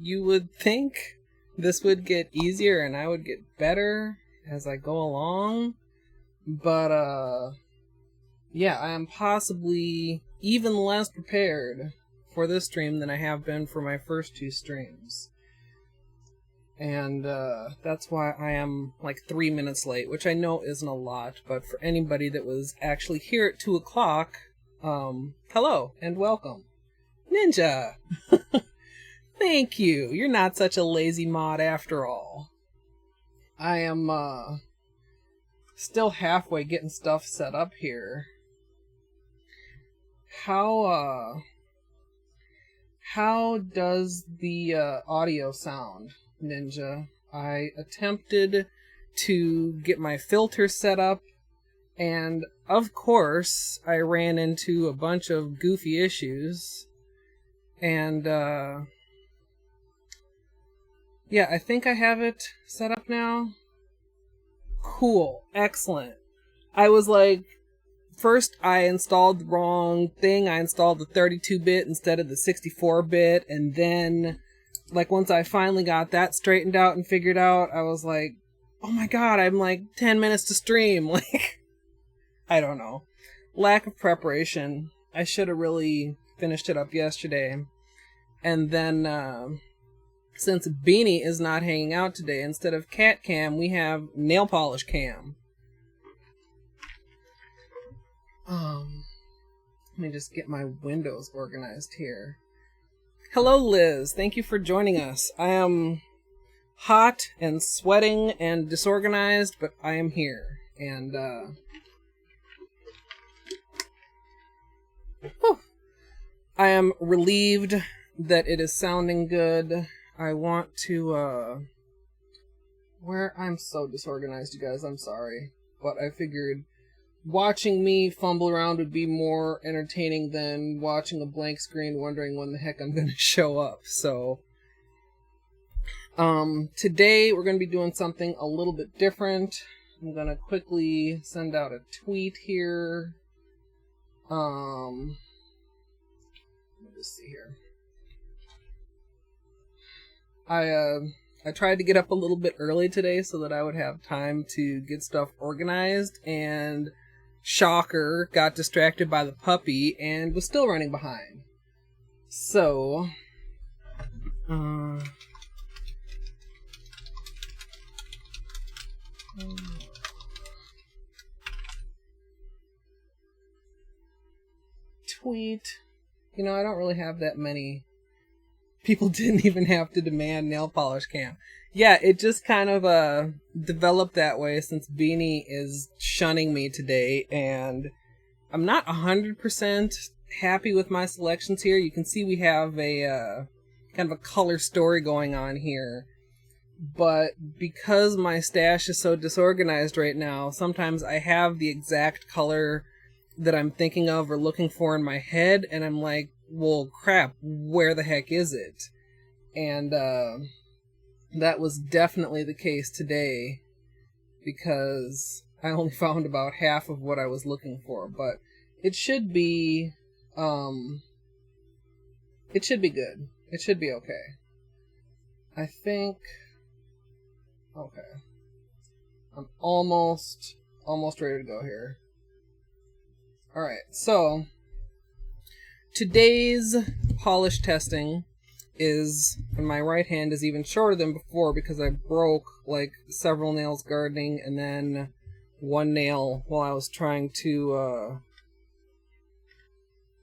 you would think this would get easier and I would get better as I go along. But, yeah, I am possibly even less prepared for this stream than I have been for my first 2 streams. And that's why I am like 3 minutes late, which I know isn't a lot, but for anybody that was actually here at 2 o'clock, hello and welcome. Ninja! Thank you. You're not such a lazy mod after all. I am still halfway getting stuff set up here. How does the audio sound, Ninja? I attempted to get my filter set up, and of course I ran into a bunch of goofy issues, and yeah, I think I have it set up now. Cool, excellent. I was like, first I installed the wrong thing. I installed the 32-bit instead of the 64-bit, and then like once I finally got that straightened out and figured out, I was like, oh my god, I'm like 10 minutes to stream. Like, I don't know. Lack of preparation. I should have really finished it up yesterday. And then, since Beanie is not hanging out today, instead of cat cam, we have nail polish cam. Let me just get my windows organized here. Hello, Liz. Thank you for joining us. I am hot and sweating and disorganized, but I am here. And, I am relieved that it is sounding good. I want to, I'm so disorganized, you guys. I'm sorry. But I figured watching me fumble around would be more entertaining than watching a blank screen wondering when the heck I'm going to show up. So, today we're going to be doing something a little bit different. I'm going to quickly send out a tweet here. Let me just see here. I tried to get up a little bit early today so that I would have time to get stuff organized, and shocker, got distracted by the puppy and was still running behind. So, tweet. You know, I don't really have that many. People didn't even have to demand nail polish cam. Yeah, it just kind of developed that way since Beanie is shunning me today, and I'm not 100% happy with my selections here. You can see we have a kind of a color story going on here, but because my stash is so disorganized right now, sometimes I have the exact color that I'm thinking of or looking for in my head, and I'm like, well, crap, where the heck is it? And that was definitely the case today, because I only found about half of what I was looking for, but it should be good. It should be okay. I think, okay. I'm almost ready to go here. Alright, so today's polish testing is, and my right hand is even shorter than before because I broke like several nails gardening and then one nail while I was trying to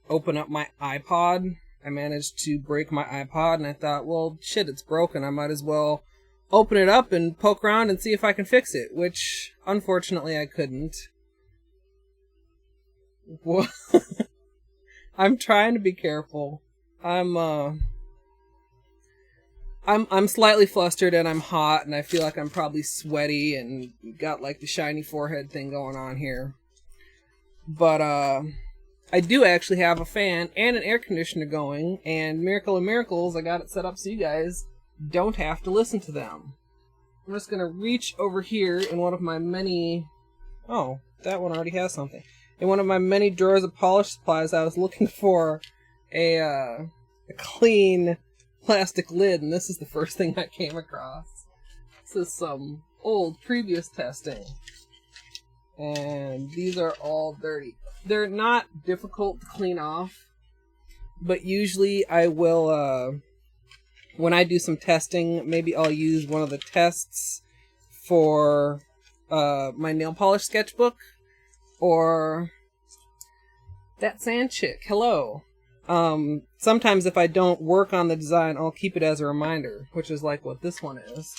open up my iPod. I managed to break my iPod and I thought, well, shit, it's broken. I might as well open it up and poke around and see if I can fix it, which unfortunately I couldn't. What? I'm trying to be careful. I'm slightly flustered and I'm hot and I feel like I'm probably sweaty and got like the shiny forehead thing going on here. But I do actually have a fan and an air conditioner going, and miracle of miracles, I got it set up so you guys don't have to listen to them. I'm just gonna reach over here in one of my many, oh, that one already has something. In one of my many drawers of polish supplies, I was looking for a clean plastic lid, and this is the first thing I came across. This is some old previous testing. And these are all dirty. They're not difficult to clean off, but usually I will, when I do some testing, maybe I'll use one of the tests for my nail polish sketchbook, or that sand chick, hello. Sometimes if I don't work on the design, I'll keep it as a reminder, which is like what this one is.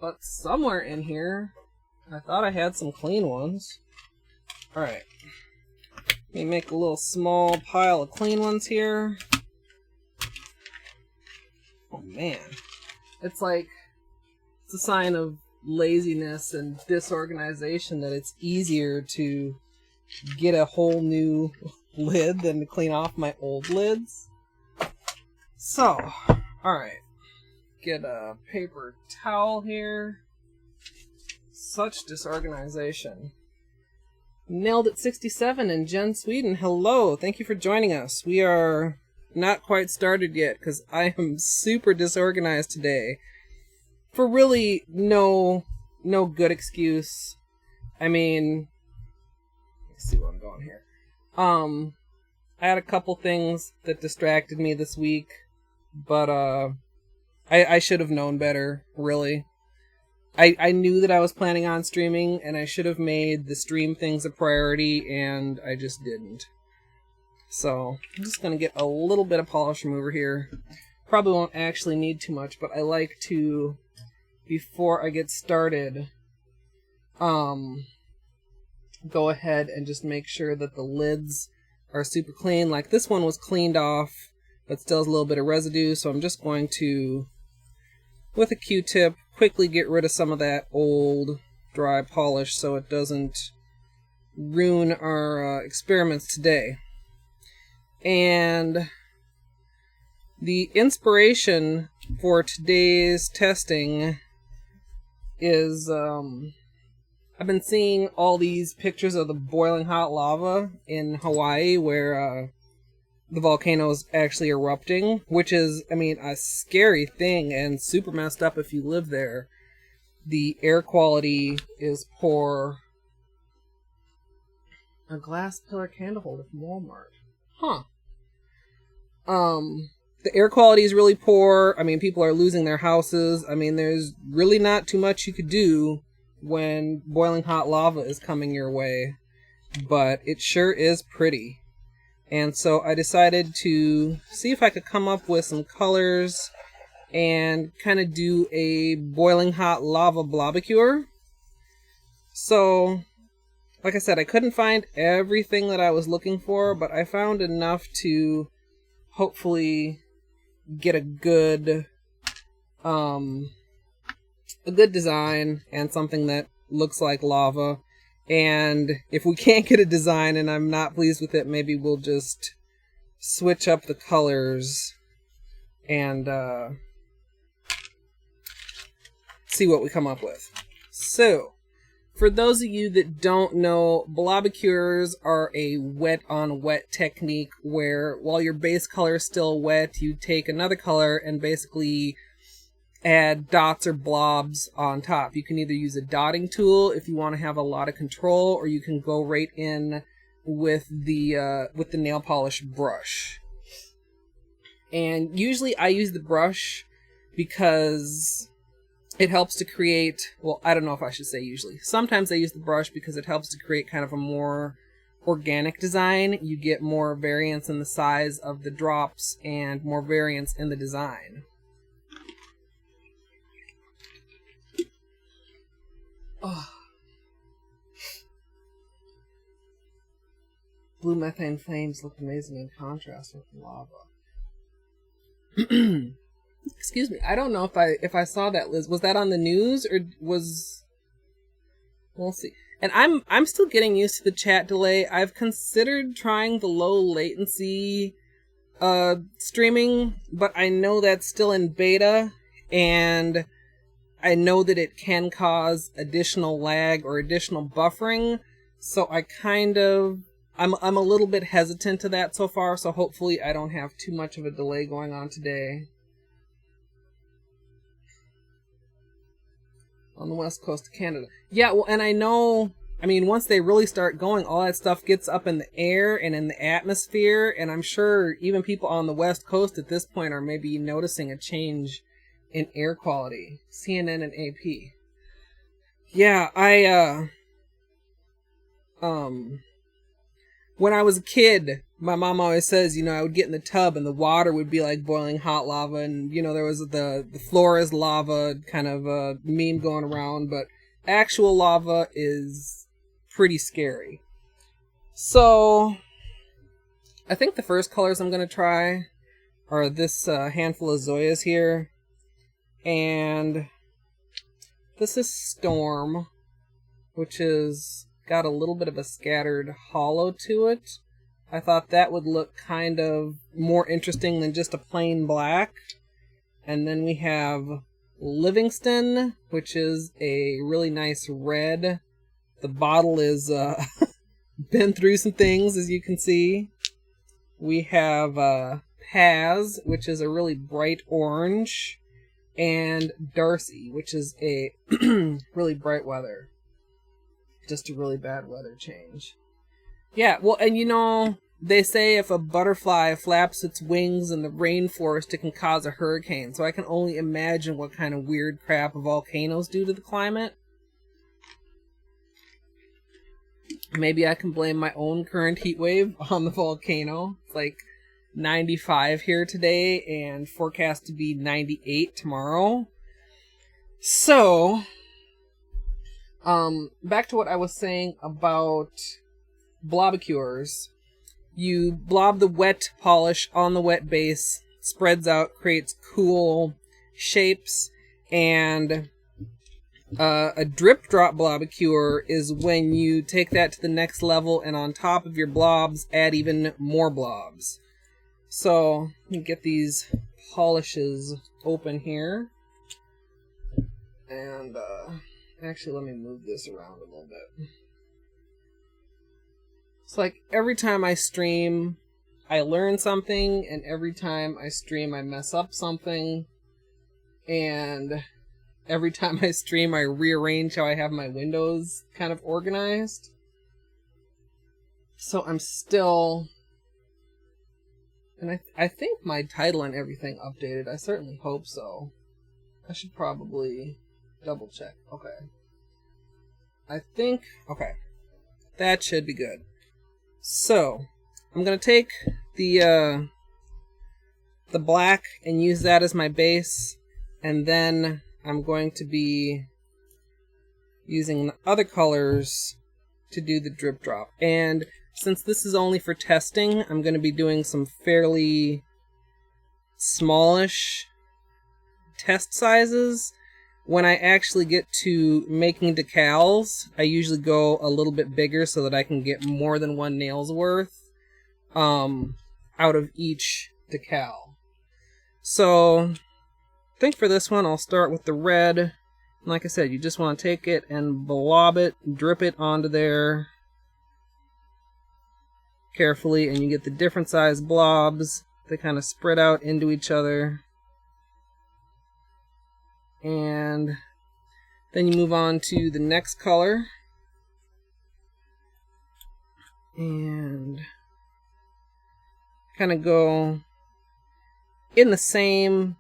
But somewhere in here, I thought I had some clean ones. Alright. Let me make a little small pile of clean ones here. Oh man. It's like, it's a sign of laziness and disorganization that it's easier to get a whole new lid than to clean off my old lids. So, alright. Get a paper towel here. Such disorganization. Nailed at 67 in Jen, Sweden. Hello, thank you for joining us. We are not quite started yet because I am super disorganized today. For really no good excuse. I mean, let's see where I'm going here. I had a couple things that distracted me this week, but I should have known better, really. I knew that I was planning on streaming, and I should have made the stream things a priority, and I just didn't. So, I'm just going to get a little bit of polish remover here. Probably won't actually need too much, but I like to, before I get started, go ahead and just make sure that the lids are super clean. Like this one was cleaned off, but still has a little bit of residue, so I'm just going to, with a Q-tip, quickly get rid of some of that old dry polish so it doesn't ruin our experiments today. And the inspiration for today's testing is, I've been seeing all these pictures of the boiling hot lava in Hawaii where the volcano is actually erupting, which is, I mean, a scary thing and super messed up if you live there. The air quality is poor. A glass pillar candle holder from Walmart. Huh. The air quality is really poor. I mean, people are losing their houses. I mean, there's really not too much you could do when boiling hot lava is coming your way. But it sure is pretty. And so I decided to see if I could come up with some colors and kind of do a boiling hot lava Blobbicure. So, like I said, I couldn't find everything that I was looking for, but I found enough to hopefully get a good design and something that looks like lava. And if we can't get a design and I'm not pleased with it, maybe we'll just switch up the colors and see what we come up with. So, for those of you that don't know, Blobbicures are a wet-on-wet technique where while your base color is still wet, you take another color and basically add dots or blobs on top. You can either use a dotting tool if you want to have a lot of control, or you can go right in with the nail polish brush. And usually I use the brush because it helps to create, well, I don't know if I should say usually. Sometimes I use the brush because it helps to create kind of a more organic design. You get more variance in the size of the drops and more variance in the design. Oh. Blue methane flames look amazing in contrast with lava. Excuse me. I don't know if I saw that, Liz. Was that on the news or was? We'll see. And I'm still getting used to the chat delay. I've considered trying the low latency streaming, but I know that's still in beta, and I know that it can cause additional lag or additional buffering, so I'm a little bit hesitant to that so far, so hopefully I don't have too much of a delay going on today. on the west coast of Canada. Yeah, well, and I know, I mean, once they really start going, all that stuff gets up in the air and in the atmosphere, and I'm sure even people on the west coast at this point are maybe noticing a change in air quality. CNN and AP. Yeah, when I was a kid, my mom always says, I would get in the tub and the water would be like boiling hot lava, and there was the floor is lava kind of a meme going around, but actual lava is pretty scary. So I think the first colors I'm going to try are this handful of Zoyas here, and this is Storm, which is got a little bit of a scattered hollow to it. I thought that would look kind of more interesting than just a plain black. And then we have Livingston, which is a really nice red. The bottle is been through some things, as you can see. We have Paz, which is a really bright orange. And Darcy, which is a really bright weather. Just a really bad weather change. Yeah, well, and they say if a butterfly flaps its wings in the rainforest, it can cause a hurricane. So I can only imagine what kind of weird crap volcanoes do to the climate. Maybe I can blame my own current heat wave on the volcano. It's like 95 here today and forecast to be 98 tomorrow. So, back to what I was saying about Blobbicures. You blob the wet polish on the wet base, spreads out, creates cool shapes, and a drip drop Blobbicure is when you take that to the next level and on top of your blobs add even more blobs. So, you get these polishes open here. And, actually, let me move this around a little bit. It's like every time I stream, I learn something, and every time I stream, I mess up something. And every time I stream, I rearrange how I have my windows kind of organized. So I'm still... And I think my title and everything updated. I certainly hope so. I should probably double check. Okay. I think... Okay. That should be good. So, I'm going to take the black and use that as my base. And then I'm going to be using the other colors to do the drip drop. And since this is only for testing, I'm going to be doing some fairly smallish test sizes. When I actually get to making decals, I usually go a little bit bigger so that I can get more than one nail's worth out of each decal. So, I think for this one, I'll start with the red. Like I said, you just want to take it and blob it, drip it onto there carefully, and you get the different size blobs. They kind of spread out into each other. And then you move on to the next color. And kind of go in the same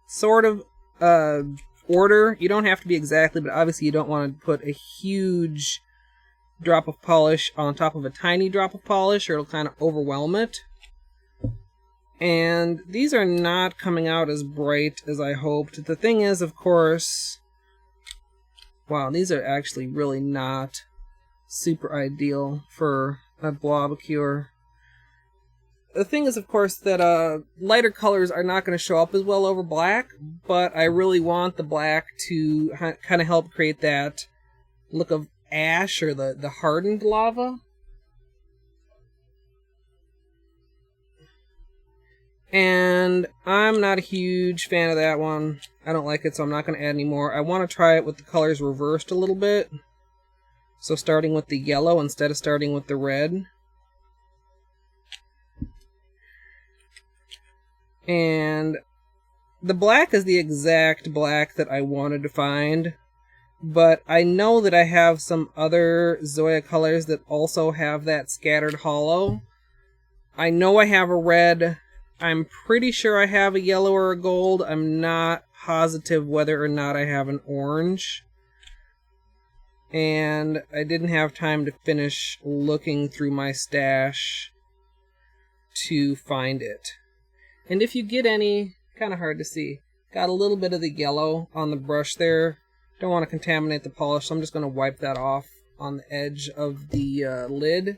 sort of order. You don't have to be exactly, but obviously you don't want to put a huge drop of polish on top of a tiny drop of polish, or it'll kind of overwhelm it. And these are not coming out as bright as I hoped. The thing is, of course... Wow, these are actually really not super ideal for a Blobbicure. The thing is, of course, that lighter colors are not going to show up as well over black, but I really want the black to kind of help create that look of ash, or the hardened lava. And I'm not a huge fan of that one. I don't like it, so I'm not going to add any more. I want to try it with the colors reversed a little bit. So starting with the yellow instead of starting with the red. And the black is the exact black that I wanted to find. but I know that I have some other Zoya colors that also have that scattered hollow. I know I have a red. I'm pretty sure I have a yellow or a gold. I'm not positive whether or not I have an orange. And I didn't have time to finish looking through my stash to find it. And if you get any, kind of hard to see, got a little bit of the yellow on the brush there. Don't want to contaminate the polish, so I'm just going to wipe that off on the edge of the lid.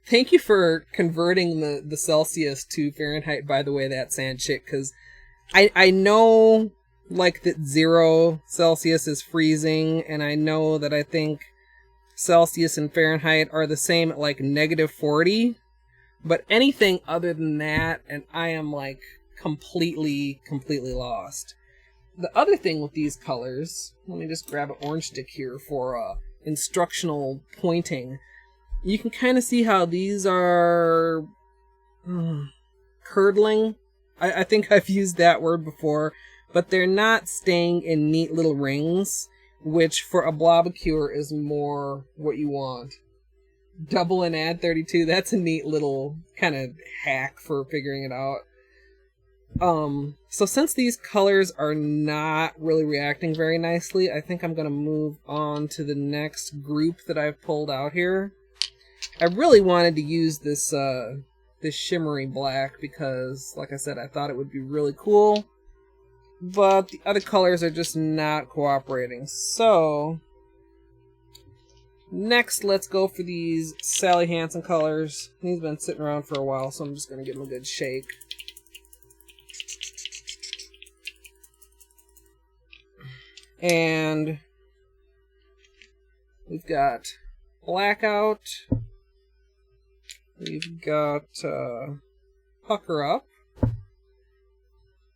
Thank you for converting the Celsius to Fahrenheit, by the way, that sand chick, because I know like that 0 Celsius is freezing, and I know that I think Celsius and Fahrenheit are the same at like -40, but anything other than that, and I am like completely lost. The other thing with these colors, let me just grab an orange stick here for instructional pointing. You can kind of see how these are curdling. I think I've used that word before, but they're not staying in neat little rings, which for a Blobbicure is more what you want. Double and add 32, that's a neat little kind of hack for figuring it out. So since these colors are not really reacting very nicely, I think I'm going to move on to the next group that I've pulled out here. I really wanted to use this this shimmery black because, like I said, I thought it would be really cool. But the other colors are just not cooperating. So, next let's go for these Sally Hansen colors. These have been sitting around for a while, so I'm just going to give them a good shake. And we've got Blackout. We've got Pucker Up.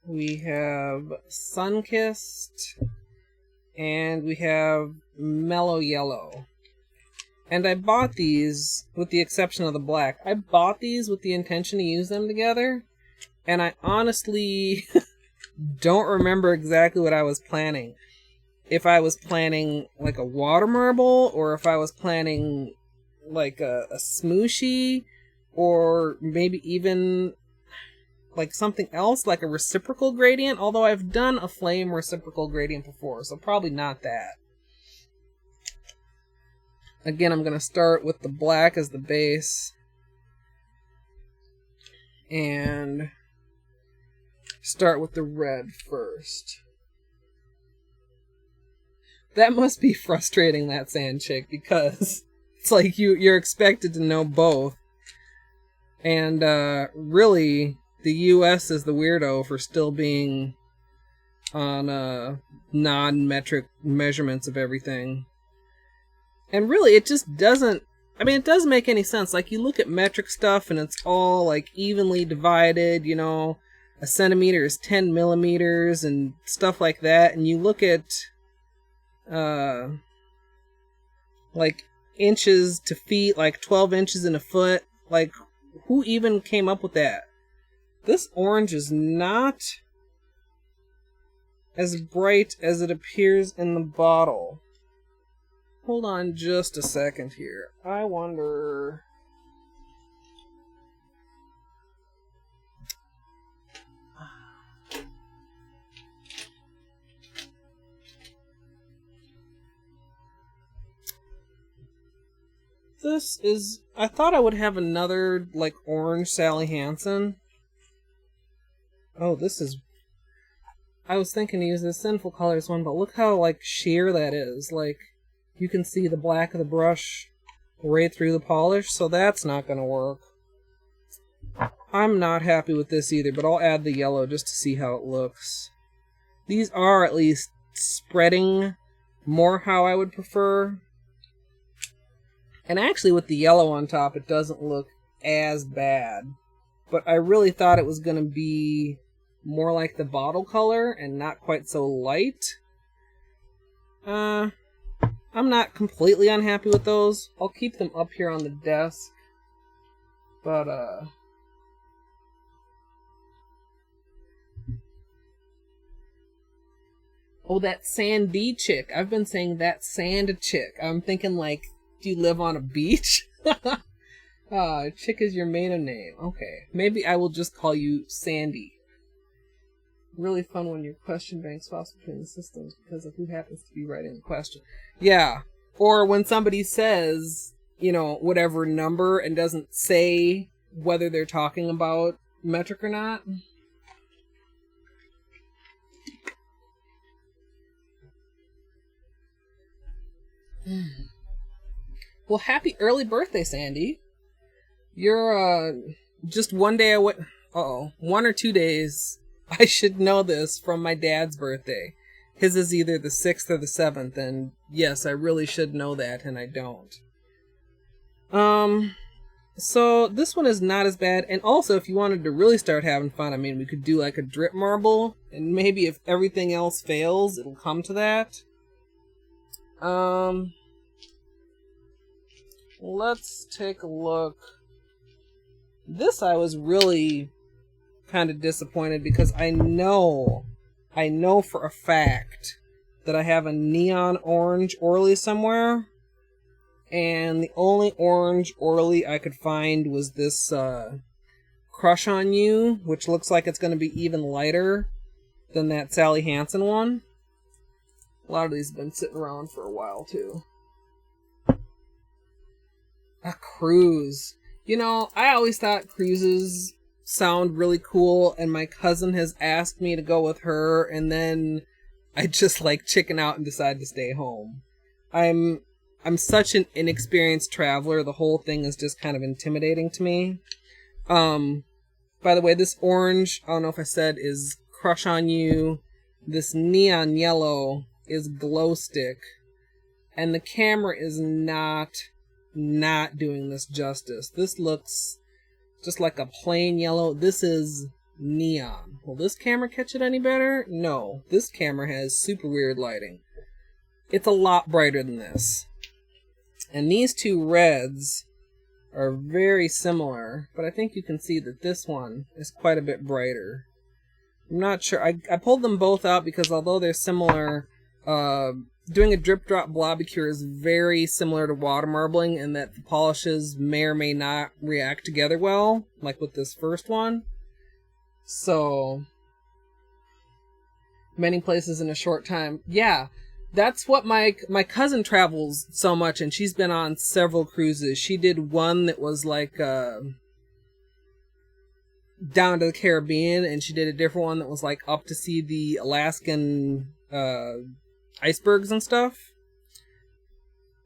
We have Sunkissed. And we have Mellow Yellow. And I bought these, with the exception of the black, I bought these with the intention to use them together. And I honestly don't remember exactly what I was planning. If I was planning like a water marble, or if I was planning like a smooshy, or maybe even like something else, like a reciprocal gradient, although I've done a flame reciprocal gradient before, so probably not that. Again, I'm going to start with the black as the base, and start with the red first. That must be frustrating, that sand chick, because it's like you're expected to know both. And really, the US is the weirdo for still being on non-metric measurements of everything. And really, it just doesn't, I mean, it doesn't make any sense. Like, you look at metric stuff and it's all like evenly divided, you know, a centimeter is 10 millimeters and stuff like that. And you look at like inches to feet, like 12 inches in a foot. Like, who even came up with that? This orange is not as bright as it appears in the bottle. Hold on just a second here. I wonder... This is... I thought I would have another, like, orange Sally Hansen. Oh, this is... I was thinking to use this Sinful Colors one, but look how, like, sheer that is. Like, you can see the black of the brush right through the polish, so that's not going to work. I'm not happy with this either, but I'll add the yellow just to see how it looks. These are at least spreading more how I would prefer. And actually with the yellow on top, it doesn't look as bad. But I really thought it was going to be more like the bottle color and not quite so light. I'm not completely unhappy with those. I'll keep them up here on the desk. But, Oh, that sandy chick. I've been saying that sand chick. I'm thinking like, do you live on a beach? Chick is your maiden name. Okay. Maybe I will just call you Sandy. Really fun when your question bank swaps between the systems because of who happens to be writing the question. Yeah. Or when somebody says, you know, whatever number and doesn't say whether they're talking about metric or not. Well, happy early birthday, Sandy. You're just one day away. 1 or 2 days. I should know this from my dad's birthday. His is either the 6th or the 7th, and yes, I really should know that, and I don't. So this one is not as bad, and also if you wanted to really start having fun, I mean, we could do like a drip marble, and maybe if everything else fails, it'll come to that. Let's take a look. This I was really kind of disappointed because I know for a fact that I have a neon orange Orly somewhere, and the only orange Orly I could find was this Crush on You, which looks like it's going to be even lighter than that Sally Hansen one. A lot of these have been sitting around for a while too. A cruise. You know, I always thought cruises sound really cool, and my cousin has asked me to go with her, and then I just like chicken out and decide to stay home. I'm such an inexperienced traveler, the whole thing is just kind of intimidating to me. By the way, this orange, I don't know if I said, is Crush on You. This neon yellow is Glow Stick, and the camera is not doing this justice. This looks just like a plain yellow. This is neon. Will this camera catch it any better? No. This camera has super weird lighting. It's a lot brighter than this. And these two reds are very similar, but I think you can see that this one is quite a bit brighter. I'm not sure. I pulled them both out because although they're similar, doing a drip drop Blobbicure is very similar to water marbling in that the polishes may or may not react together well, like with this first one. So, many places in a short time. Yeah, that's what my cousin travels so much, and she's been on several cruises. She did one that was like down to the Caribbean, and she did a different one that was like up to see the Alaskan icebergs and stuff.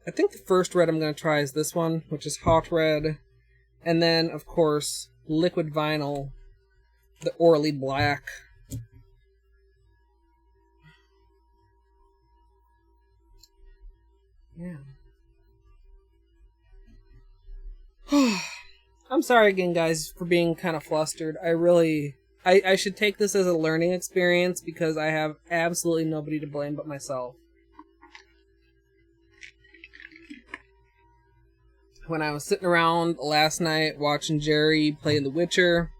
I think the first red I'm going to try is this one, which is Hot Red. And then, of course, liquid vinyl, the Orly Black. Yeah. I'm sorry again, guys, for being kind of flustered. I should take this as a learning experience because I have absolutely nobody to blame but myself. When I was sitting around last night watching Jerry play The Witcher,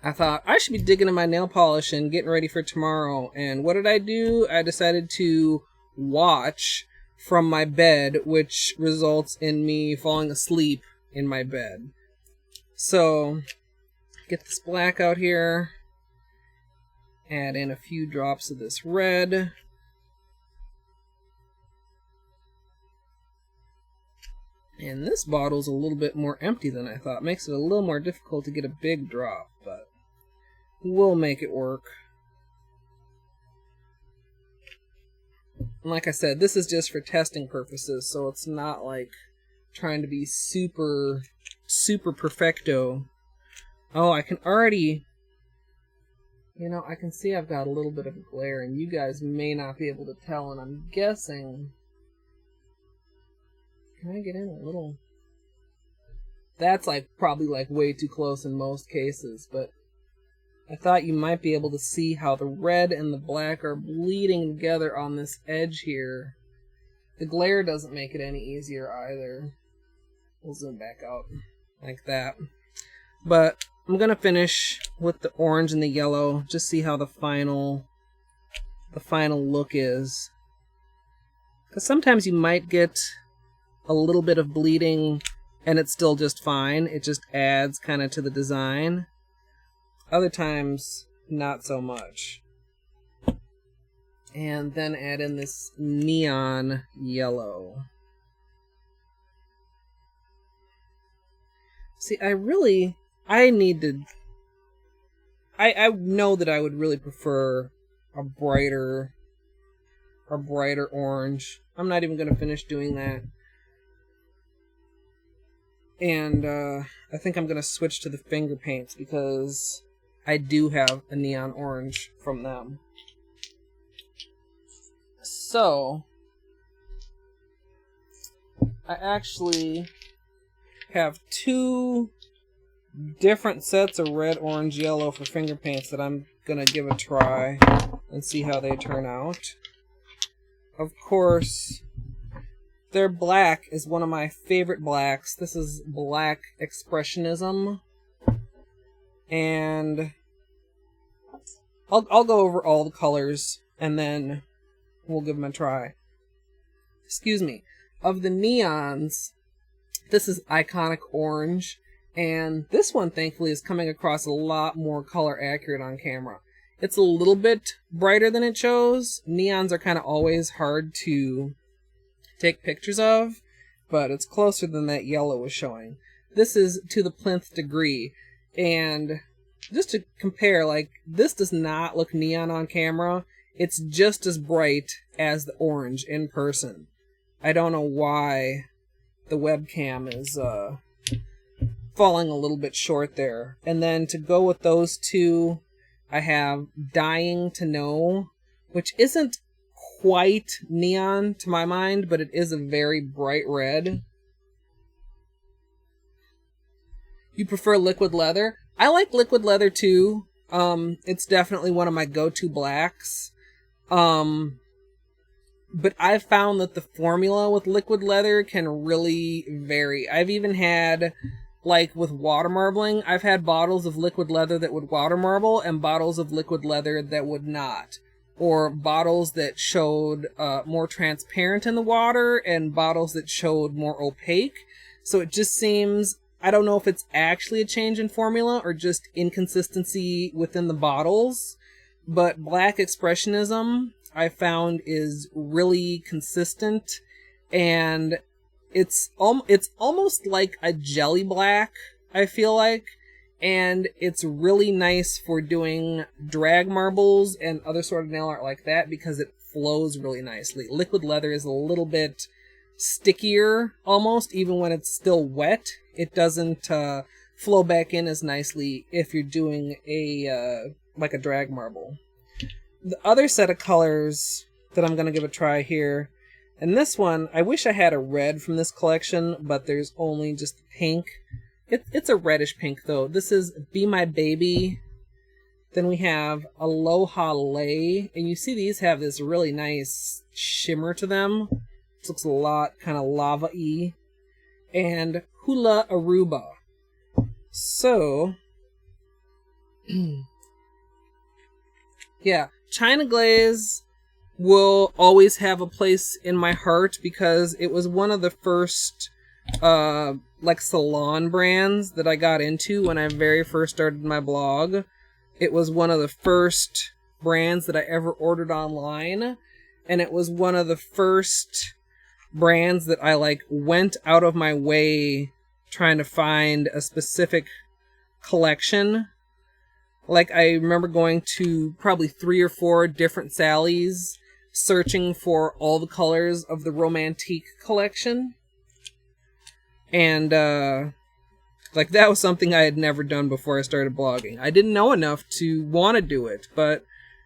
I thought I should be digging in my nail polish and getting ready for tomorrow. And what did I do? I decided to watch from my bed, which results in me falling asleep in my bed. So, get this black out here, add in a few drops of this red, and this bottle's a little bit more empty than I thought. Makes it a little more difficult to get a big drop, but we'll make it work. And like I said, this is just for testing purposes, so it's not like trying to be super perfecto. Oh, I can already, I can see I've got a little bit of a glare, and you guys may not be able to tell, and I'm guessing, can I get in a little? That's probably way too close in most cases, but I thought you might be able to see how the red and the black are bleeding together on this edge here. The glare doesn't make it any easier either. We'll zoom back out like that. But I'm going to finish with the orange and the yellow, just see how the final the final look is. Because sometimes you might get a little bit of bleeding and it's still just fine. It just adds kind of to the design. Other times, not so much. And then add in this neon yellow. See, I know that I would really prefer a brighter orange. I'm not even going to finish doing that. And I think I'm going to switch to the finger paints because I do have a neon orange from them. So, I actually have two different sets of red, orange, yellow for finger paints that I'm going to give a try and see how they turn out. Of course, their black is one of my favorite blacks. This is Black Expressionism. And I'll go over all the colors and then we'll give them a try. Excuse me. Of the neons, this is Iconic Orange. And this one, thankfully, is coming across a lot more color accurate on camera. It's a little bit brighter than it shows. Neons are kind of always hard to take pictures of, but it's closer than that yellow was showing. This is To the Plinth Degree. And just to compare, like, this does not look neon on camera. It's just as bright as the orange in person. I don't know why the webcam is falling a little bit short there. And then to go with those two, I have Dying to Know, which isn't quite neon to my mind, but it is a very bright red. You prefer liquid leather? I like liquid leather too. It's definitely one of my go-to blacks. But I've found that the formula with liquid leather can really vary. I've even had, like with water marbling, I've had bottles of liquid leather that would water marble and bottles of liquid leather that would not. Or bottles that showed more transparent in the water and bottles that showed more opaque. So it just seems, I don't know if it's actually a change in formula or just inconsistency within the bottles. But Black Expressionism, I found, is really consistent, and it's almost like a jelly black, I feel like, and it's really nice for doing drag marbles and other sort of nail art like that because it flows really nicely. Liquid leather is a little bit stickier, almost, even when it's still wet. It doesn't flow back in as nicely if you're doing a like a drag marble. The other set of colors that I'm going to give a try here, and this one, I wish I had a red from this collection, but there's only just pink. It's a reddish pink though. This is Be My Baby. Then we have Aloha Lay, and you see these have this really nice shimmer to them. This looks a lot kind of lava-y. And Hula Aruba. So, yeah, China Glaze will always have a place in my heart because it was one of the first like salon brands that I got into when I very first started my blog. It was one of the first brands that I ever ordered online, and it was one of the first brands that I like went out of my way trying to find a specific collection. Like, I remember going to probably 3 or 4 different Sally's searching for all the colors of the Romantique collection. And, like, that was something I had never done before I started blogging. I didn't know enough to want to do it, but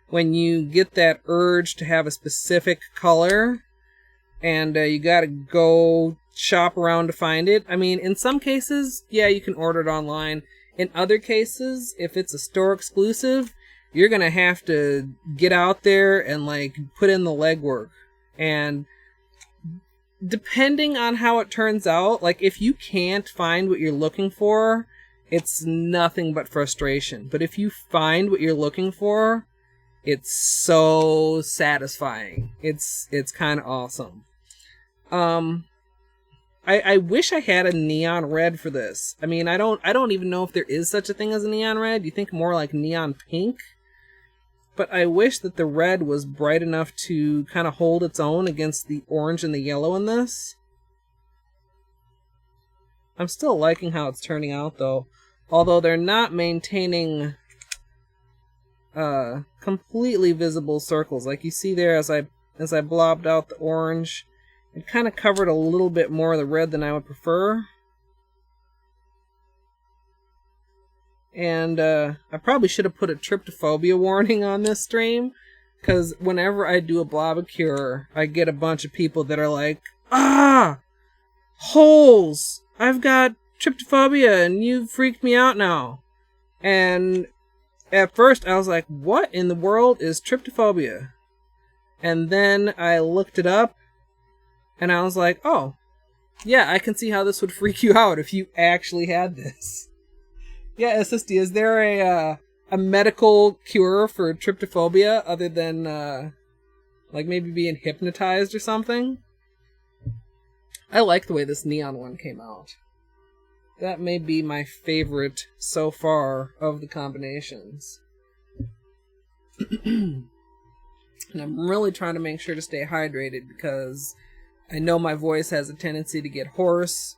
when you get that urge to have a specific color, and you gotta go shop around to find it, I mean, in some cases, yeah, you can order it online. In other cases, if it's a store exclusive, you're gonna have to get out there and, like, put in the legwork. And depending on how it turns out, like, if you can't find what you're looking for, it's nothing but frustration. But if you find what you're looking for, It's so satisfying. It's kind of awesome. I wish I had a neon red for this. I mean, I don't even know if there is such a thing as a neon red. You think more like neon pink? But I wish that the red was bright enough to kind of hold its own against the orange and the yellow in this. I'm still liking how it's turning out, though. Although they're not maintaining completely visible circles. Like you see there, as I blobbed out the orange, it kind of covered a little bit more of the red than I would prefer. And I probably should have put a tryptophobia warning on this stream, because whenever I do a Blobbicure, I get a bunch of people that are like, "Ah! Holes! I've got tryptophobia and you freaked me out now." And at first I was like, what in the world is tryptophobia? And then I looked it up and I was like, oh, yeah, I can see how this would freak you out if you actually had this. Yeah, SSD, is there a medical cure for tryptophobia other than like maybe being hypnotized or something? I like the way this neon one came out. That may be my favorite so far of the combinations. And I'm really trying to make sure to stay hydrated because I know my voice has a tendency to get hoarse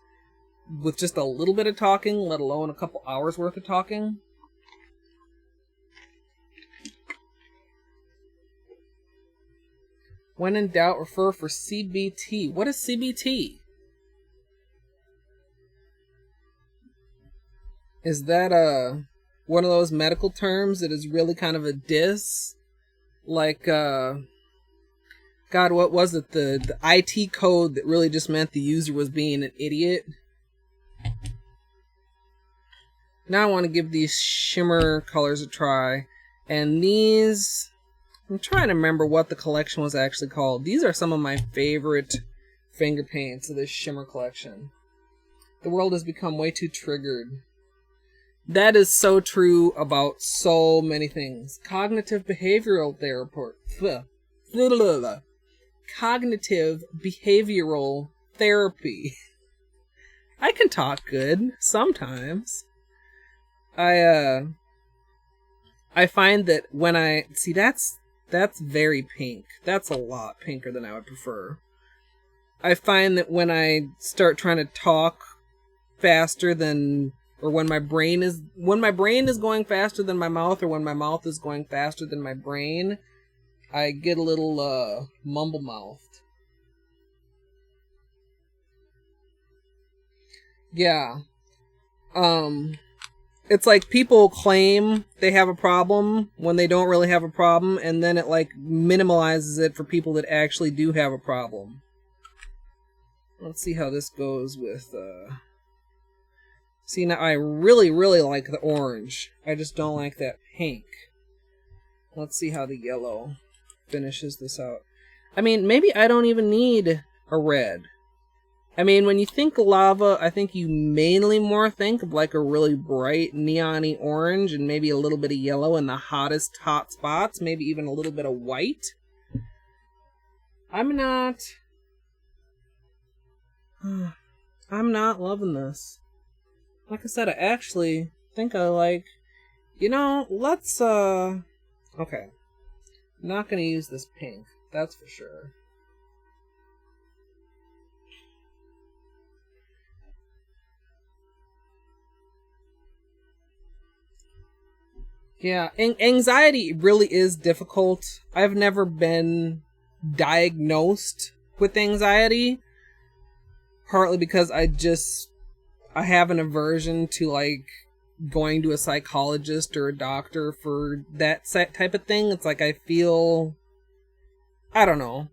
with just a little bit of talking, let alone a couple hours worth of talking. When in doubt, refer for CBT. What is CBT? Is that one of those medical terms that is really kind of a diss? Like, God, what was it? The IT code that really just meant the user was being an idiot? Now I want to give these shimmer colors a try. And these, I'm trying to remember what the collection was actually called. These are some of my favorite finger paints of this shimmer collection. The world has become way too triggered. That is so true about so many things. Cognitive behavioral therapy. Cognitive behavioral therapy. I can talk good sometimes. I find that when I see that's very pink. That's a lot pinker than I would prefer. I find that when I start trying to talk faster than, or when my brain is going faster than my mouth, or when my mouth is going faster than my brain, I get a little mumble-mouthed. Yeah. It's like people claim they have a problem when they don't really have a problem, and then it like minimalizes it for people that actually do have a problem. Let's see how this goes with See, now I really, really like the orange. I just don't like that pink. Let's see how the yellow finishes this out. I mean, maybe I don't even need a red. I mean, when you think lava, I think you mainly more think of like a really bright neon-y orange and maybe a little bit of yellow in the hottest hot spots, maybe even a little bit of white. I'm not loving this. Like I said, I actually think I like, let's, okay. Not gonna use this pink, that's for sure. Yeah, anxiety really is difficult. I've never been diagnosed with anxiety, partly because I have an aversion to like going to a psychologist or a doctor for that type of thing. It's like I feel, I don't know.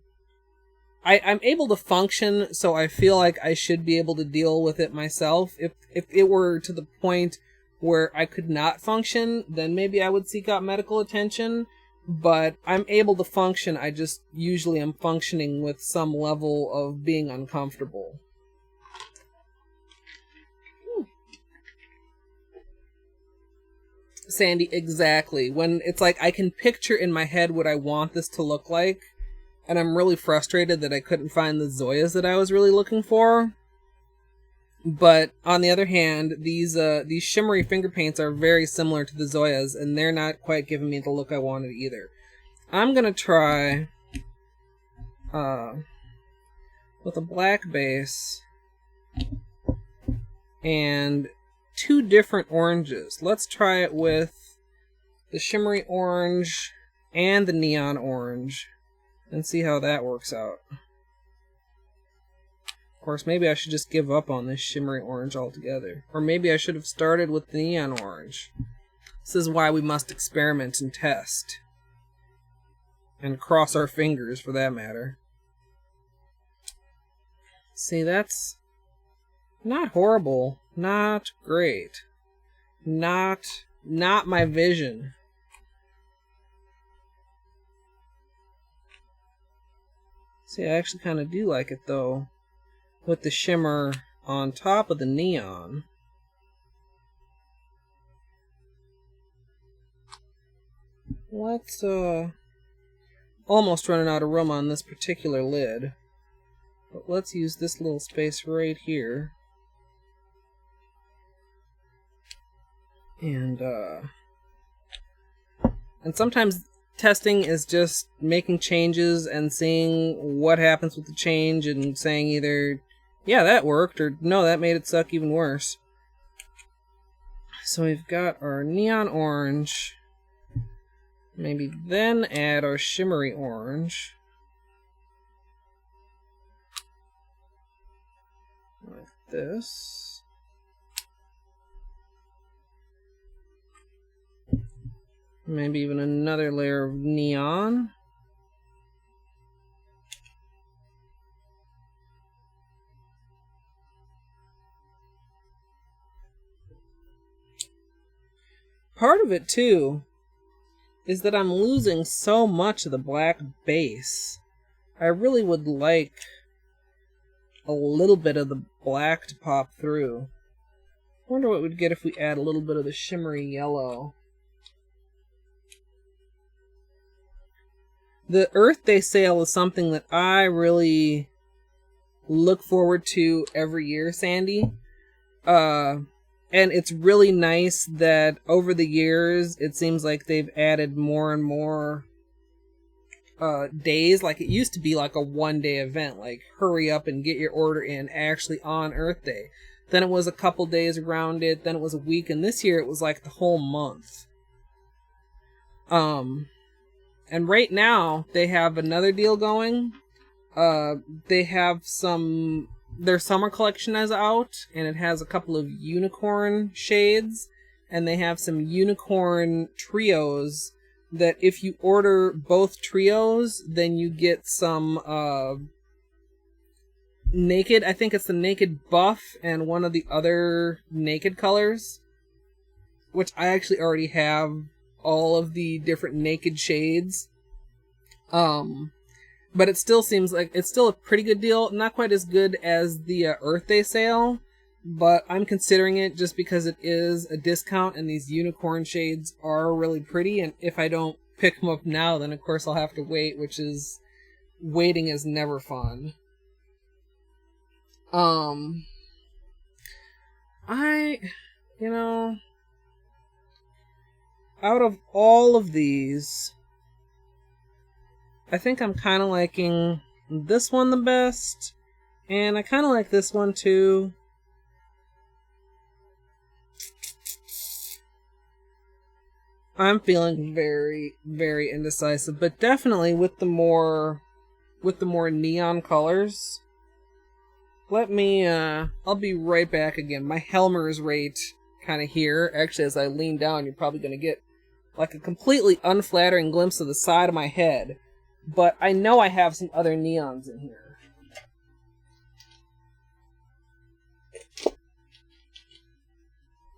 I'm able to function, so I feel like I should be able to deal with it myself. If it were to the point where I could not function, then maybe I would seek out medical attention. But I'm able to function, I just usually am functioning with some level of being uncomfortable. Sandy, exactly. When it's like I can picture in my head what I want this to look like, and I'm really frustrated that I couldn't find the Zoyas that I was really looking for. But on the other hand, these shimmery finger paints are very similar to the Zoyas, and they're not quite giving me the look I wanted either. I'm gonna try with a black base and 2 different oranges. Let's try it with the shimmery orange and the neon orange and see how that works out. Of course, maybe I should just give up on this shimmery orange altogether. Or maybe I should have started with the neon orange. This is why we must experiment and test. And cross our fingers, for that matter. See, that's not horrible. Not great. Not my vision. See, I actually kind of do like it, though, with the shimmer on top of the neon. Let's, almost running out of room on this particular lid. But let's use this little space right here. And sometimes testing is just making changes and seeing what happens with the change and saying either, yeah, that worked, or no, that made it suck even worse. So we've got our neon orange. Maybe then add our shimmery orange. Like this. Maybe even another layer of neon. Part of it, too, is that I'm losing so much of the black base. I really would like a little bit of the black to pop through. I wonder what we'd get if we add a little bit of the shimmery yellow. The Earth Day sale is something that I really look forward to every year, Sandy. And it's really nice that over the years, it seems like they've added more and more days. Like, it used to be like a one-day event, like hurry up and get your order in actually on Earth Day. Then it was a couple days around it, then it was a week, and this year it was like the whole month. And right now, they have another deal going. They have their summer collection is out, and it has a couple of unicorn shades, and they have some unicorn trios that if you order both trios, then you get some naked, I think it's the naked buff and one of the other naked colors, which I actually already have all of the different naked shades. But it still seems like it's still a pretty good deal. Not quite as good as the Earth Day sale, but I'm considering it just because it is a discount and these unicorn shades are really pretty. And if I don't pick them up now, then of course I'll have to wait, which is, waiting is never fun. Out of all of these, I think I'm kind of liking this one the best, and I kind of like this one too. I'm feeling very, very indecisive, but definitely with the more neon colors. Let me, I'll be right back again. My Helmer is right kind of here. Actually, as I lean down, you're probably going to get like a completely unflattering glimpse of the side of my head. But I know I have some other neons in here.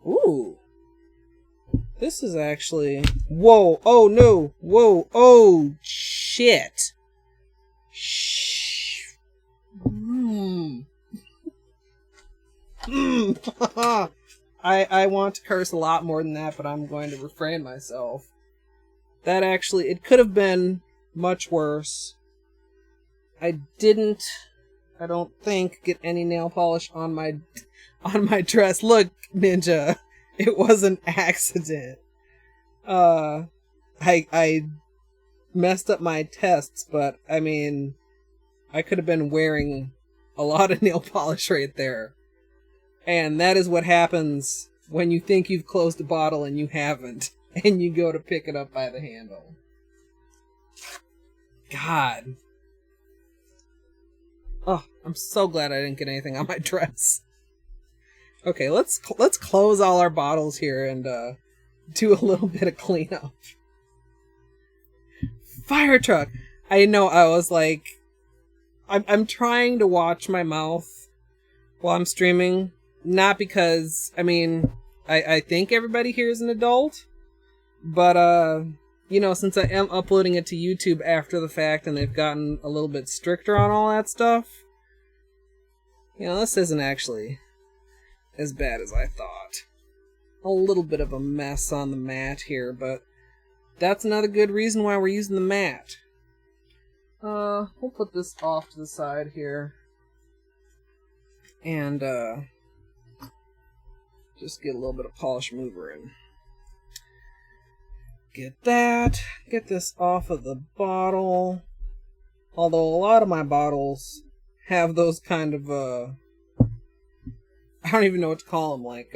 Ooh. This is actually... Whoa. Oh, no. Whoa. Oh, shit. Shh. I want to curse a lot more than that, but I'm going to refrain myself. That actually, it could have been much worse. I don't think, get any nail polish on my dress. Look, Ninja, it was an accident. I messed up my tests, but I mean, I could have been wearing a lot of nail polish right there. And that is what happens when you think you've closed a bottle and you haven't, and you go to pick it up by the handle. God. Oh, I'm so glad I didn't get anything on my dress. Okay, let's close all our bottles here and do a little bit of cleanup. Fire truck. I know, I was like, I'm trying to watch my mouth while I'm streaming. Not because, I mean, I think everybody here is an adult, but, you know, since I am uploading it to YouTube after the fact and they've gotten a little bit stricter on all that stuff, you know, this isn't actually as bad as I thought. A little bit of a mess on the mat here, but that's another good reason why we're using the mat. We'll put this off to the side here. And, just get a little bit of polish mover in. Get that. Get this off of the bottle. Although a lot of my bottles have those kind of, I don't even know what to call them, like,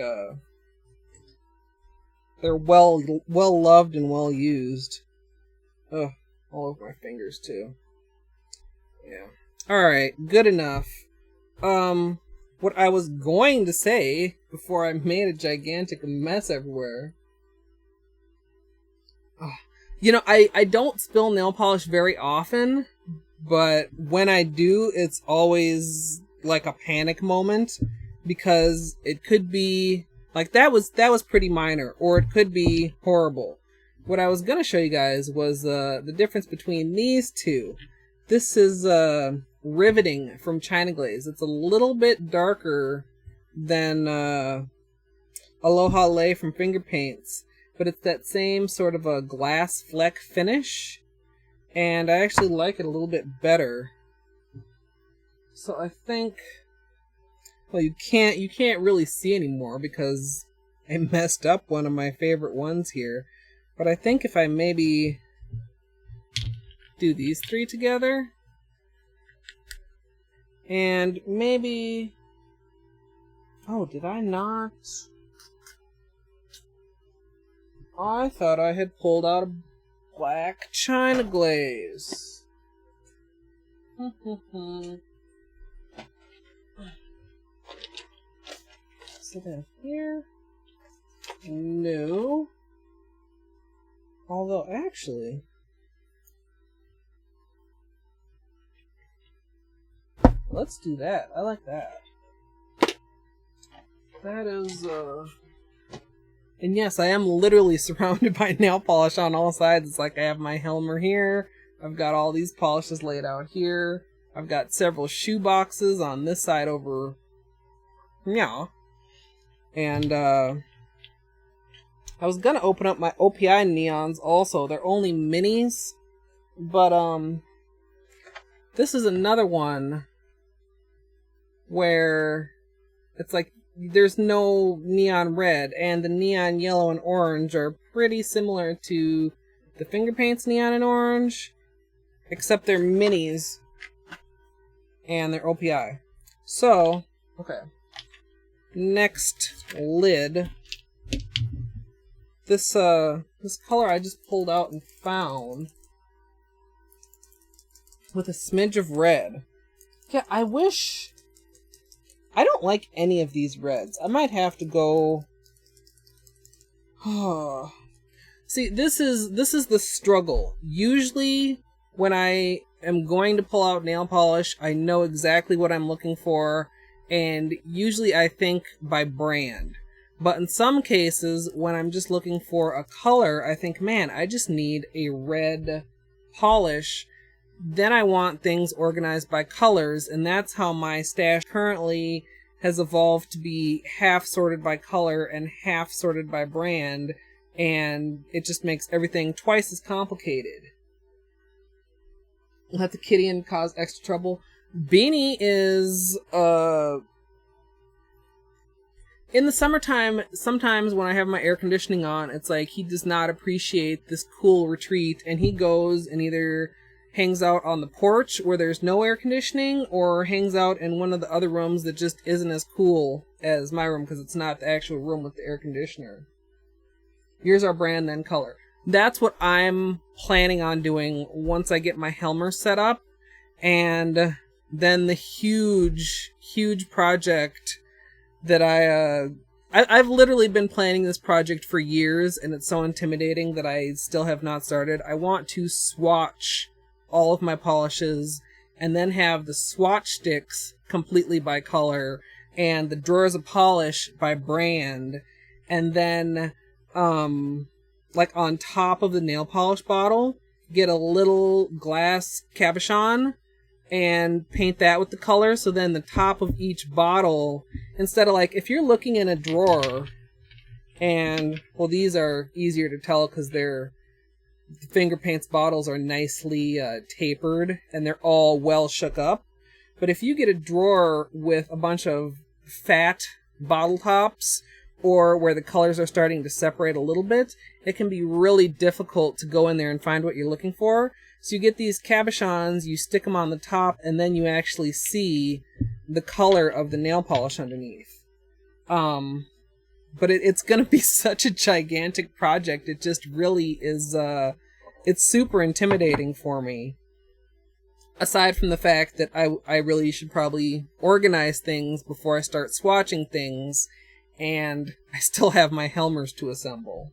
they're well loved and well used. Ugh, all over my fingers too. Yeah. Alright, good enough. What I was going to say before I made a gigantic mess everywhere. Oh, you know, I don't spill nail polish very often, but when I do, it's always like a panic moment, because it could be like that was pretty minor, or it could be horrible. What I was gonna show you guys was the difference between these two. This is Riveting from China Glaze. It's a little bit darker than Aloha Lay from Finger Paints, but it's that same sort of a glass fleck finish, and I actually like it a little bit better. So I think, well, you can't really see anymore because I messed up one of my favorite ones here, but I think if I maybe do these three together, and maybe, oh, did I not? I thought I had pulled out a black China Glaze. Sit in here? No. Although, actually, let's do that. I like that. That is, and yes, I am literally surrounded by nail polish on all sides. It's like I have my Helmer here. I've got all these polishes laid out here. I've got several shoe boxes on this side over. Yeah. And, I was gonna open up my OPI neons also. They're only minis. But, this is another one where it's like there's no neon red, and the neon yellow and orange are pretty similar to the Finger Paints neon and orange, except they're minis and they're OPI. So, okay. Next lid. This color I just pulled out and found with a smidge of red. Yeah, I wish. I don't like any of these reds. I might have to go. Oh. See, this is the struggle. Usually, when I am going to pull out nail polish, I know exactly what I'm looking for, and usually I think by brand. But in some cases, when I'm just looking for a color, I think, man, I just need a red polish. Then I want things organized by colors, and that's how my stash currently has evolved to be half sorted by color and half sorted by brand, and it just makes everything twice as complicated. Let the kitty in cause extra trouble. Beanie is, in the summertime, sometimes when I have my air conditioning on, it's like he does not appreciate this cool retreat, and he goes and either hangs out on the porch where there's no air conditioning, or hangs out in one of the other rooms that just isn't as cool as my room because it's not the actual room with the air conditioner. Here's our brand, then color. That's what I'm planning on doing once I get my Helmer set up, and then the huge project that I've literally been planning this project for years, and it's so intimidating that I still have not started. I want to swatch all of my polishes and then have the swatch sticks completely by color and the drawers of polish by brand, and then like on top of the nail polish bottle get a little glass cabochon and paint that with the color. So then the top of each bottle, instead of like, if you're looking in a drawer, and well, these are easier to tell because the finger paints bottles are nicely tapered and they're all well shook up. But if you get a drawer with a bunch of fat bottle tops, or where the colors are starting to separate a little bit, it can be really difficult to go in there and find what you're looking for. So you get these cabochons, you stick them on the top, and then you actually see the color of the nail polish underneath. But it's going to be such a gigantic project. It just really is, it's super intimidating for me. Aside from the fact that I really should probably organize things before I start swatching things, and I still have my Helmers to assemble.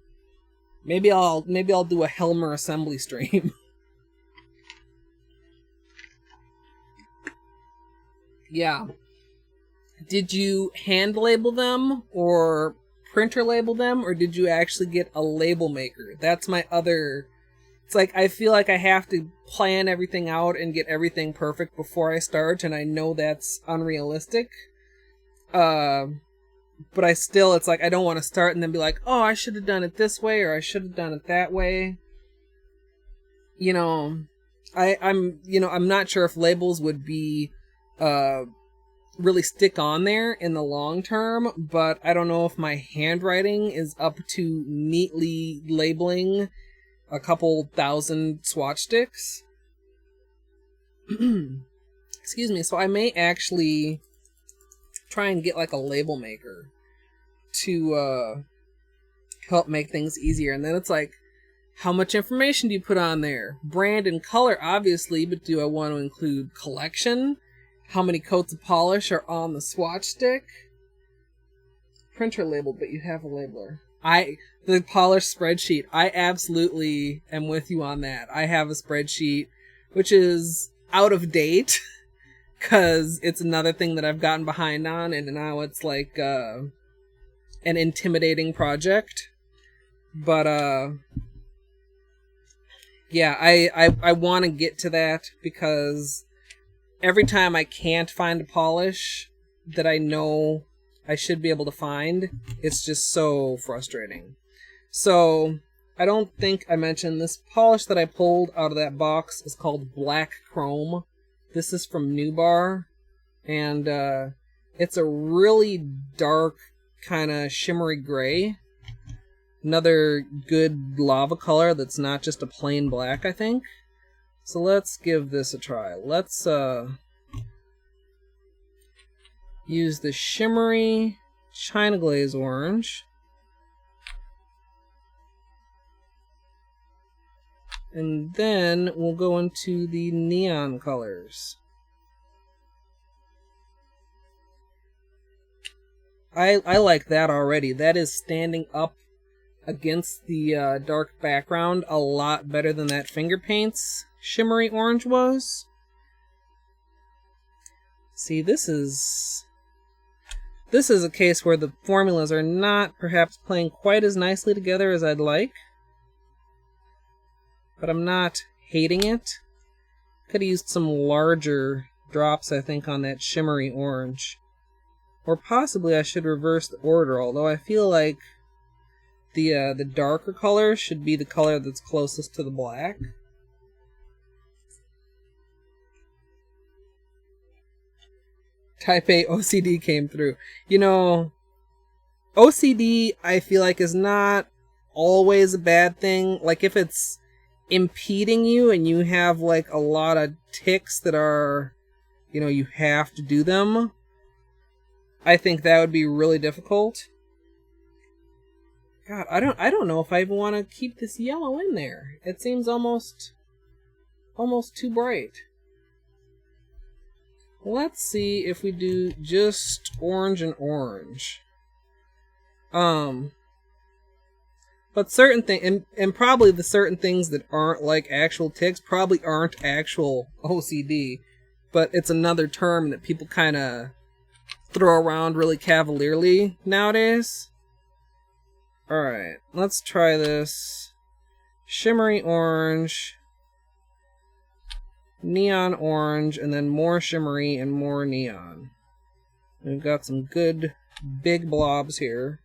Maybe I'll do a Helmer assembly stream. Yeah. Did you hand label them or printer label them, or did you actually get a label maker? That's my other... It's like I feel like I have to plan everything out and get everything perfect before I start, and I know that's unrealistic. But it's like I don't want to start and then be like, oh, I should have done it this way, or I should have done it that way. You know, I'm not sure if labels would be really stick on there in the long term, but I don't know if my handwriting is up to neatly labeling a couple thousand swatch sticks. Excuse me. So I may actually try and get like a label maker to help make things easier. And then it's like, how much information do you put on there? Brand and color, obviously, but do I want to include collection? How many coats of polish are on the swatch stick? Printer labeled, but you have a labeler. The polish spreadsheet, I absolutely am with you on that. I have a spreadsheet, which is out of date, because it's another thing that I've gotten behind on, and now it's like an intimidating project. But yeah, I want to get to that, because every time I can't find a polish that I know I should be able to find, it's just so frustrating. So I don't think I mentioned this polish that I pulled out of that box is called Black Chrome. This is from New Bar, and it's a really dark kind of shimmery gray. Another good lava color that's not just a plain black, I think. So let's give this a try. Let's use the shimmery China Glaze Orange. And then we'll go into the neon colors. I like that already. That is standing up against the dark background a lot better than that Finger Paints shimmery orange was. See, this is a case where the formulas are not perhaps playing quite as nicely together as I'd like. But I'm not hating it. Could have used some larger drops, I think, on that shimmery orange. Or possibly I should reverse the order, although I feel like the darker color should be the color that's closest to the black. Type A OCD came through. You know, OCD I feel like is not always a bad thing. Like if it's impeding you and you have like a lot of ticks that are, you know, you have to do them, I think that would be really difficult. God, I don't know if I even want to keep this yellow in there. It seems almost too bright. Let's see if we do just orange and orange. But certain things, and probably the certain things that aren't like actual ticks probably aren't actual OCD, but it's another term that people kind of throw around really cavalierly nowadays. Alright, let's try this. Shimmery orange, neon orange, and then more shimmery and more neon. We've got some good big blobs here.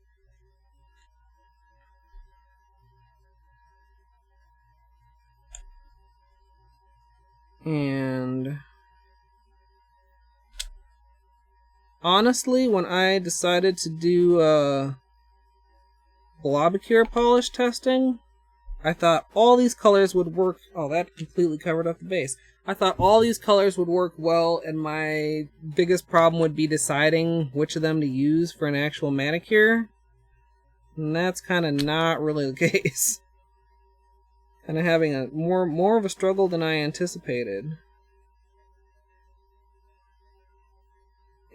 And honestly, when I decided to do Blobbicure polish testing, I thought all these colors would work. Oh, that completely covered up the base. I thought all these colors would work well, and my biggest problem would be deciding which of them to use for an actual manicure. And that's kind of not really the case. Kind of having a more of a struggle than I anticipated.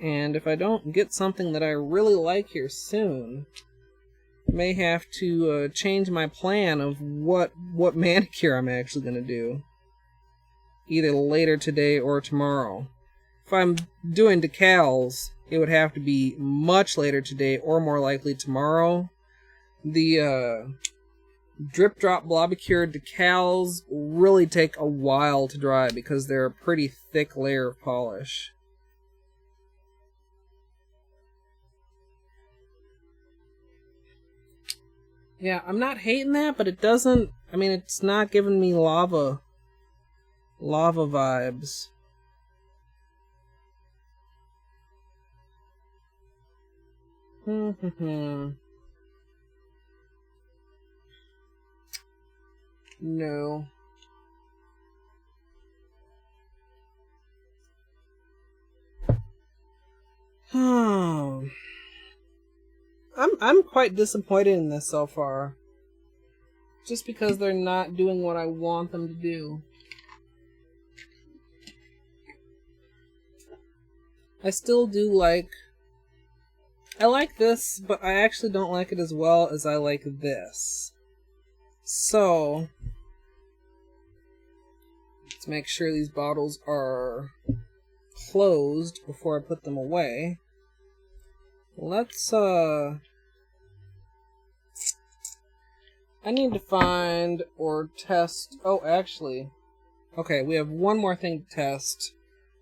And if I don't get something that I really like here soon, may have to change my plan of what manicure I'm actually going to do. Either later today or tomorrow. If I'm doing decals, it would have to be much later today or more likely tomorrow. The drip drop Blobbicure decals really take a while to dry because they're a pretty thick layer of polish. Yeah, I'm not hating that, but it doesn't, I mean, it's not giving me lava vibes. No. I'm quite disappointed in this so far. Just because they're not doing what I want them to do. I still do like... I like this, but I actually don't like it as well as I like this. So... let's make sure these bottles are closed before I put them away. Let's, I need to find or test... oh, actually... okay, we have one more thing to test,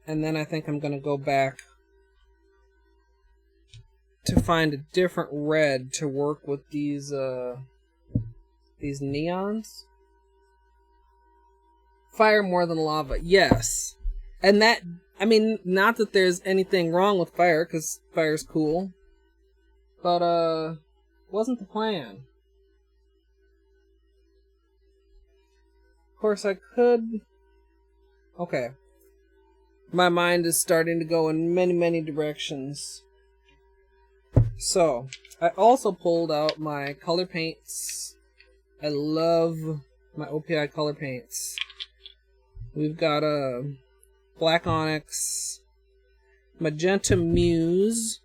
and then I think I'm gonna go back to find a different red to work with these neons. Fire more than lava, yes. And that, I mean, not that there's anything wrong with fire, because fire's cool. But, wasn't the plan. Of course, I could... okay. My mind is starting to go in many, many directions. So, I also pulled out my color paints. I love my OPI color paints. We've got a Black Onyx, Magenta Muse,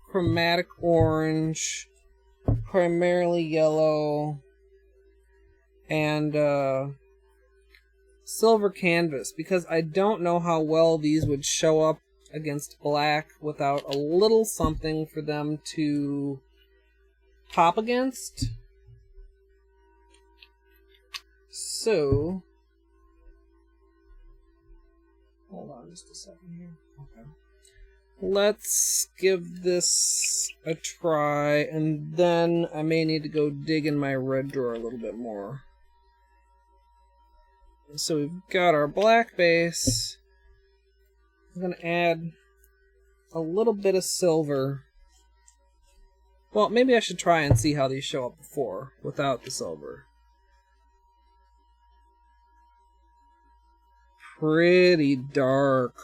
Chromatic Orange, primarily yellow, and Silver Canvas, because I don't know how well these would show up against black without a little something for them to pop against. So, hold on just a second here. Okay. let's give this a try, and then I may need to go dig in my red drawer a little bit more. So we've got our black base. I'm going to add a little bit of silver. Well, maybe I should try and see how these show up before, without the silver. Pretty dark.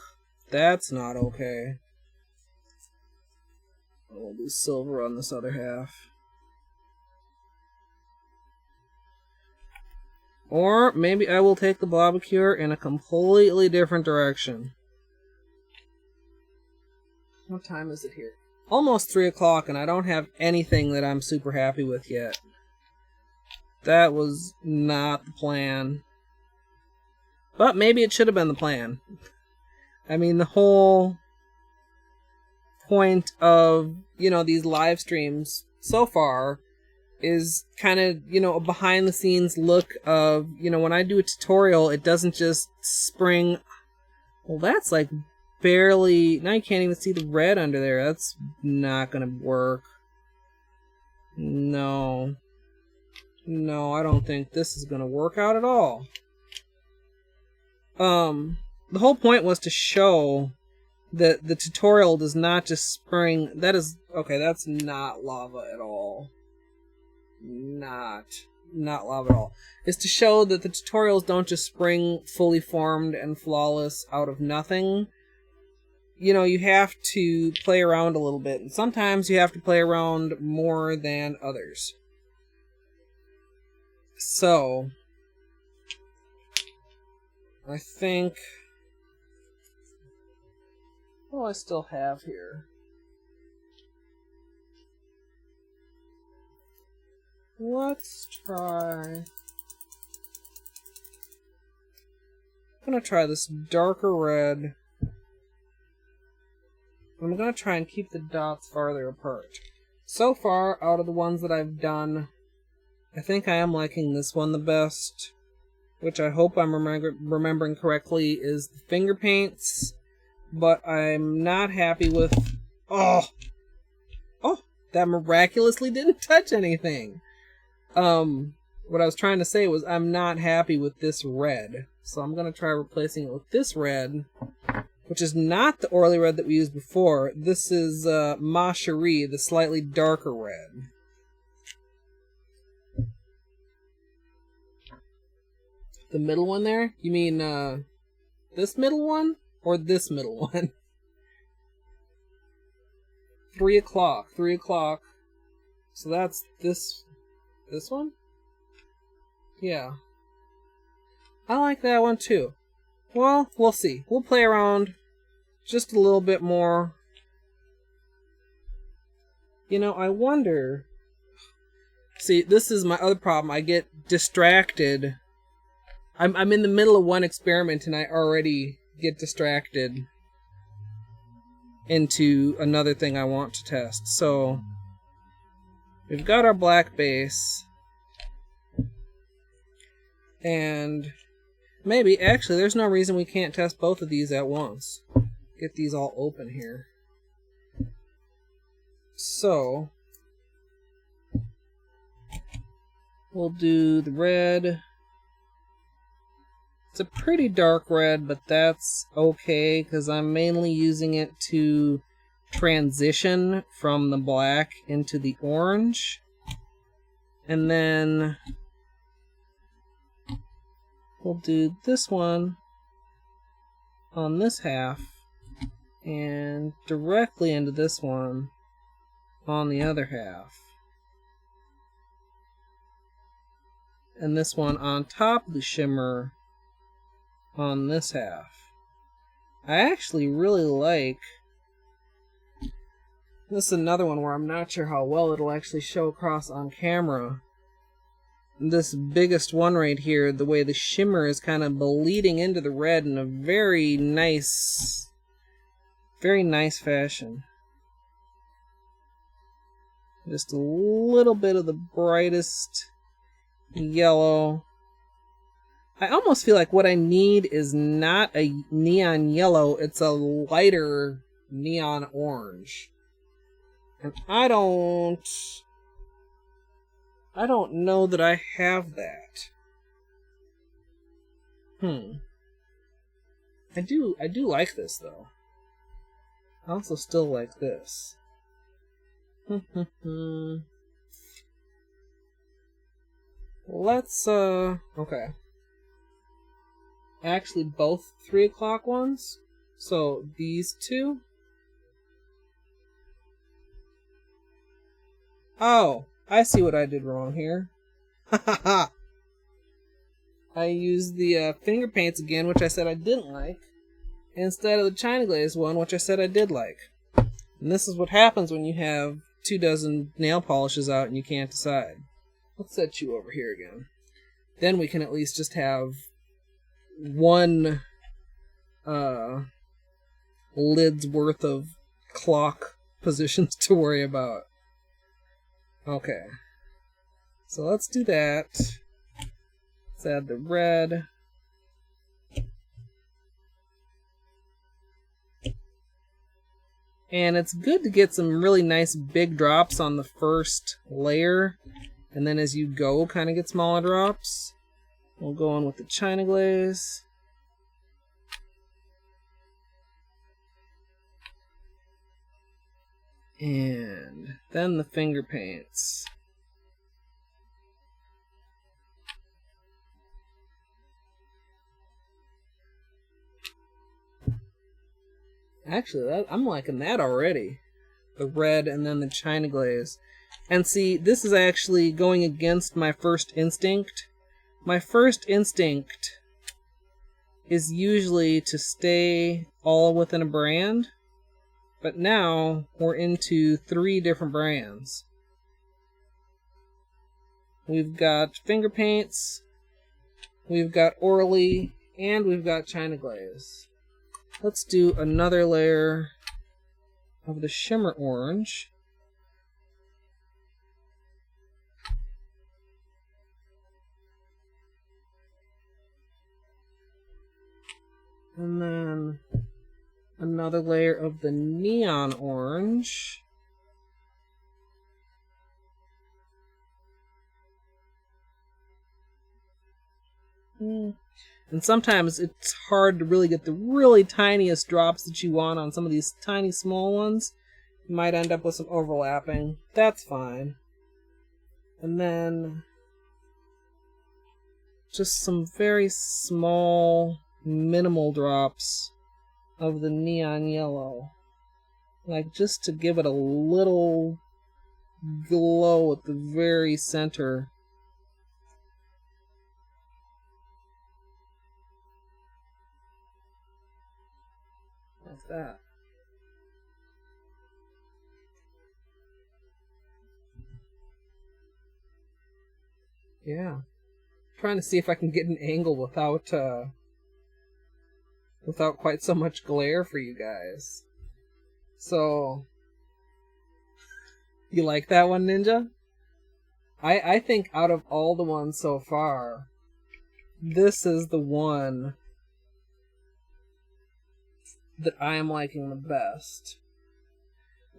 That's not okay. We'll do silver on this other half. Or maybe I will take the Blobbicure in a completely different direction. What time is it here? Almost 3 o'clock, and I don't have anything that I'm super happy with yet. That was not the plan. But maybe it should have been the plan. I mean, the whole point of, you know, these live streams so far is kind of, you know, a behind the scenes look of, you know, when I do a tutorial, it doesn't just spring. Well, that's like barely, now you can't even see the red under there. That's not gonna work. No, I don't think this is gonna work out at all. The whole point was to show that the tutorial does not just spring. That is, okay, that's not lava at all. Not lava at all. It's to show that the tutorials don't just spring fully formed and flawless out of nothing. You know, you have to play around a little bit, and sometimes you have to play around more than others. So, I think, what do I still have here? Let's try, I'm gonna try this darker red. I'm gonna try and keep the dots farther apart. So far, out of the ones that I've done, I think I am liking this one the best, which I hope I'm remembering correctly is the finger paints, but I'm not happy with, oh, that miraculously didn't touch anything. What I was trying to say was I'm not happy with this red, so I'm gonna try replacing it with this red, which is not the Orly red that we used before. This is Ma Cherie, the slightly darker red. The middle one there? You mean this middle one? Or this middle one? 3 o'clock. 3 o'clock. So that's this one? Yeah. I like that one too. Well, we'll see. We'll play around just a little bit more. You know, I wonder. See, this is my other problem. I get distracted. I'm in the middle of one experiment and I already get distracted into another thing I want to test. So, we've got our black base. And maybe, actually, there's no reason we can't test both of these at once. Get these all open here. So, we'll do the red. It's a pretty dark red, but that's okay, because I'm mainly using it to transition from the black into the orange. And then we'll do this one on this half, and directly into this one on the other half. And this one on top of the shimmer on this half. I actually really like, this is another one where I'm not sure how well it'll actually show across on camera. This biggest one right here, the way the shimmer is kind of bleeding into the red in a very nice fashion. Just a little bit of the brightest yellow. I almost feel like what I need is not a neon yellow, it's a lighter neon orange. And I don't know that I have that. I do like this though. I also still like this. Let's okay. Actually both 3 o'clock ones. So these two. Oh, I see what I did wrong here. I used the finger paints again, which I said I didn't like, instead of the China Glaze one, which I said I did like. And this is what happens when you have 24 nail polishes out and you can't decide. Let's set you over here again. Then we can at least just have one lid's worth of clock positions to worry about. Okay. So let's do that. Let's add the red. And it's good to get some really nice big drops on the first layer. And then as you go, kind of get smaller drops. We'll go on with the China Glaze. And then the finger paints. Actually, I'm liking that already. The red and then the China Glaze. And see, this is actually going against my first instinct. My first instinct is usually to stay all within a brand. But now we're into 3 different brands. We've got finger paints, we've got Orly, and we've got China Glaze. Let's do another layer of the shimmer orange. And then another layer of the neon orange. And sometimes it's hard to really get the really tiniest drops that you want on some of these tiny small ones. You might end up with some overlapping. That's fine. And then just some very small, minimal drops of the neon yellow. Like just to give it a little glow at the very center. Like that. Yeah. Trying to see if I can get an angle without quite so much glare for you guys. So, you like that one, Ninja? I think out of all the ones so far, this is the one that I am liking the best.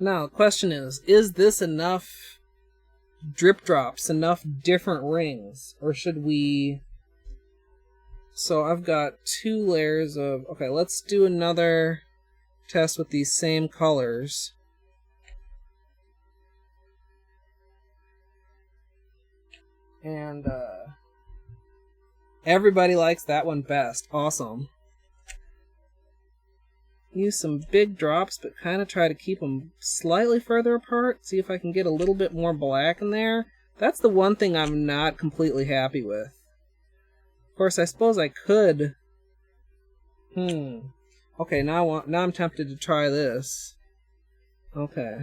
Now, the question is this enough drip drops, enough different rings? Or should we... So I've got 2 layers of... Okay, let's do another test with these same colors. And everybody likes that one best. Awesome. Use some big drops, but kind of try to keep them slightly further apart. See if I can get a little bit more black in there. That's the one thing I'm not completely happy with. Of course, I suppose I could. Okay, now I'm tempted to try this. Okay.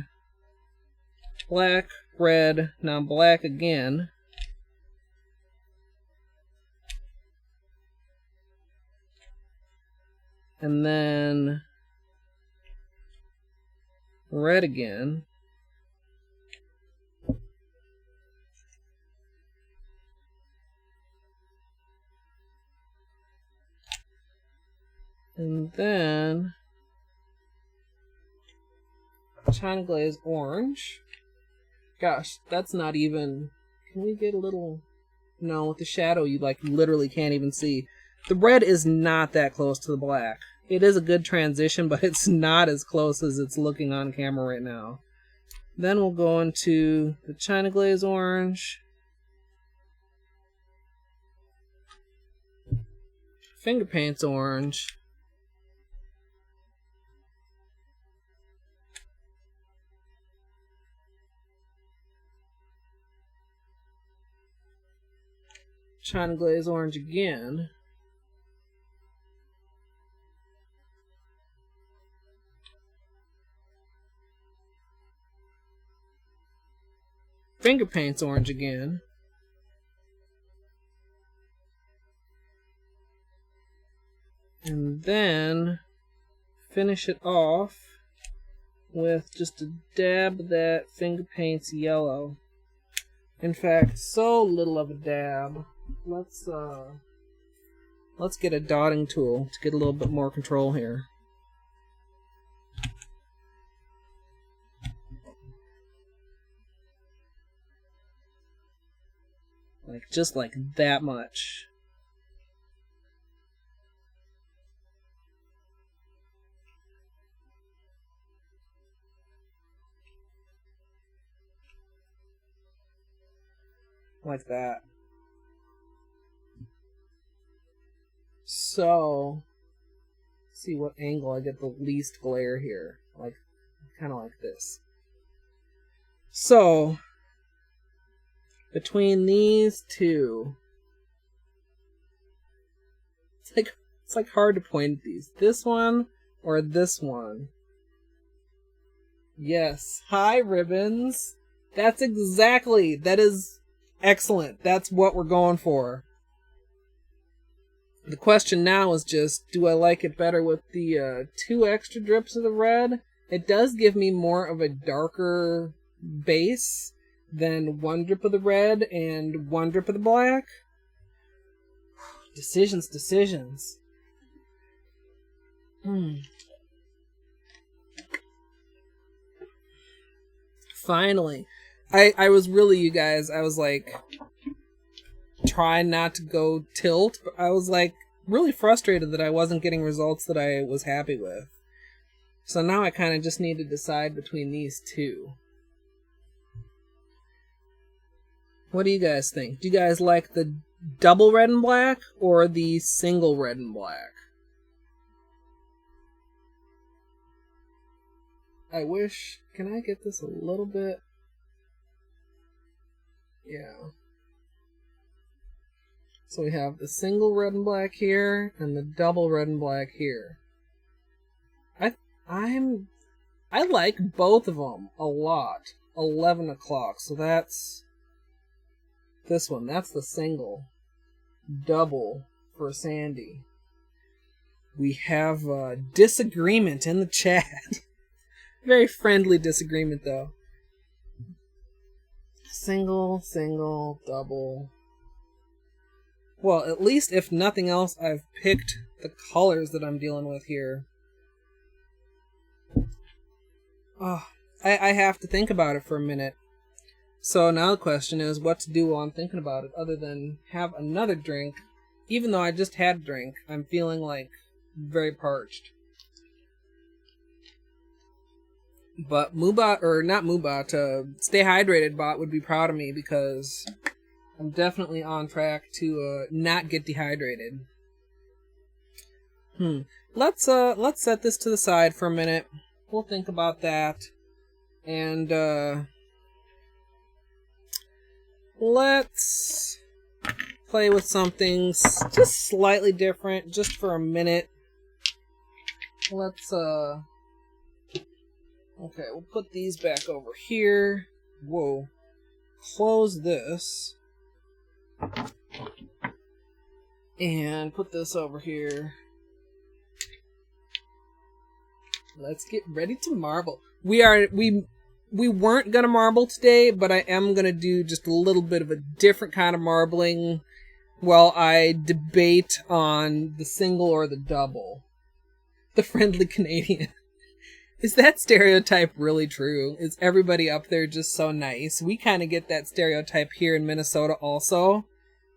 Black, red, now black again. And then red again. And then China Glaze Orange. Gosh, that's not even... Can we get a little... No, with the shadow you like literally can't even see. The red is not that close to the black. It is a good transition, but it's not as close as it's looking on camera right now. Then we'll go into the China Glaze Orange. Finger Paints Orange. China Glaze Orange again. Finger Paints Orange again. And then finish it off with just a dab of that Finger Paints Yellow. In fact, so little of a dab. Let's get a dotting tool to get a little bit more control here. Like, just like that much. Like that. So, see what angle I get the least glare here. Like, kind of like this. So, between these two, it's like hard to point at these. This one or this one. Yes. Hi, Ribbons. That is excellent. That's what we're going for. The question now is just, do I like it better with the 2 extra drips of the red? It does give me more of a darker base than 1 drip of the red and 1 drip of the black. Decisions. Finally. I was really, you guys, I was like, trying not to go tilt, but I was like really frustrated that I wasn't getting results that I was happy with. So now I kind of just need to decide between these two. What do you guys think? Do you guys like the double red and black or the single red and black? I wish... Can I get this a little bit? Yeah. So we have the single red and black here and the double red and black here. I like both of them a lot. 11 o'clock. So that's this one. That's the single. Double for Sandy. We have a disagreement in the chat. Very friendly disagreement, though. Single, double. Well, at least if nothing else, I've picked the colors that I'm dealing with here. Oh, I have to think about it for a minute. So now the question is what to do while I'm thinking about it, other than have another drink. Even though I just had a drink, I'm feeling like very parched. But Moobot, or not Moobot, Stay Hydrated Bot would be proud of me because I'm definitely on track to not get dehydrated. Let's set this to the side for a minute. We'll think about that. And let's play with something just slightly different, just for a minute. Let's okay, we'll put these back over here. Whoa. Close this. And put this over here. Let's get ready to marble. We weren't gonna marble today, but I am gonna do just a little bit of a different kind of marbling while I debate on the single or the double. The friendly Canadian. Is that stereotype really true? Is everybody up there just so nice? We kind of get that stereotype here in Minnesota also.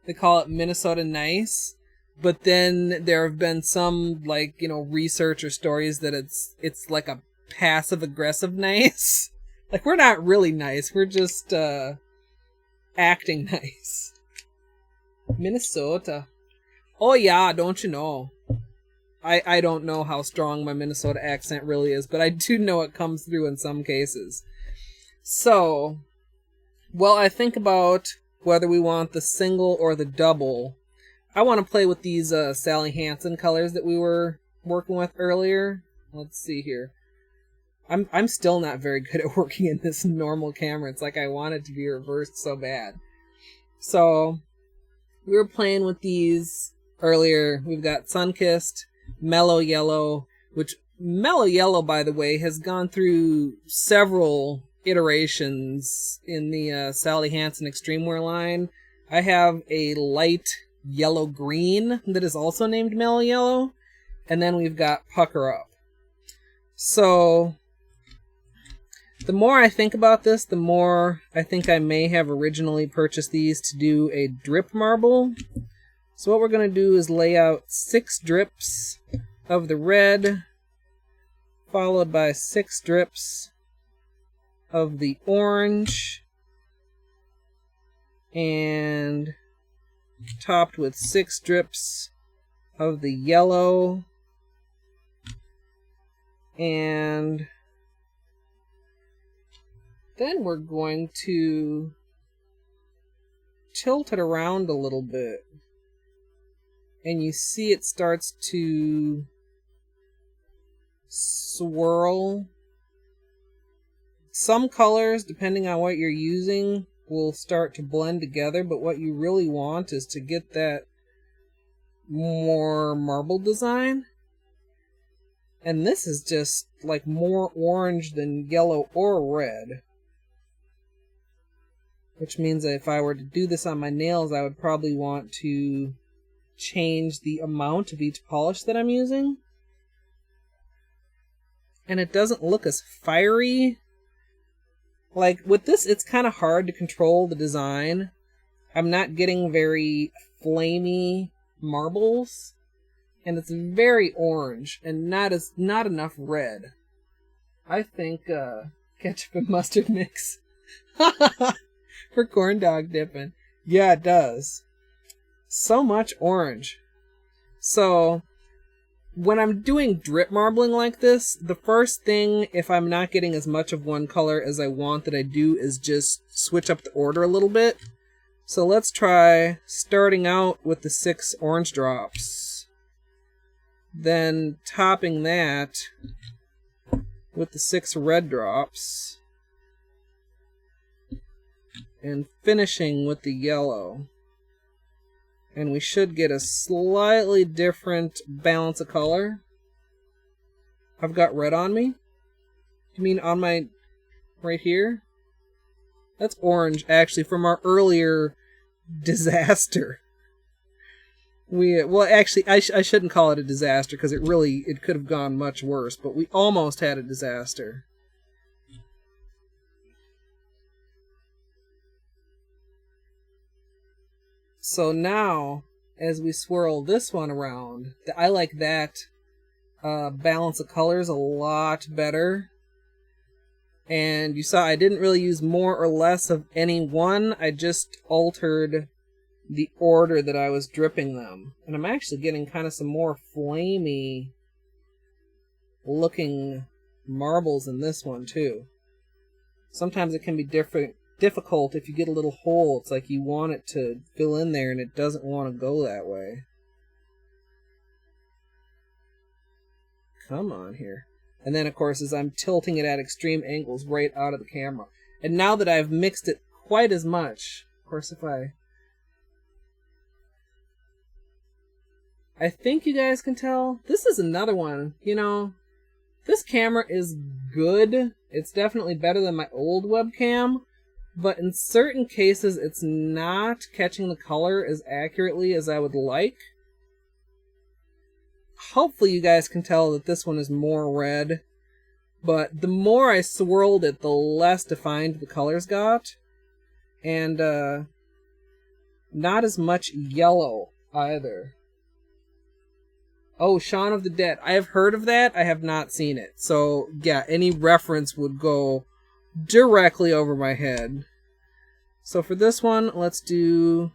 They call it Minnesota nice. But then there have been some, like, you know, research or stories that it's like a passive-aggressive nice. Like, we're not really nice. We're just acting nice. Minnesota. Oh, yeah, don't you know? I don't know how strong my Minnesota accent really is, but I do know it comes through in some cases. So, while I think about whether we want the single or the double, I want to play with these Sally Hansen colors that we were working with earlier. Let's see here. I'm still not very good at working in this normal camera. It's like I want it to be reversed so bad. So, we were playing with these earlier. We've got Sunkissed, Mellow Yellow, which Mellow Yellow, by the way, has gone through several iterations in the Sally Hansen Extreme Wear line. I have a light yellow green that is also named Mellow Yellow, and then we've got Pucker Up. So the more I think about this, the more I think I may have originally purchased these to do a drip marble. So what we're going to do is lay out 6 drips of the red, followed by 6 drips of the orange, and topped with 6 drips of the yellow, and then we're going to tilt it around a little bit. And you see it starts to swirl. Some colors, depending on what you're using, will start to blend together, but what you really want is to get that more marble design. And this is just like more orange than yellow or red. Which means that if I were to do this on my nails, I would probably want to change the amount of each polish that I'm using. And it doesn't look as fiery. Like, with this, it's kind of hard to control the design. I'm not getting very flamey marbles. And it's very orange and not enough red. I think ketchup and mustard mix for corn dog dipping. Yeah, it does. So much orange. So when I'm doing drip marbling like this, the first thing, if I'm not getting as much of one color as I want that I do, is just switch up the order a little bit. So let's try starting out with the 6 orange drops, then topping that with the 6 red drops, and finishing with the yellow. And we should get a slightly different balance of color. I've got red on me. You mean on my, right here? That's orange, actually, from our earlier disaster. Well, actually, I shouldn't call it a disaster, because it could have gone much worse, but we almost had a disaster. So now, as we swirl this one around, I like that balance of colors a lot better. And you saw I didn't really use more or less of any one. I just altered the order that I was dripping them. And I'm actually getting kind of some more flamey looking marbles in this one too. Sometimes it can be difficult if you get a little hole. It's like you want it to fill in there and it doesn't want to go that way. Come on here. And then, of course, as I'm tilting it at extreme angles right out of the camera. And now that I've mixed it quite as much, of course, if I think you guys can tell, this is another one, you know, this camera is good. It's definitely better than my old webcam, but in certain cases, it's not catching the color as accurately as I would like. Hopefully you guys can tell that this one is more red. But the more I swirled it, the less defined the colors got. And not as much yellow either. Oh, Shaun of the Dead. I have heard of that. I have not seen it. So, yeah, any reference would go directly over my head. So for this one, let's do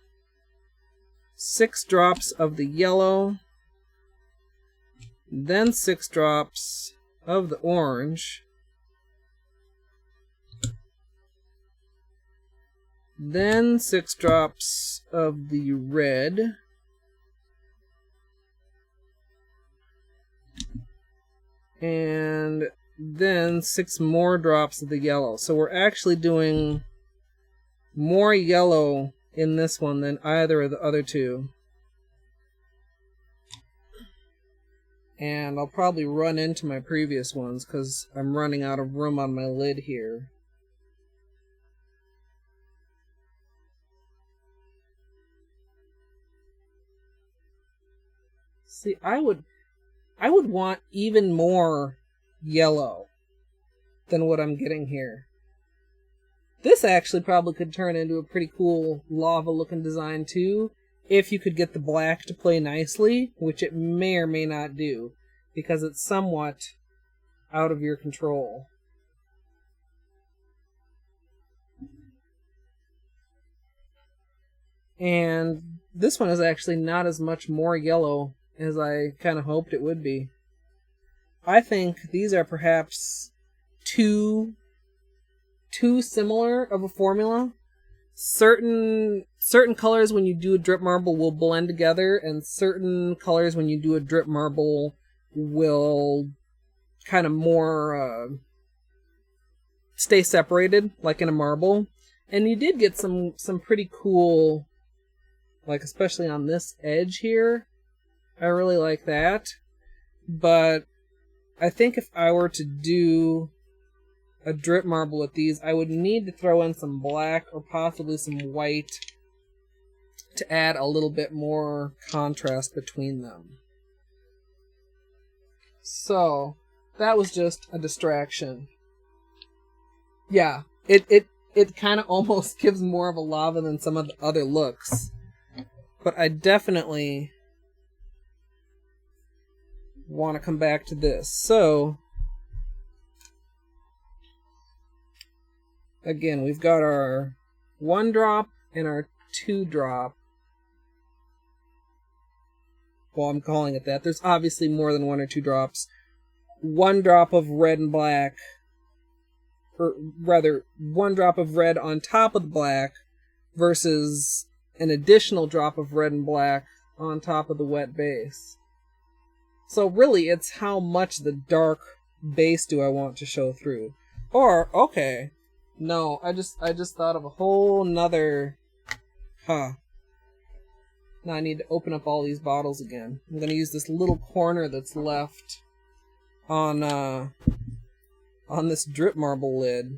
6 drops of the yellow. Then 6 drops of the orange. Then 6 drops of the red. And then 6 more drops of the yellow. So we're actually doing more yellow in this one than either of the other two. And I'll probably run into my previous ones because I'm running out of room on my lid here. See, I would want even more yellow than what I'm getting here. This actually probably could turn into a pretty cool lava-looking design too, if you could get the black to play nicely, which it may or may not do, because it's somewhat out of your control. And this one is actually not as much more yellow as I kind of hoped it would be. I think these are perhaps too similar of a formula. Certain colors when you do a drip marble will blend together, and certain colors when you do a drip marble will kind of more stay separated, like in a marble. And you did get some pretty cool, like especially on this edge here. I really like that. But I think if I were to do a drip marble with these, I would need to throw in some black or possibly some white to add a little bit more contrast between them. So, that was just a distraction. Yeah, it kind of almost gives more of a lava than some of the other looks. But I definitely want to come back to this. So, again, we've got our 1 drop and our 2 drop. Well, I'm calling it that. There's obviously more than 1 or 2 drops. 1 drop of red and black, or rather, 1 drop of red on top of the black versus an additional drop of red and black on top of the wet base. So really, it's how much the dark base do I want to show through. Or, okay, no, I just thought of a whole nother, Now I need to open up all these bottles again. I'm going to use this little corner that's left on this drip marble lid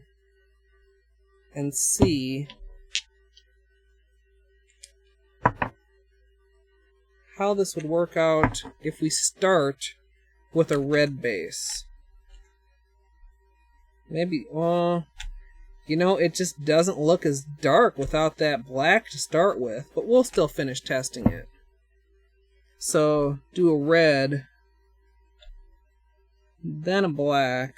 and see how this would work out if we start with a red base. Maybe, it just doesn't look as dark without that black to start with, but we'll still finish testing it. So, do a red, then a black,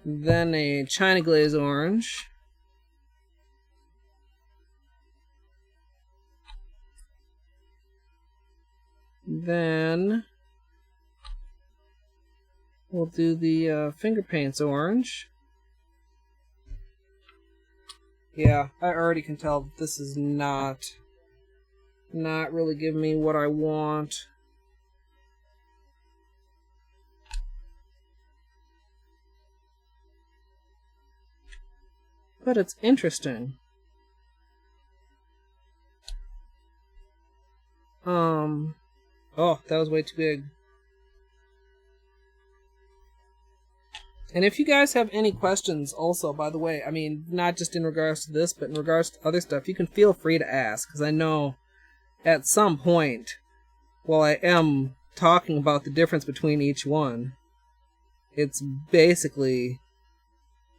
then a China glaze orange, then we'll do the finger paints orange. Yeah, I already can tell that this is not really giving me what I want. But it's interesting. Oh, that was way too big. And if you guys have any questions also, by the way, I mean, not just in regards to this, but in regards to other stuff, you can feel free to ask, because I know at some point, while I am talking about the difference between each one, it's basically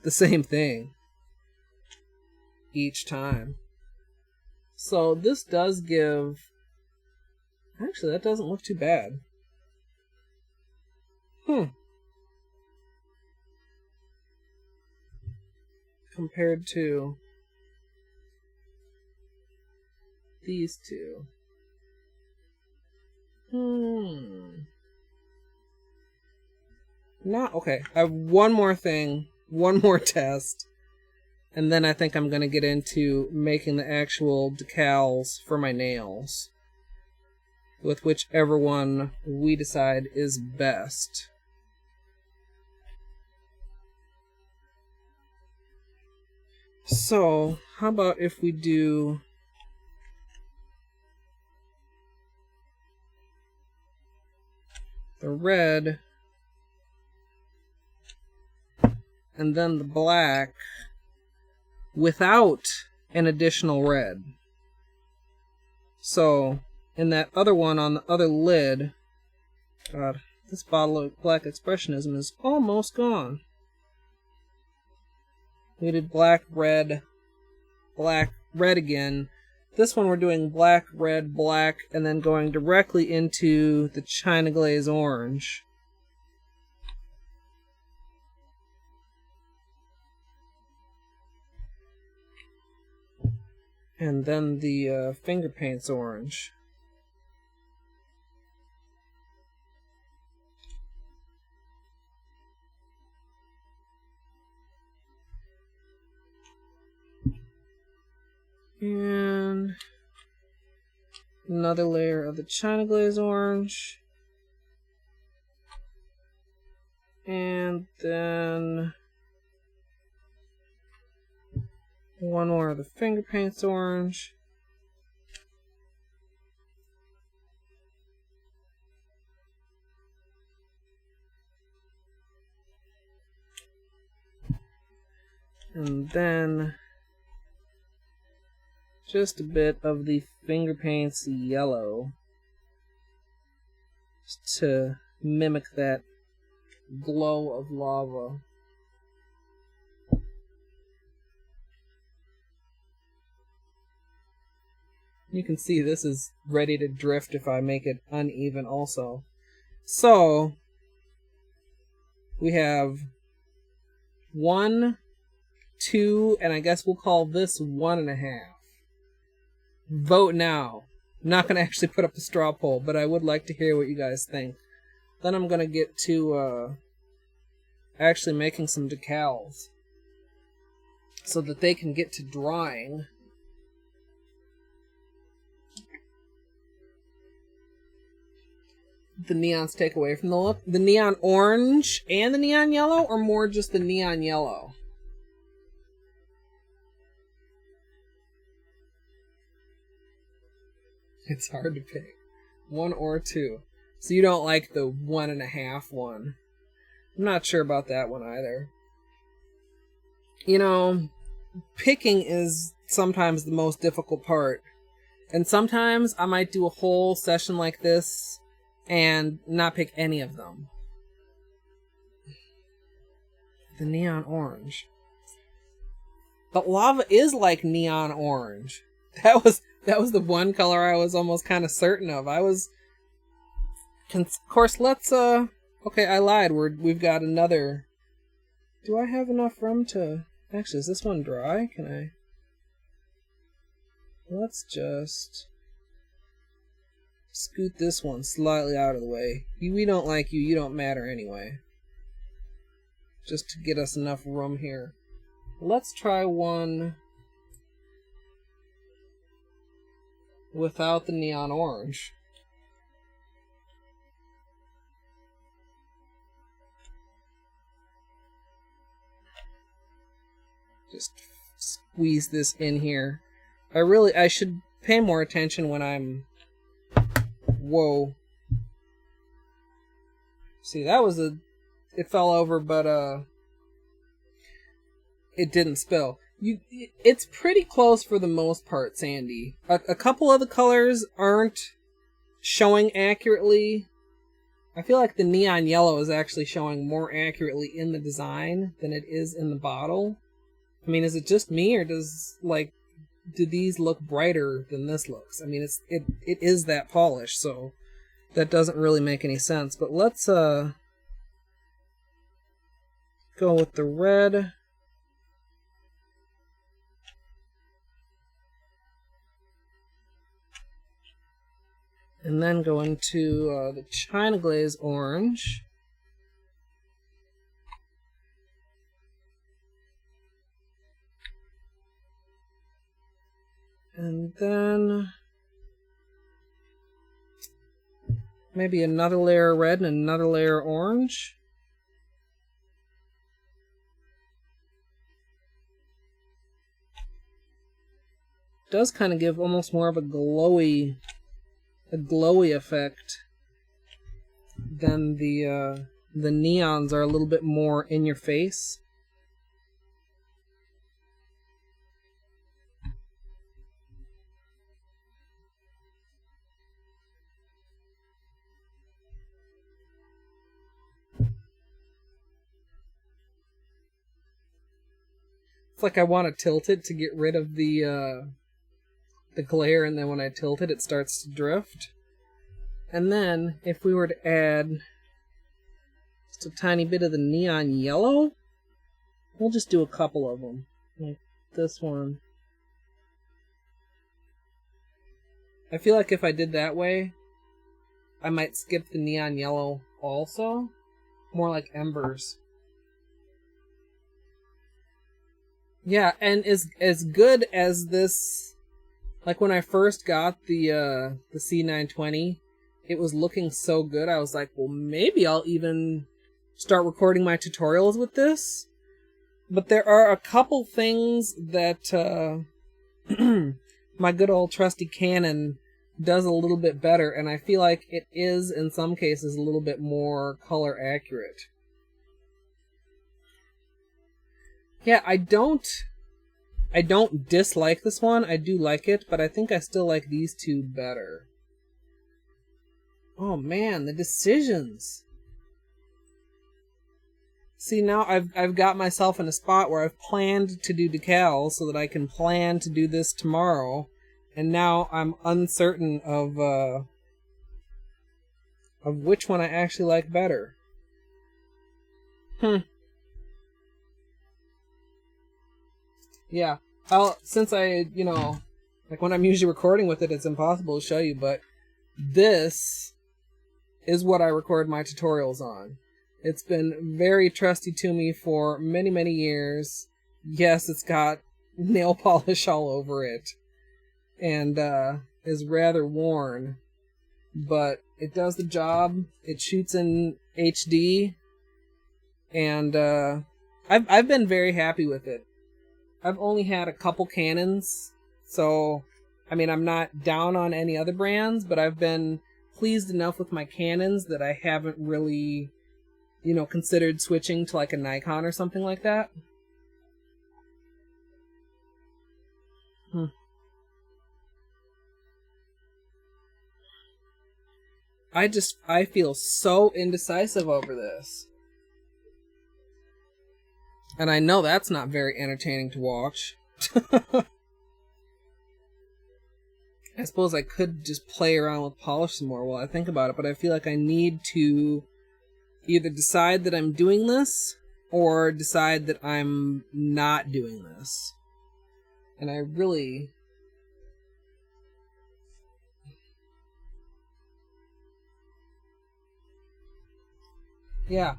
the same thing each time. So this does give... Actually, that doesn't look too bad. Compared to these two. Not okay. I have one more thing, one more test, and then I think I'm gonna get into making the actual decals for my nails, with whichever one we decide is best. So, how about if we do the red and then the black without an additional red. So, in that other one on the other lid, God, this bottle of Black Expressionism is almost gone. We did black, red again. This one we're doing black, red, black, and then going directly into the China Glaze Orange. And then the Finger Paints Orange. And another layer of the China Glaze Orange. And then one more of the Finger Paints Orange. And then just a bit of the Finger Paints Yellow, just to mimic that glow of lava. You can see this is ready to drift if I make it uneven also. So, we have 1, 2, and I guess we'll call this 1.5. Vote now. I'm not going to actually put up a straw poll, but I would like to hear what you guys think. Then I'm going to get to actually making some decals so that they can get to drying. The neons take away from the look. The neon orange and the neon yellow, or more just the neon yellow? It's hard to pick. 1 or 2. So you don't like the 1.5 one. I'm not sure about that one either. You know, picking is sometimes the most difficult part. And sometimes I might do a whole session like this and not pick any of them. The neon orange. But lava is like neon orange. That was the one color I was almost kind of certain of. Of course, let's, okay, I lied. We've got another. Do I have enough room to, actually, is this one dry? Can I? Let's just scoot this one slightly out of the way. We don't like you. You don't matter anyway. Just to get us enough room here. Let's try one without the neon orange. Just squeeze this in here. I should pay more attention when I'm... Whoa. See, that was it fell over, but it didn't spill. It's pretty close for the most part, Sandy. A couple of the colors aren't showing accurately. I feel like the neon yellow is actually showing more accurately in the design than it is in the bottle. I mean, is it just me, or do these look brighter than this looks? I mean, it is that polish, so that doesn't really make any sense. But let's go with the red. And then go into the China Glaze Orange. And then maybe another layer of red and another layer of orange. Does kind of give almost more of a glowy effect than the neons are a little bit more in your face. It's like I want to tilt it to get rid of the glare, and then when I tilt it, it starts to drift. And then, if we were to add just a tiny bit of the neon yellow, we'll just do a couple of them, like this one. I feel like if I did that way, I might skip the neon yellow also, more like embers. Yeah, and as good as this, like when I first got the C920, it was looking so good. I was like, well, maybe I'll even start recording my tutorials with this. But there are a couple things that my good old trusty Canon does a little bit better, and I feel like it is, in some cases, a little bit more color accurate. Yeah, I don't dislike this one. I do like it, but I think I still like these two better. Oh man, the decisions. See, now I've got myself in a spot where I've planned to do decals so that I can plan to do this tomorrow, and now I'm uncertain of which one I actually like better. Yeah, since I, like when I'm usually recording with it, it's impossible to show you, but this is what I record my tutorials on. It's been very trusty to me for many, many years. Yes, it's got nail polish all over it, and is rather worn, but it does the job. It shoots in HD, and I've been very happy with it. I've only had a couple Canons, so, I mean, I'm not down on any other brands, but I've been pleased enough with my Canons that I haven't really, considered switching to like a Nikon or something like that. I feel so indecisive over this. And I know that's not very entertaining to watch. I suppose I could just play around with polish some more while I think about it, but I feel like I need to either decide that I'm doing this or decide that I'm not doing this. And I really... Yeah.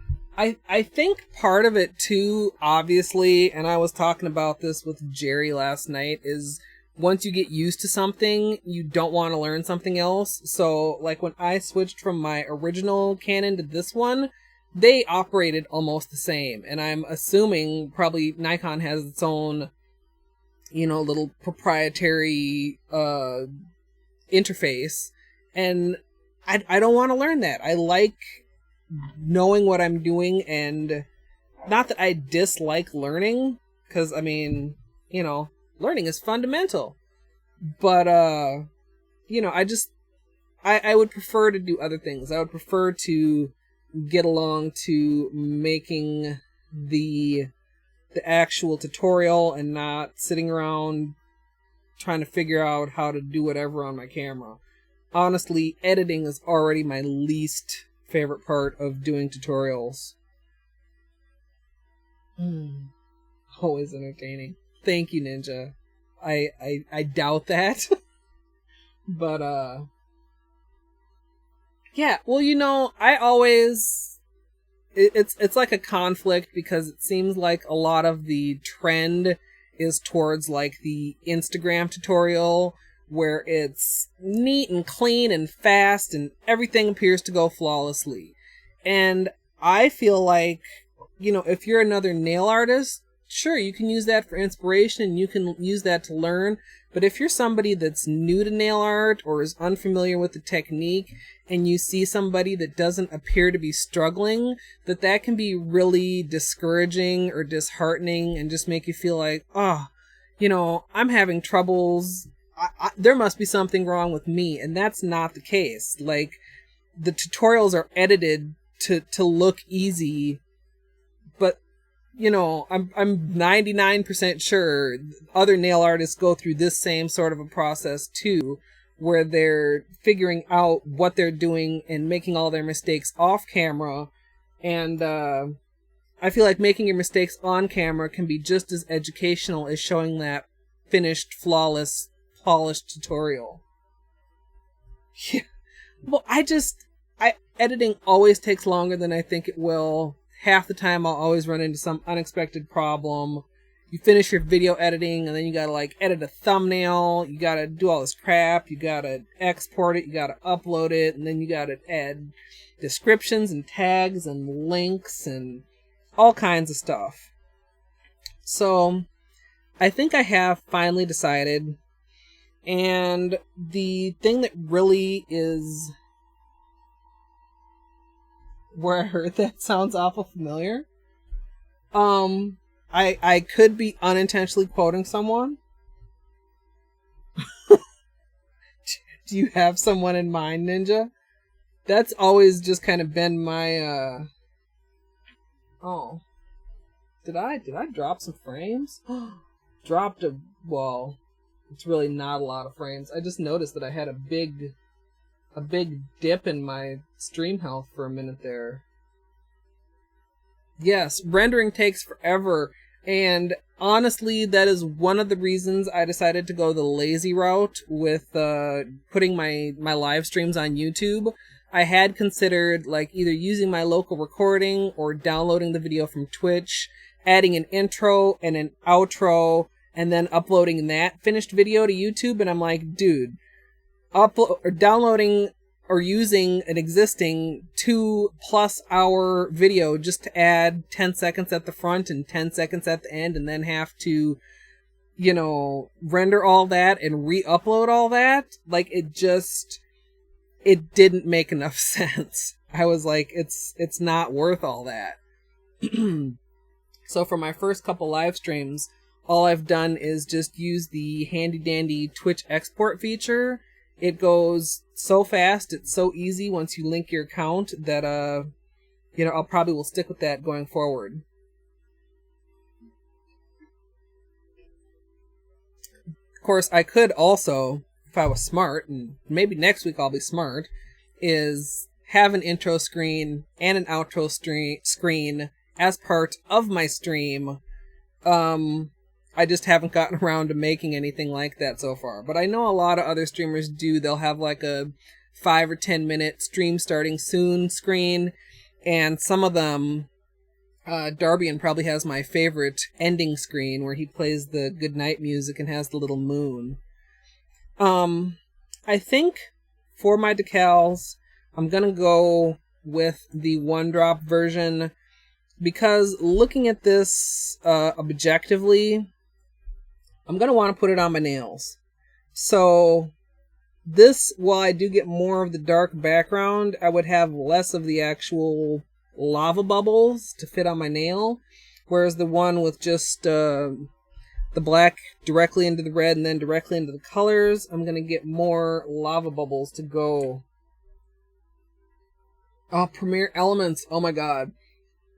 I think part of it too, obviously, and I was talking about this with Jerry last night, is once you get used to something, you don't want to learn something else. So, like when I switched from my original Canon to this one, they operated almost the same. And I'm assuming probably Nikon has its own, little proprietary interface. And I don't want to learn that. I like knowing what I'm doing, and not that I dislike learning, because, I mean, you know, learning is fundamental. But, you know, I would prefer to do other things. I would prefer to get along to making the actual tutorial and not sitting around trying to figure out how to do whatever on my camera. Honestly, editing is already my least favorite part of doing tutorials. Always entertaining. Thank you, Ninja. I doubt that. But, yeah, well, you know, I always... It's like a conflict because it seems like a lot of the trend is towards, like, the Instagram tutorial where it's neat and clean and fast and everything appears to go flawlessly. And I feel like, you know, if you're another nail artist, sure, you can use that for inspiration and you can use that to learn. But if you're somebody that's new to nail art or is unfamiliar with the technique and you see somebody that doesn't appear to be struggling, that can be really discouraging or disheartening and just make you feel like, oh, you know, I'm having troubles. There must be something wrong with me. And that's not the case. Like, the tutorials are edited to look easy, but you know, I'm 99% sure other nail artists go through this same sort of a process too, where they're figuring out what they're doing and making all their mistakes off camera. And I feel like making your mistakes on camera can be just as educational as showing that finished, flawless, polished tutorial. Yeah. Well, editing always takes longer than I think it will. Half the time I'll always run into some unexpected problem. You finish your video editing and then you gotta like edit a thumbnail, you gotta do all this crap, you gotta export it, you gotta upload it, and then you gotta add descriptions and tags and links and all kinds of stuff. So I think I have finally decided, and the thing that really is where I heard that sounds awful familiar. I could be unintentionally quoting someone. Do you have someone in mind, Ninja? That's always just kind of been my, Oh. Did I drop some frames? Well, it's really not a lot of frames. I just noticed that I had a big dip in my stream health for a minute there. Yes, rendering takes forever, and honestly, that is one of the reasons I decided to go the lazy route with putting my live streams on YouTube. I had considered like either using my local recording or downloading the video from Twitch, adding an intro and an outro, and then uploading that finished video to YouTube, and I'm like, dude, downloading or using an existing 2+ hour video just to add 10 seconds at the front and 10 seconds at the end, and then have to, you know, render all that and re-upload all that, like, it didn't make enough sense. I was like, it's not worth all that. So for my first couple live streams, all I've done is just use the handy dandy Twitch export feature. It goes so fast, it's so easy once you link your account that, you know, I'll probably will stick with that going forward. Of course, I could also, if I was smart, and maybe next week I'll be smart, is have an intro screen and an outro screen as part of my stream. I just haven't gotten around to making anything like that so far. But I know a lot of other streamers do. They'll have like a 5 or 10 minute stream starting soon screen. And some of them, Darbian probably has my favorite ending screen where he plays the goodnight music and has the little moon. I think for my decals, I'm gonna go with the 1-drop version because looking at this objectively, I'm going to want to put it on my nails. So this, while I do get more of the dark background, I would have less of the actual lava bubbles to fit on my nail. Whereas the one with just the black directly into the red and then directly into the colors, I'm going to get more lava bubbles to go. Oh, Premiere Elements. Oh my god.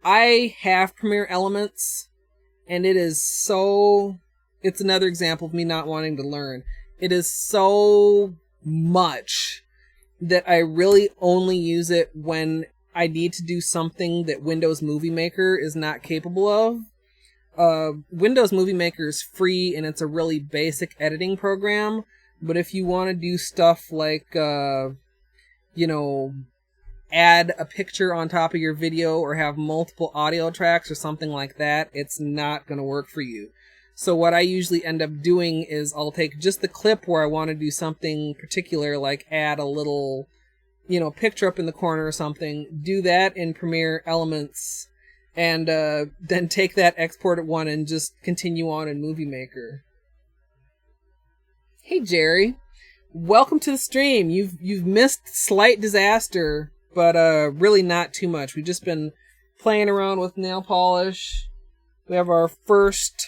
I have Premiere Elements, and it is so... It's another example of me not wanting to learn. It is so much that I really only use it when I need to do something that Windows Movie Maker is not capable of. Windows Movie Maker is free, and it's a really basic editing program. But if you want to do stuff like, you know, add a picture on top of your video or have multiple audio tracks or something like that, it's not going to work for you. So what I usually end up doing is I'll take just the clip where I want to do something particular, like add a little, you know, picture up in the corner or something, do that in Premiere Elements, and then take that, export it one, and just continue on in Movie Maker. Hey Jerry, welcome to the stream. You've missed Slight Disaster, but really not too much. We've just been playing around with nail polish. We have our first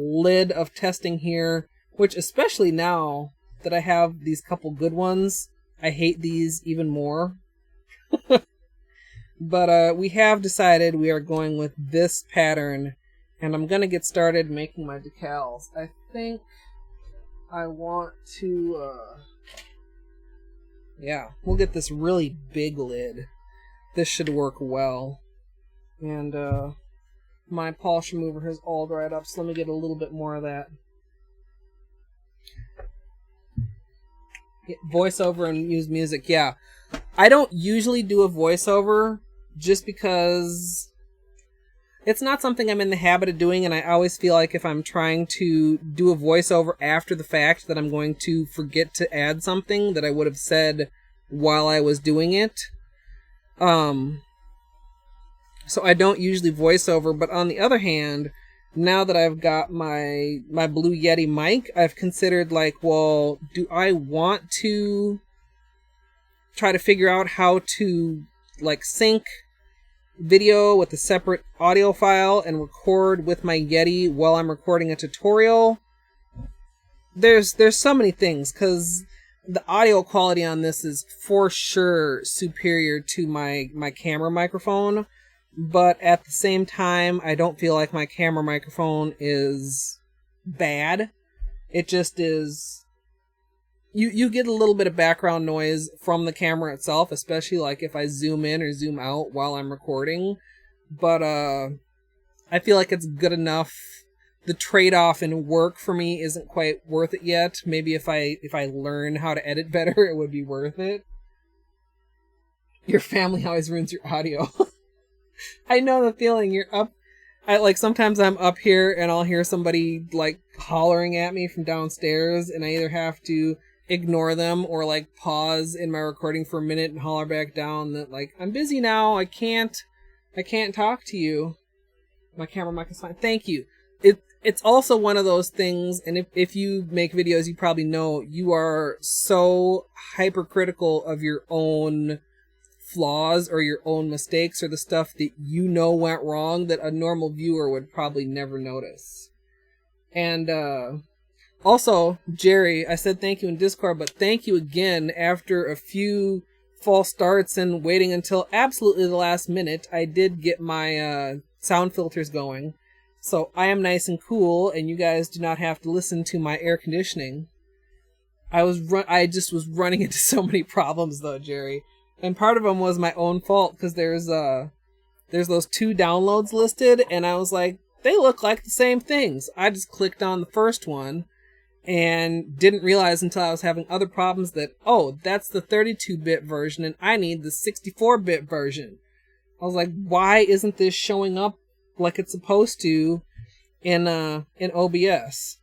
lid of testing here, which, especially now that I have these couple good ones, I hate these even more. But we have decided we are going with this pattern, and I'm gonna get started making my decals. I think I want to yeah, we'll get this really big lid. This should work well. And my polish remover has all dried up, so let me get a little bit more of that. Voiceover and use music, yeah. I don't usually do a voiceover just because it's not something I'm in the habit of doing, and I always feel like if I'm trying to do a voiceover after the fact that I'm going to forget to add something that I would have said while I was doing it. So I don't usually voice over, but on the other hand, now that I've got my Blue Yeti mic, I've considered, like, well, do I want to try to figure out how to, like, sync video with a separate audio file and record with my Yeti while I'm recording a tutorial? There's so many things, because the audio quality on this is for sure superior to my camera microphone. But at the same time, I don't feel like my camera microphone is bad. It just is... You get a little bit of background noise from the camera itself, especially like if I zoom in or zoom out while I'm recording. But I feel like it's good enough. The trade-off in work for me isn't quite worth it yet. Maybe if I learn how to edit better, it would be worth it. Your family always ruins your audio. I know the feeling. You're up. Sometimes I'm up here and I'll hear somebody like hollering at me from downstairs, and I either have to ignore them or like pause in my recording for a minute and holler back down that, like, I'm busy now. I can't talk to you. My camera mic is fine. Thank you. It's also one of those things, and if you make videos, you probably know you are so hypercritical of your own flaws or your own mistakes or the stuff that you know went wrong that a normal viewer would probably never notice. And also, Jerry, I said thank you in Discord, but thank you again. After a few false starts and waiting until absolutely the last minute, I did get my sound filters going. So I am nice and cool, and you guys do not have to listen to my air conditioning. I just was running into so many problems though, Jerry. And part of them was my own fault, because there's those 2 downloads listed, and I was like, they look like the same things. I just clicked on the first one and didn't realize until I was having other problems that, oh, that's the 32-bit version and I need the 64-bit version. I was like, why isn't this showing up like it's supposed to in OBS?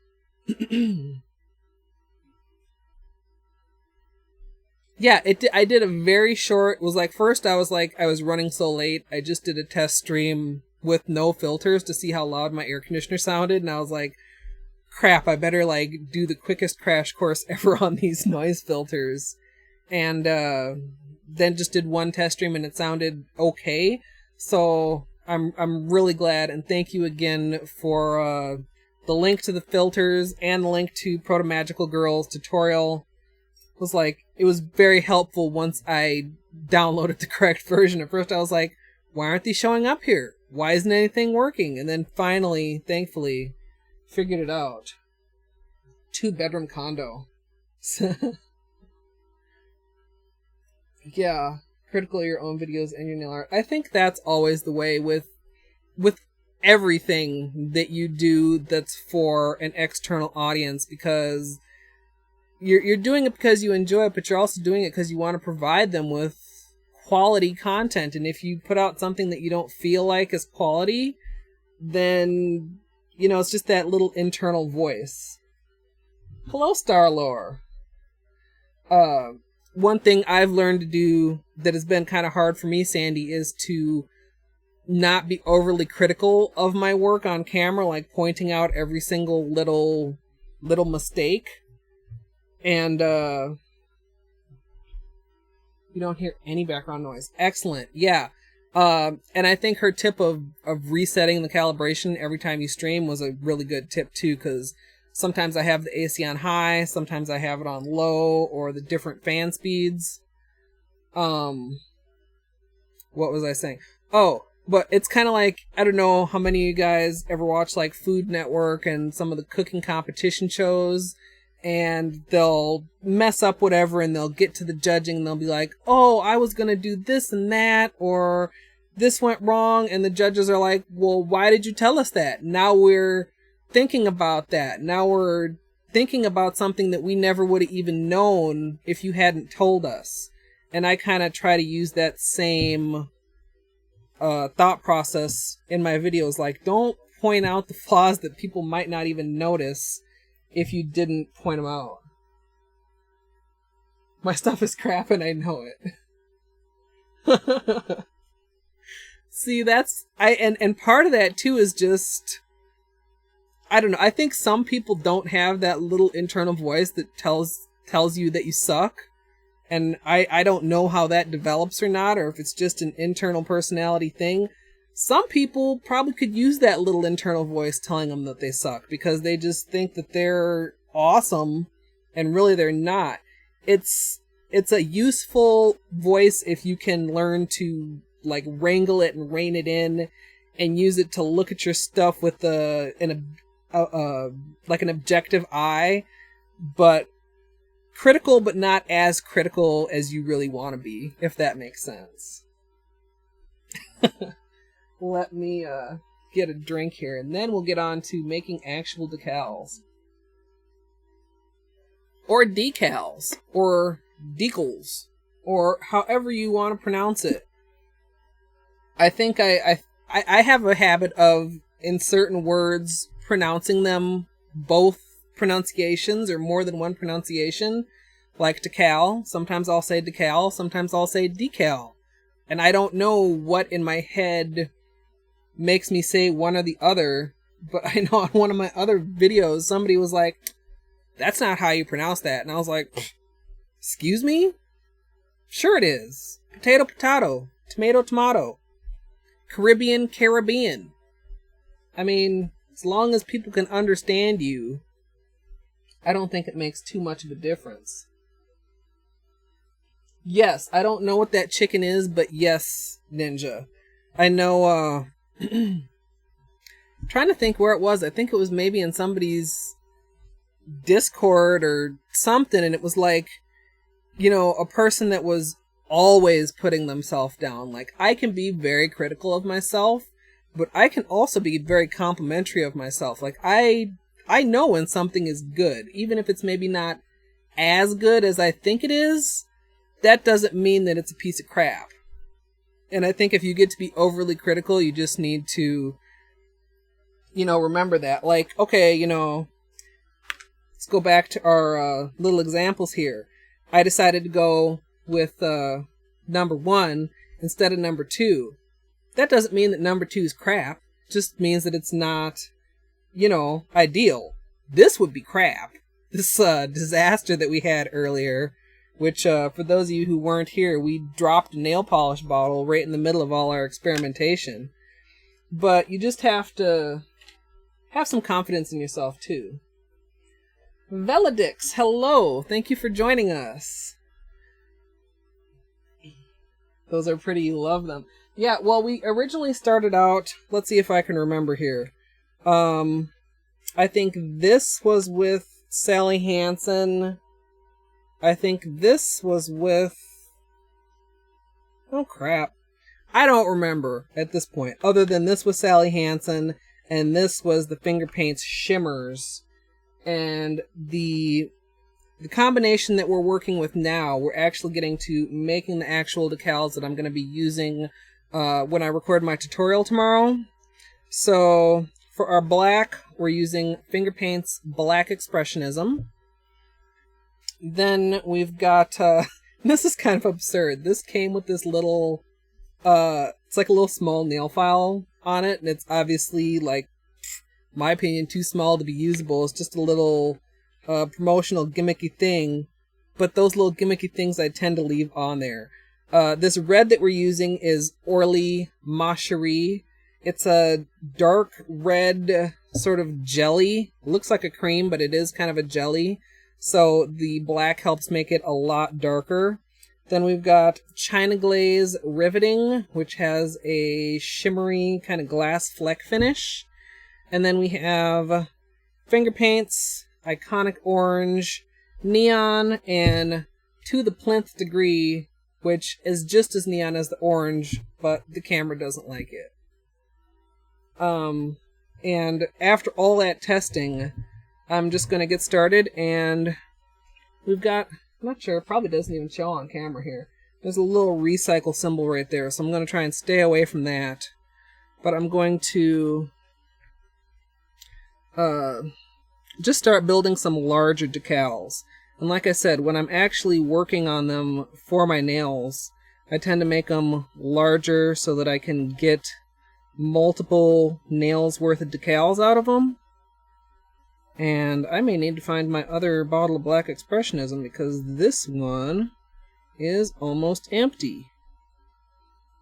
Yeah, I did a very short, was like, first I was running so late, I just did a test stream with no filters to see how loud my air conditioner sounded, and I was like, crap, I better like do the quickest crash course ever on these noise filters. And then just did one test stream and it sounded okay. So I'm really glad, and thank you again for the link to the filters and the link to Proto Magical Girl's tutorial. It was very helpful once I downloaded the correct version. At first I was like, why aren't these showing up here? Why isn't anything working? And then finally, thankfully, figured it out. 2-bedroom condo. Yeah, critical of your own videos and your nail art. I think that's always the way with everything that you do that's for an external audience, because you're doing it because you enjoy it, but you're also doing it because you want to provide them with quality content. And if you put out something that you don't feel like is quality, then, you know, it's just that little internal voice. Hello, Starlore. One thing I've learned to do that has been kind of hard for me, Sandy, is to not be overly critical of my work on camera, like pointing out every single little mistake. And you don't hear any background noise. Excellent. Yeah. And I think her tip of resetting the calibration every time you stream was a really good tip too, because sometimes I have the AC on high, sometimes I have it on low, or the different fan speeds. What was I saying? Oh, but it's kind of like, I don't know how many of you guys ever watch like Food Network and some of the cooking competition shows, and they'll mess up whatever and they'll get to the judging and they'll be like, oh, I was going to do this and that, or this went wrong. And the judges are like, well, why did you tell us that? Now we're thinking about that. Now we're thinking about something that we never would have even known if you hadn't told us. And I kind of try to use that same thought process in my videos. Like, don't point out the flaws that people might not even notice if you didn't point them out. My stuff is crap and I know it. See, that's and part of that too is just, I don't know. I think some people don't have that little internal voice that tells you that you suck. And I don't know how that develops or not, or if it's just an internal personality thing. Some people probably could use that little internal voice telling them that they suck because they just think that they're awesome and really they're not. It's a useful voice if you can learn to like wrangle it and rein it in and use it to look at your stuff with an objective eye, but critical, but not as critical as you really want to be, if that makes sense. Let me get a drink here, and then we'll get on to making actual decals. Or decals, or decals, or however you want to pronounce it. I think I have a habit of, in certain words, pronouncing them both pronunciations or more than one pronunciation, like decal. Sometimes I'll say decal, sometimes I'll say decal. And I don't know what in my head makes me say one or the other, but I know on one of my other videos, somebody was like, that's not how you pronounce that. And I was like, excuse me? Sure it is. Potato, potato. Tomato, tomato. Caribbean, Caribbean. I mean, as long as people can understand you, I don't think it makes too much of a difference. Yes, I don't know what that chicken is, but yes, Ninja. I know, trying to think where it was. I think it was maybe in somebody's Discord or something, and it was like, you know, a person that was always putting themselves down. Like, I can be very critical of myself, but I can also be very complimentary of myself. Like, I know when something is good, even if it's maybe not as good as I think it is. That doesn't mean that it's a piece of crap. And I think if you get to be overly critical, you just need to, you know, remember that. Like, okay, you know, let's go back to our little examples here. I decided to go with number 1 instead of number 2. That doesn't mean that number 2 is crap. It just means that it's not, you know, ideal. This would be crap. This disaster that we had earlier, which for those of you who weren't here, we dropped a nail polish bottle right in the middle of all our experimentation. but you just have to have some confidence in yourself, too. Veladix, hello. Thank you for joining us. Those are pretty. You love them. Yeah, well, we originally started out... Let's see if I can remember here. I think this was with Sally Hansen. I think this was with... Oh, crap. I don't remember at this point. Other than this was Sally Hansen, and this was the Finger Paints Shimmers. And the combination that we're working with now, we're actually getting to making the actual decals that I'm going to be using when I record my tutorial tomorrow. So for our black, we're using Finger Paints Black Expressionism. Then we've got, this is kind of absurd. This came with this little, it's like a little small nail file on it, and it's obviously, like, my opinion, too small to be usable. It's just a little promotional gimmicky thing, but those little gimmicky things I tend to leave on there. This red that we're using is Orly Ma Cherie. It's a dark red sort of jelly. It looks like a cream, but it is kind of a jelly. So the black helps make it a lot darker. Then we've got China Glaze Riveting, which has a shimmery kind of glass fleck finish. And then we have Finger Paints, Iconic Orange, Neon, and To the Plinth Degree, which is just as neon as the orange, but the camera doesn't like it. And after all that testing, I'm just going to get started, and we've got, I'm not sure, it probably doesn't even show on camera here. There's a little recycle symbol right there, so I'm going to try and stay away from that. But I'm going to just start building some larger decals. And like I said, when I'm actually working on them for my nails, I tend to make them larger so that I can get multiple nails worth of decals out of them. And I may need to find my other bottle of Black Expressionism because this one is almost empty.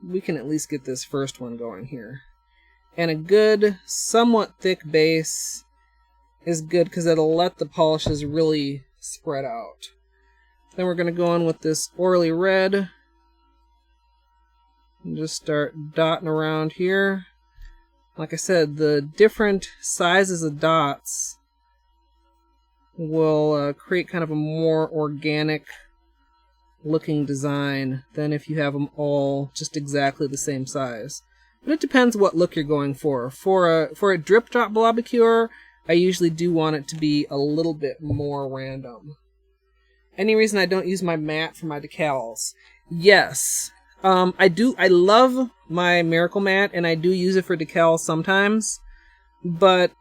We can at least get this first one going here. And a good, somewhat thick base is good because it'll let the polishes really spread out. Then we're going to go in with this Orly Red. And just start dotting around here. Like I said, the different sizes of dots will create kind of a more organic looking design than if you have them all just exactly the same size. But it depends what look you're going for. For a drip drop Blobbicure, I usually do want it to be a little bit more random. Any reason I don't use my matte for my decals? Yes. I love my Miracle Matte, and I do use it for decals sometimes. But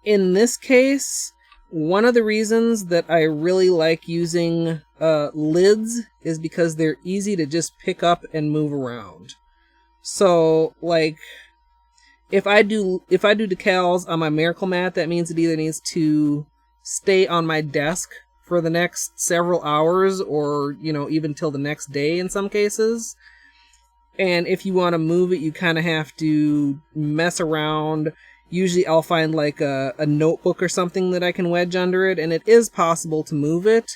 in this case, one of the reasons that I really like using lids is because they're easy to just pick up and move around. So, like, if I do decals on my Miracle Matte, that means it either needs to stay on my desk for the next several hours or, you know, even till the next day in some cases. And if you want to move it, you kind of have to mess around. Usually I'll find like a notebook or something that I can wedge under it, and it is possible to move it.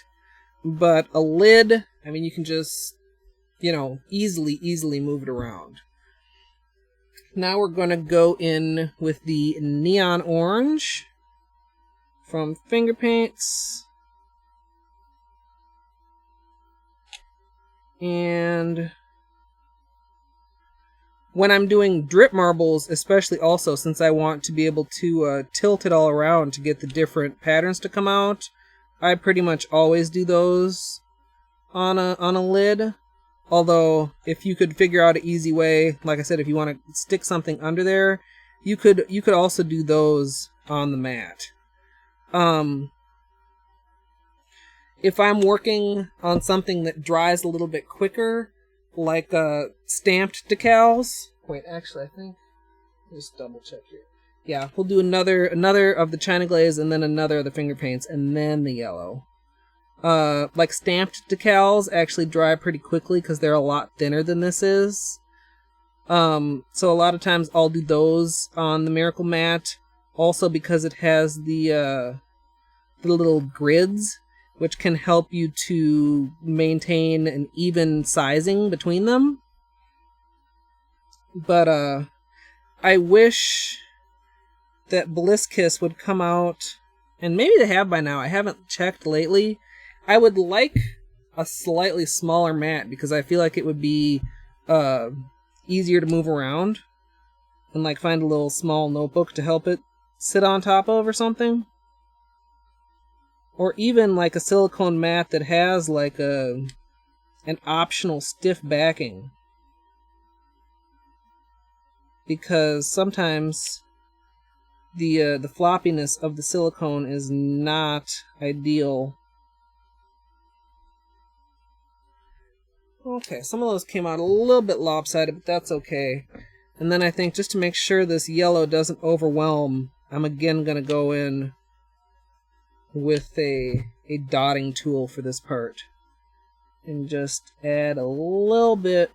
But a lid, I mean, you can just, you know, easily move it around. Now we're going to go in with the Neon Orange from Finger Paints. And when I'm doing drip marbles, especially also, since I want to be able to tilt it all around to get the different patterns to come out, I pretty much always do those on a lid. Although, if you could figure out an easy way, like I said, if you want to stick something under there, you could also do those on the mat. If I'm working on something that dries a little bit quicker, like stamped decals. Wait, actually, I think just double check here. Yeah, we'll do another of the China Glaze and then another of the Finger Paints and then the yellow. Like stamped decals actually dry pretty quickly because they're a lot thinner than this is. So a lot of times I'll do those on the Miracle Mat. Also because it has the little grids, which can help you to maintain an even sizing between them. But I wish that Bliss Kiss would come out, and maybe they have by now. I haven't checked lately. I would like a slightly smaller mat because I feel like it would be easier to move around and like find a little small notebook to help it sit on top of or something. Or even like a silicone mat that has like an optional stiff backing. Because sometimes the floppiness of the silicone is not ideal. Okay, some of those came out a little bit lopsided, but that's okay. And then I think just to make sure this yellow doesn't overwhelm, I'm again going to go in with a dotting tool for this part. And just add a little bit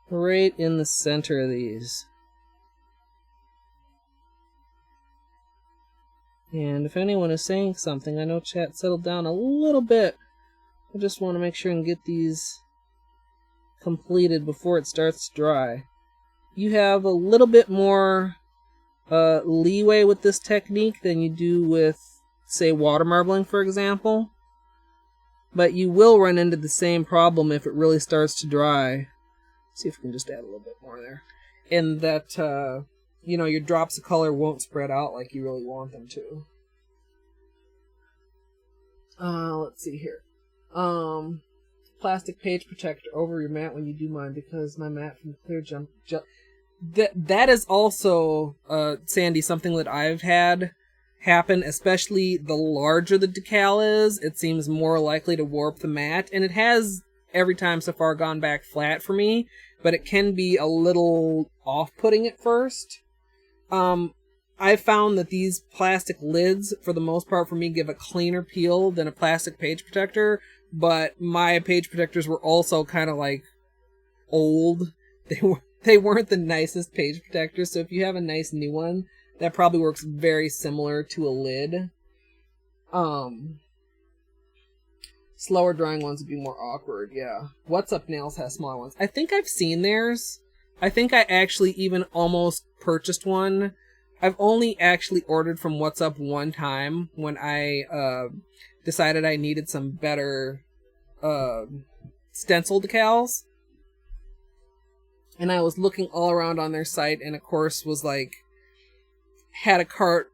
right in the center of these. And if anyone is saying something, I know chat settled down a little bit. I just want to make sure and get these completed before it starts to dry. You have a little bit more leeway with this technique than you do with, say, water marbling, for example. But you will run into the same problem if it really starts to dry. Let's see if we can just add a little bit more there. And that, your drops of color won't spread out like you really want them to. Let's see here. Plastic page protector over your mat when you do mine because my mat from clear jump. That is also, Sandy, something that I've had happen, especially the larger the decal is. It seems more likely to warp the mat, and it has every time so far gone back flat for me, but it can be a little off-putting at first. I found that these plastic lids, for the most part for me, give a cleaner peel than a plastic page protector, but my page protectors were also kind of like old. They weren't the nicest page protectors, so if you have a nice new one, that probably works very similar to a lid. Slower drying ones would be more awkward, yeah. What's Up Nails has smaller ones. I think I've seen theirs. I think I actually even almost purchased one. I've only actually ordered from What's Up one time when I decided I needed some better stencil decals. And I was looking all around on their site and of course was like, had a cart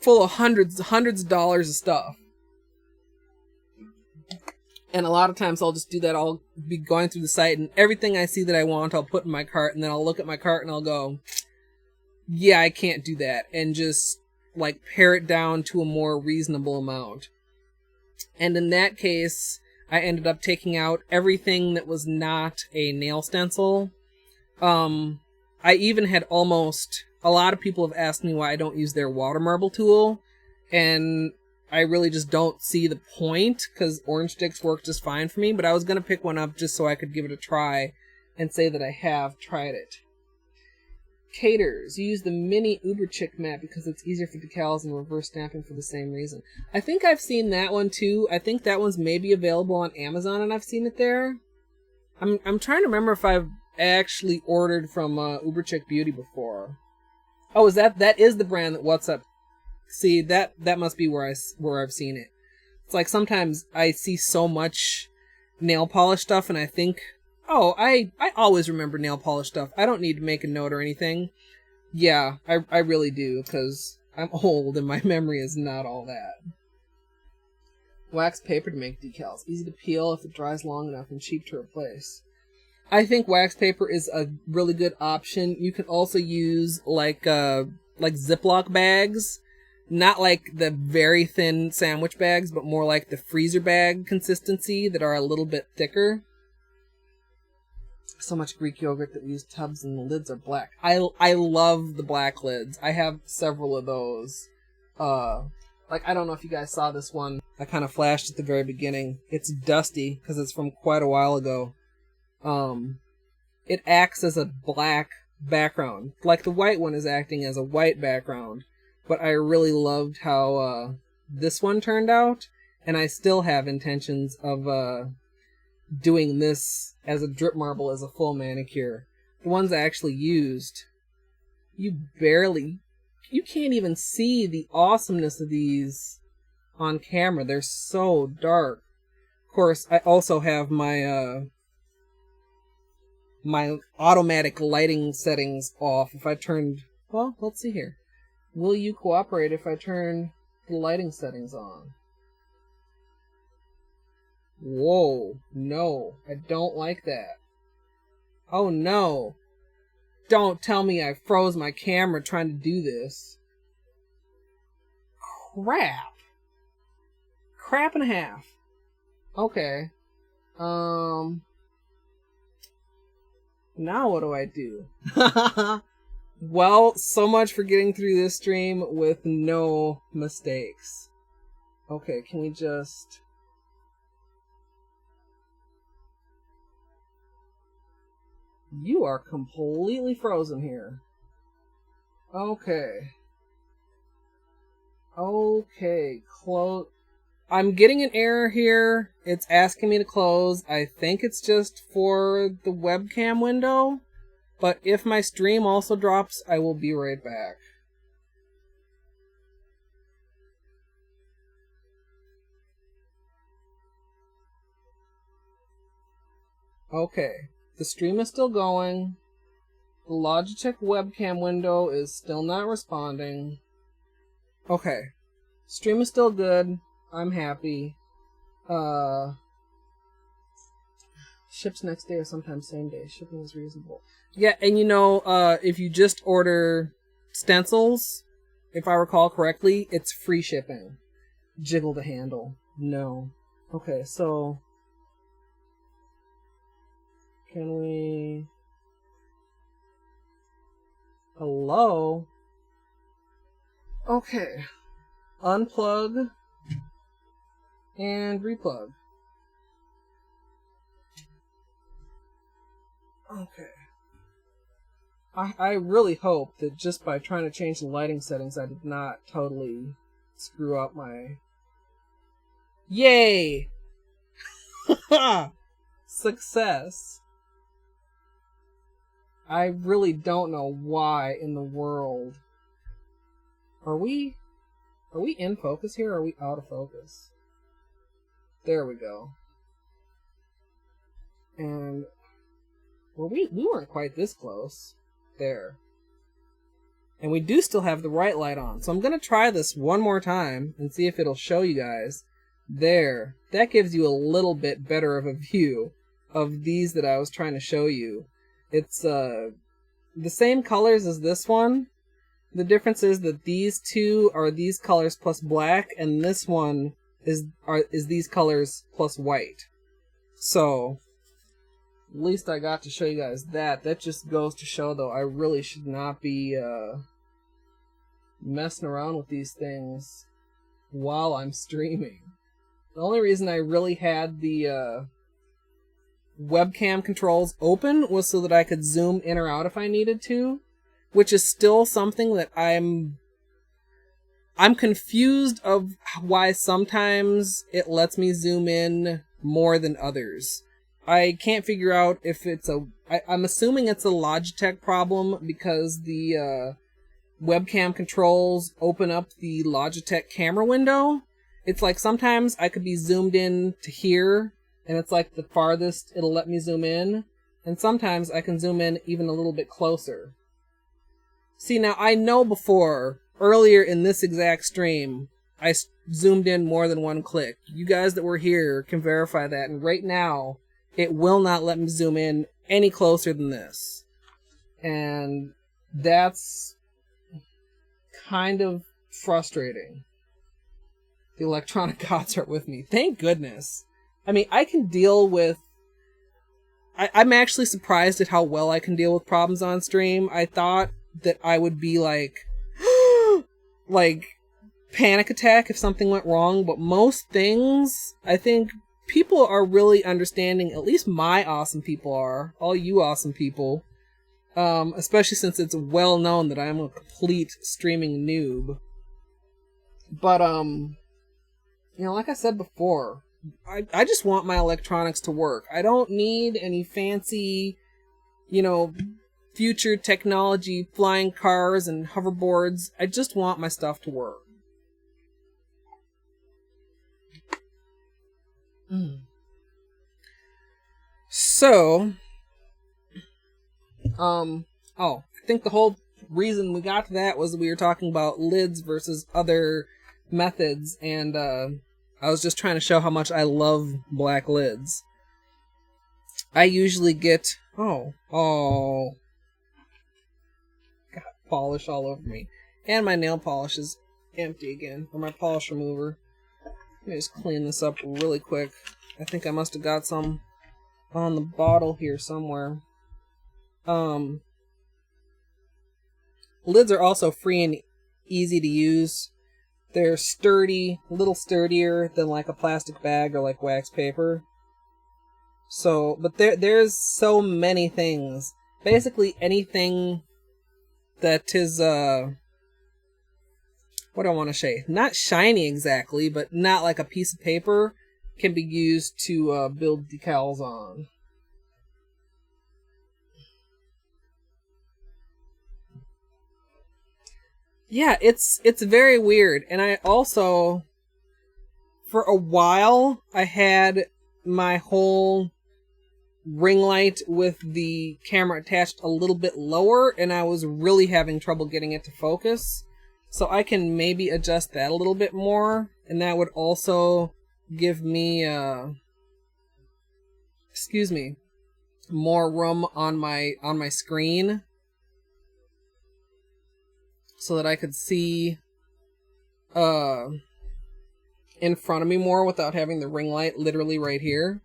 full of hundreds of dollars of stuff. And a lot of times I'll just do that. I'll be going through the site and everything I see that I want, I'll put in my cart, and then I'll look at my cart and I'll go, yeah, I can't do that. And just like pare it down to a more reasonable amount. And in that case, I ended up taking out everything that was not a nail stencil. I even had a lot of people have asked me why I don't use their water marble tool. And I really just don't see the point, because orange sticks work just fine for me, but I was going to pick one up just so I could give it a try and say that I have tried it. Caters. You use the mini Uberchick mat because it's easier for decals and reverse stamping for the same reason. I think I've seen that one too. I think that one's maybe available on Amazon and I've seen it there. I'm trying to remember if I've actually ordered from Uberchick Beauty before. Oh, is that is the brand that What's Up? See, that must be where I've seen it. It's like sometimes I see so much nail polish stuff and I think, oh, I always remember nail polish stuff. I don't need to make a note or anything. Yeah, I really do, because I'm old and my memory is not all that. Wax paper to make decals. Easy to peel if it dries long enough and cheap to replace. I think wax paper is a really good option. You can also use like Ziploc bags. Not like the very thin sandwich bags, but more like the freezer bag consistency that are a little bit thicker. So much Greek yogurt that we use tubs and the lids are black. I love the black lids. I have several of those. Like, I don't know if you guys saw this one. I kind of flashed at the very beginning. It's dusty because it's from quite a while ago. And it acts as a black background. Like the white one is acting as a white background. But I really loved how this one turned out. And I still have intentions of doing this as a drip marble as a full manicure. The ones I actually used, you can't even see the awesomeness of these on camera. They're so dark. Of course, I also have my my automatic lighting settings off. If I turned, well, let's see here. Will you cooperate if I turn the lighting settings on? Whoa, no, I don't like that. Oh no. Don't tell me I froze my camera trying to do this. Crap. Crap and a half. Okay. Now what do I do? Well, so much for getting through this stream with no mistakes. Okay, can we just... You are completely frozen here. Okay. Okay, close. I'm getting an error here. It's asking me to close. I think it's just for the webcam window. But if my stream also drops, I will be right back. Okay. The stream is still going. The Logitech webcam window is still not responding. Okay. Stream is still good. I'm happy. Ships next day or sometimes same day. Shipping is reasonable. Yeah, and you know, if you just order stencils, if I recall correctly, it's free shipping. Jiggle the handle. No. Okay, so... Can we... Hello? Okay. Unplug. And replug. Okay. I really hope that just by trying to change the lighting settings, I did not totally screw up my... Yay! Success. I really don't know why in the world. Are we in focus here, or are we out of focus? There we go. And well, we weren't quite this close. There. And we do still have the right light on. So I'm gonna try this one more time and see if it'll show you guys. There. That gives you a little bit better of a view of these that I was trying to show you. It's the same colors as this one. The difference is that these two are these colors plus black, and this one is these colors plus white. So at least I got to show you guys that. That just goes to show, though, I really should not be messing around with these things while I'm streaming. The only reason I really had the webcam controls open was so that I could zoom in or out if I needed to, which is still something that I'm confused of why sometimes it lets me zoom in more than others. I can't figure out if it's I'm assuming it's a Logitech problem because the webcam controls open up the Logitech camera window. It's like sometimes I could be zoomed in to here, and it's like the farthest it'll let me zoom in, and sometimes I can zoom in even a little bit closer. See, now I know before, earlier in this exact stream, I zoomed in more than one click. You guys that were here can verify that, and right now, it will not let me zoom in any closer than this. And that's kind of frustrating. The electronic gods are with me. Thank goodness. I mean, I can deal with... I'm actually surprised at how well I can deal with problems on stream. I thought that I would be like... like, panic attack if something went wrong, but most things, I think people are really understanding, at least my awesome people are, all you awesome people, especially since it's well known that I'm a complete streaming noob. But, like I said before, I just want my electronics to work. I don't need any fancy, future technology, flying cars and hoverboards. I just want my stuff to work. So, I think the whole reason we got to that was we were talking about lids versus other methods, and I was just trying to show how much I love black lids. I usually get got polish all over me, and my nail polish is empty again, or my polish remover. Let me just clean this up really quick. I think I must have got some on the bottle here somewhere. Lids are also free and easy to use. They're sturdy, a little sturdier than like a plastic bag or like wax paper. So, but there's so many things. Basically anything that is, what do I want to say? Not shiny exactly, but not like a piece of paper, can be used to build decals on. Yeah, it's very weird. And I also, for a while, I had my whole ring light with the camera attached a little bit lower, and I was really having trouble getting it to focus. So I can maybe adjust that a little bit more, and that would also give me, more room on my screen, so that I could see in front of me more without having the ring light literally right here.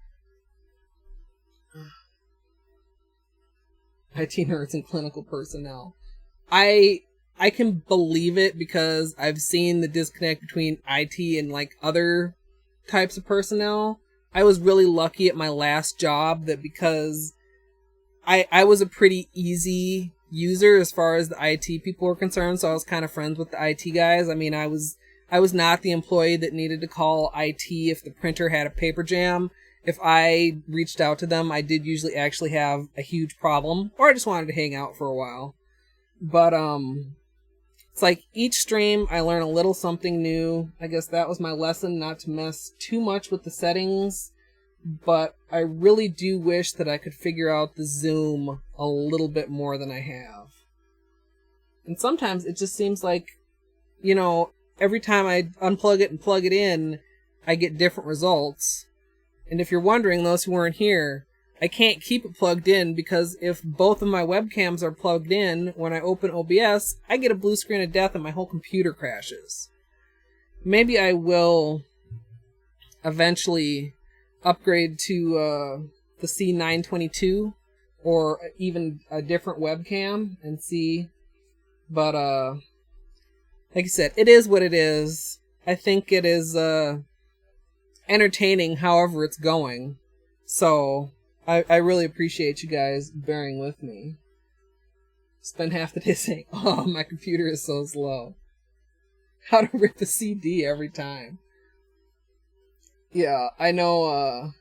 IT nerds and clinical personnel. I can believe it because I've seen the disconnect between IT and like other types of personnel. I was really lucky at my last job that because I was a pretty easy user as far as the IT people were concerned, so I was kind of friends with the IT guys. I mean, I was not the employee that needed to call IT if the printer had a paper jam. If I reached out to them, I did usually actually have a huge problem, or I just wanted to hang out for a while. But it's like each stream I learn a little something new. I guess that was my lesson, not to mess too much with the settings. But I really do wish that I could figure out the zoom a little bit more than I have. And sometimes it just seems like, every time I unplug it and plug it in, I get different results. And if you're wondering, those who weren't here, I can't keep it plugged in because if both of my webcams are plugged in, when I open OBS, I get a blue screen of death and my whole computer crashes. Maybe I will eventually upgrade to the C922 or even a different webcam and see. But like I said, it is what it is. I think it is entertaining however it's going. So I really appreciate you guys bearing with me. Spend half the day saying, oh, my computer is so slow. How to rip a CD every time. Yeah, I know,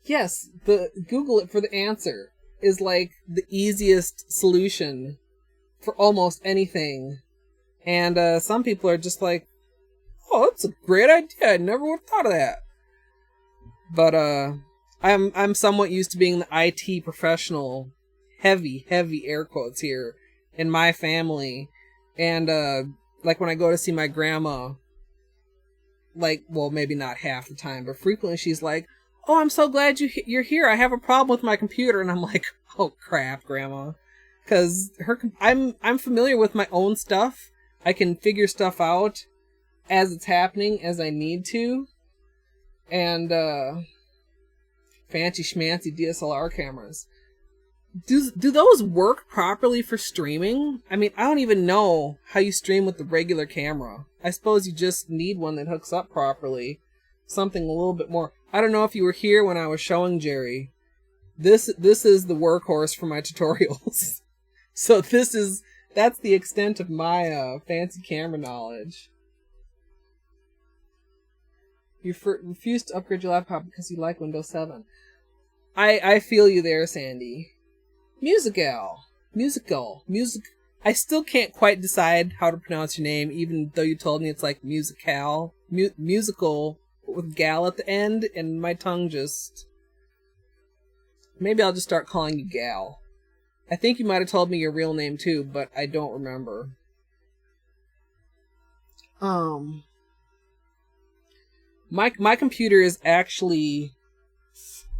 yes, the Google it for the answer is like the easiest solution for almost anything. And some people are just like, oh, that's a great idea. I never would have thought of that. But I'm somewhat used to being the IT professional, heavy air quotes here, in my family. And like when I go to see my grandma, like, well, maybe not half the time, but frequently she's like, oh, I'm so glad you're here. I have a problem with my computer. And I'm like, oh crap, Grandma. Because I'm familiar with my own stuff. I can figure stuff out as it's happening, as I need to. And fancy schmancy DSLR cameras. Do those work properly for streaming? I mean, I don't even know how you stream with the regular camera. I suppose you just need one that hooks up properly. something a little bit more. I don't know if you were here when I was showing Jerry. This is the workhorse for my tutorials. So that's the extent of my fancy camera knowledge. You refused to upgrade your laptop because you like Windows 7. I feel you there, Sandy. Music. I still can't quite decide how to pronounce your name, even though you told me it's like musical, musical with gal at the end, and my tongue just. Maybe I'll just start calling you Gal. I think you might have told me your real name too, but I don't remember. My computer is actually.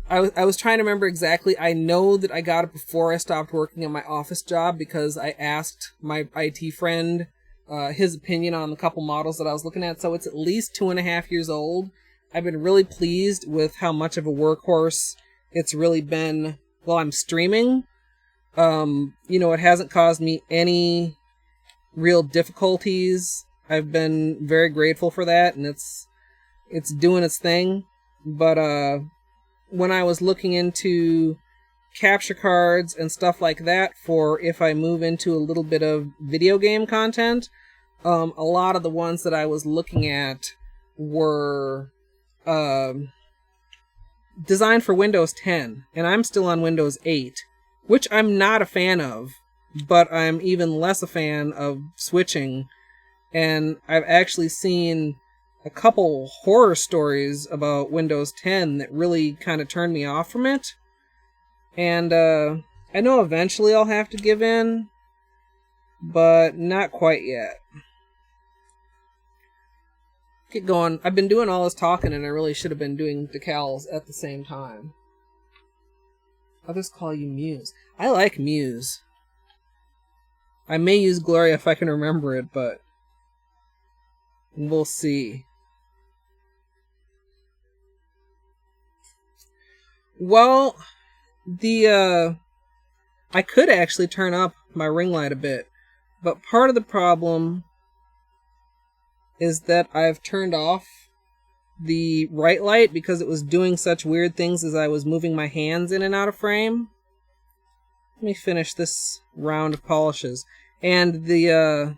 I was trying to remember exactly. I know that I got it before I stopped working at my office job because I asked my IT friend his opinion on the couple models that I was looking at. So it's at least 2.5 years old. I've been really pleased with how much of a workhorse it's really been while I'm streaming. It hasn't caused me any real difficulties. I've been very grateful for that, and it's doing its thing. But when I was looking into capture cards and stuff like that for if I move into a little bit of video game content, a lot of the ones that I was looking at were designed for Windows 10, and I'm still on Windows 8, which I'm not a fan of, but I'm even less a fan of switching. And I've actually seen a couple horror stories about Windows 10 that really kind of turned me off from it. And I know eventually I'll have to give in, but not quite yet. Get going. I've been doing all this talking, and I really should have been doing decals at the same time. Others call you Muse. I like Muse. I may use Gloria if I can remember it, but we'll see. Well, I could actually turn up my ring light a bit, but part of the problem is that I've turned off the right light because it was doing such weird things as I was moving my hands in and out of frame. Let me finish this round of polishes. And the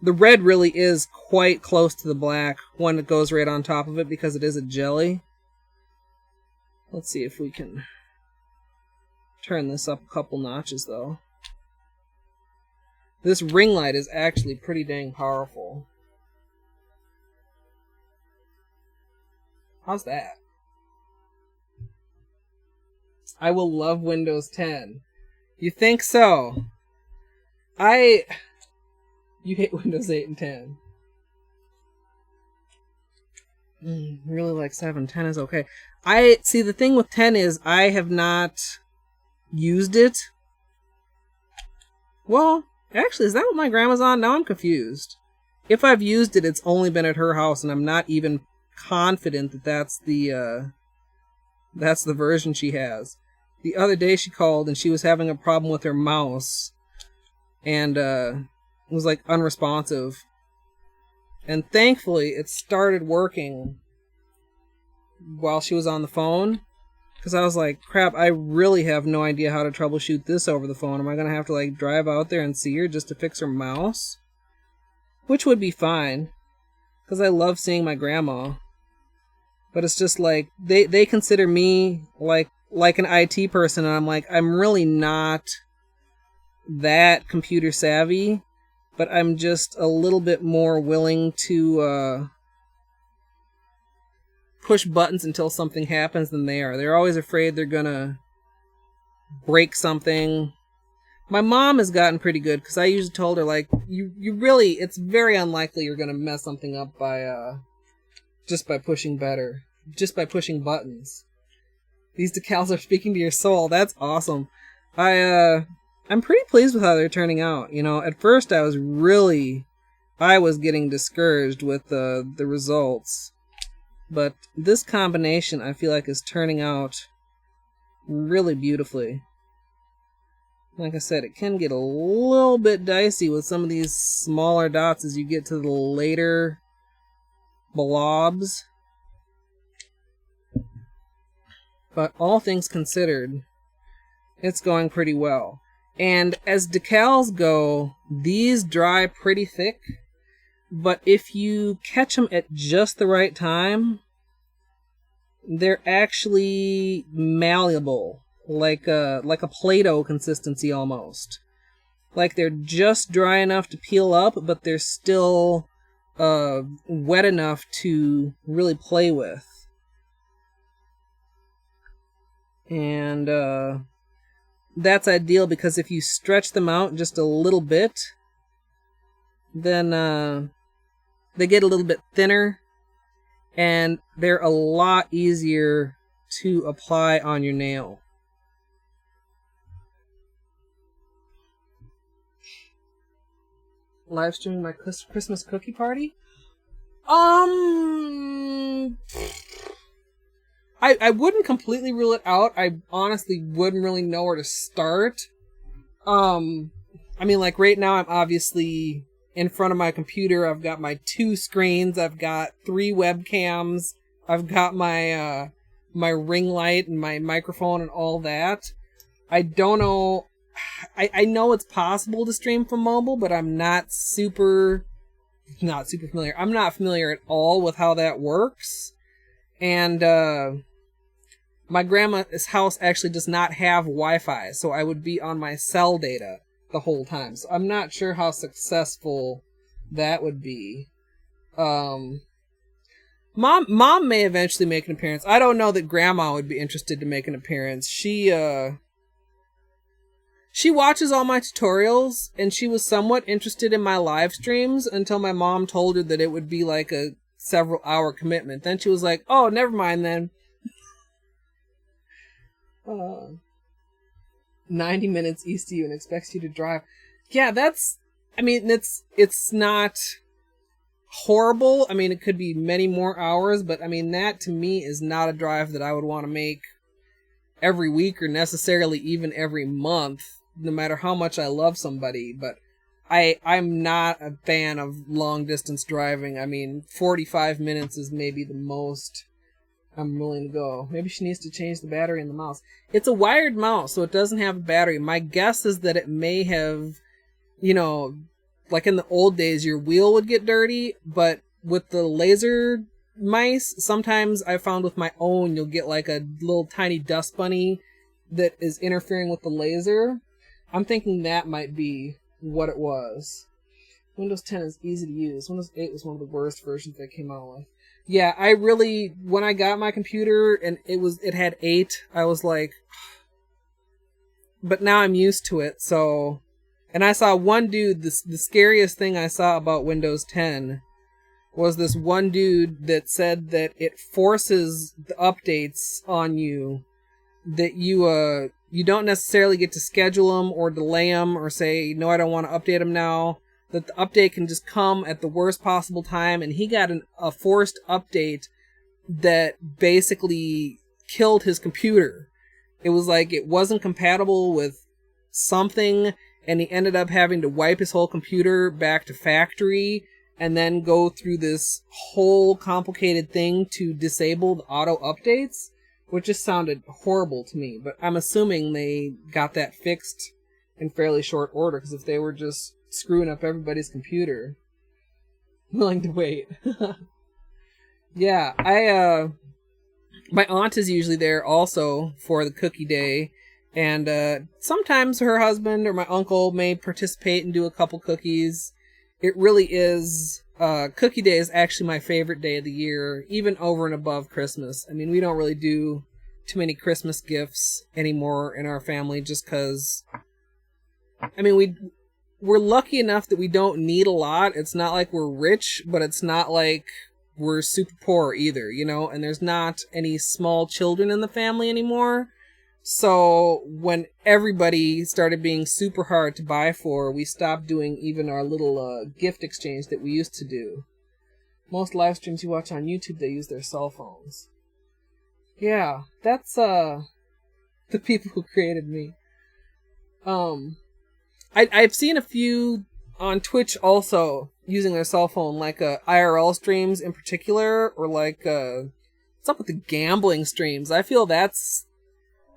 red really is quite close to the black when it goes right on top of it because it is a jelly. Let's see if we can turn this up a couple notches though. This ring light is actually pretty dang powerful. How's that? I will love Windows 10. You think so? You hate Windows 8 and 10. Really like 7. 10 is okay. See, the thing with 10 is I have not used it. Well, actually, is that what my grandma's on? Now I'm confused. If I've used it, it's only been at her house, and I'm not even confident that that's the version she has. The other day she called, and she was having a problem with her mouse, and it was like unresponsive. And thankfully, it started working while she was on the phone. Because I was like, crap, I really have no idea how to troubleshoot this over the phone. Am I going to have to like drive out there and see her just to fix her mouse? Which would be fine. Because I love seeing my grandma. But it's just like, they consider me like an IT person. And I'm like, I'm really not that computer savvy. But I'm just a little bit more willing to push buttons until something happens than they are. They're always afraid they're gonna break something. My mom has gotten pretty good because I usually told her like, you really, it's very unlikely you're gonna mess something up by just by pushing buttons. These decals are speaking to your soul. That's awesome. I'm pretty pleased with how they're turning out. You know, at first I was getting discouraged with the results. But this combination, I feel like, is turning out really beautifully. Like I said, it can get a little bit dicey with some of these smaller dots as you get to the later blobs. But all things considered, it's going pretty well. And as decals go, these dry pretty thick. But if you catch them at just the right time, they're actually malleable, like a Play-Doh consistency almost. Like they're just dry enough to peel up, but they're still wet enough to really play with. And that's ideal because if you stretch them out just a little bit, then they get a little bit thinner, and they're a lot easier to apply on your nail. Live streaming my Christmas cookie party? I wouldn't completely rule it out. I honestly wouldn't really know where to start. I mean, like right now I'm obviously in front of my computer. I've got my 2 screens. I've got 3 webcams. I've got my my ring light and my microphone and all that. I don't know. I know it's possible to stream from mobile, but I'm not super familiar. I'm not familiar at all with how that works. And my grandma's house actually does not have Wi-Fi, so I would be on my cell data the whole time. So I'm not sure how successful that would be. Mom may eventually make an appearance. I don't know that Grandma would be interested to make an appearance. She watches all my tutorials, and she was somewhat interested in my live streams until my mom told her that it would be like a several hour commitment. Then she was like, oh, never mind then. 90 minutes east of you and expects you to drive. Yeah, it's not horrible. I mean, it could be many more hours, but I mean, that to me is not a drive that I would want to make every week or necessarily even every month, no matter how much I love somebody. But I'm not a fan of long distance driving. I mean, 45 minutes is maybe the most I'm willing to go. Maybe she needs to change the battery in the mouse. It's a wired mouse, so it doesn't have a battery. My guess is that it may have, like in the old days, your wheel would get dirty, but with the laser mice, sometimes I found with my own, you'll get like a little tiny dust bunny that is interfering with the laser. I'm thinking that might be what it was. Windows 10 is easy to use. Windows 8 was one of the worst versions they came out with. Yeah, when I got my computer and it had 8, I was like, but now I'm used to it, so. And I saw one dude, the scariest thing I saw about Windows 10 was this one dude that said that it forces the updates on you, that you don't necessarily get to schedule them or delay them or say, no, I don't want to update them now, that the update can just come at the worst possible time. And he got a forced update that basically killed his computer. It was like it wasn't compatible with something, and he ended up having to wipe his whole computer back to factory and then go through this whole complicated thing to disable the auto updates, which just sounded horrible to me. But I'm assuming they got that fixed in fairly short order, because if they were just screwing up everybody's computer, I'm willing to wait. Yeah, my aunt is usually there also for the cookie day, and sometimes her husband or my uncle may participate and do a couple cookies. It really is, cookie day is actually my favorite day of the year, even over and above Christmas. I mean, we don't really do too many Christmas gifts anymore in our family, just because, I mean, we're lucky enough that we don't need a lot. It's not like we're rich, but it's not like we're super poor either, and there's not any small children in the family anymore. So when everybody started being super hard to buy for, we stopped doing even our little gift exchange that we used to do. Most live streams you watch on YouTube, they use their cell phones. Yeah, that's the people who created me. I've seen a few on Twitch also using their cell phone, like IRL streams in particular, or like What's up with the gambling streams? I feel that's...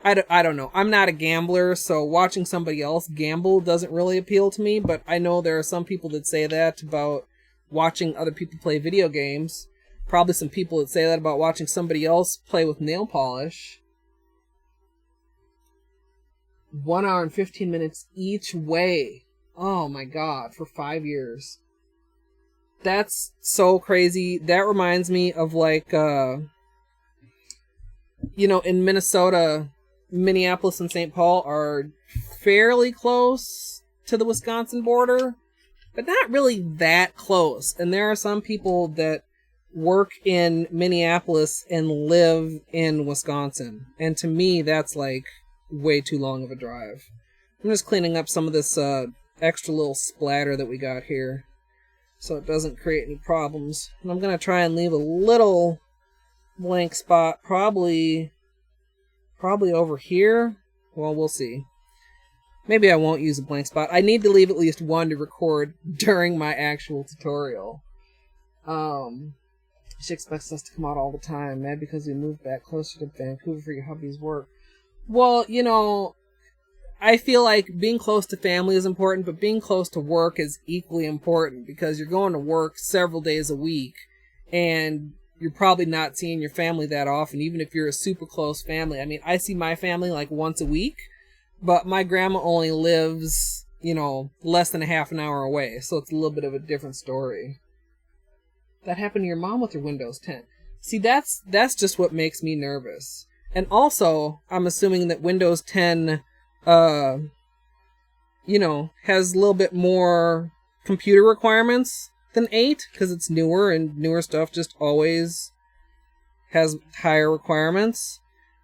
I don't know. I'm not a gambler, so watching somebody else gamble doesn't really appeal to me, but I know there are some people that say that about watching other people play video games. Probably some people that say that about watching somebody else play with nail polish. 1 hour and 15 minutes each way. Oh my god, for 5 years. That's so crazy. That reminds me of like, in Minnesota, Minneapolis and St. Paul are fairly close to the Wisconsin border, but not really that close. And there are some people that work in Minneapolis and live in Wisconsin. And to me, that's like way too long of a drive. I'm just cleaning up some of this extra little splatter that we got here so it doesn't create any problems. And I'm going to try and leave a little blank spot, probably over here. Well, we'll see. Maybe I won't use a blank spot. I need to leave at least one to record during my actual tutorial. She expects us to come out all the time. Mad because we moved back closer to Vancouver for your hubby's work. Well, I feel like being close to family is important, but being close to work is equally important because you're going to work several days a week and you're probably not seeing your family that often, even if you're a super close family. I mean, I see my family like once a week, but my grandma only lives, less than a half an hour away, so it's a little bit of a different story. That happened to your mom with her Windows 10. See, that's just what makes me nervous. And also, I'm assuming that Windows 10, has a little bit more computer requirements than 8, because it's newer, and newer stuff just always has higher requirements.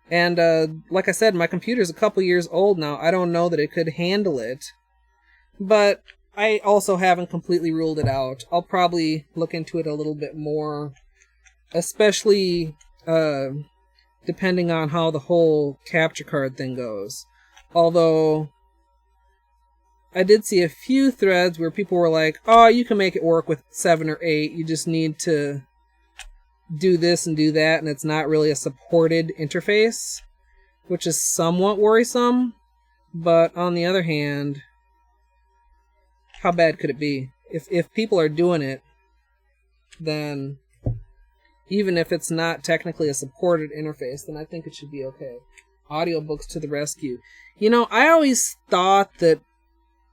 And like I said, my computer's a couple years old now. I don't know that it could handle it. But I also haven't completely ruled it out. I'll probably look into it a little bit more, especially depending on how the whole capture card thing goes. Although I did see a few threads where people were like, oh, you can make it work with 7 or 8. You just need to do this and do that, and it's not really a supported interface, which is somewhat worrisome. But on the other hand, how bad could it be? If people are doing it, then even if it's not technically a supported interface, then I think it should be okay. Audiobooks to the rescue. I always thought that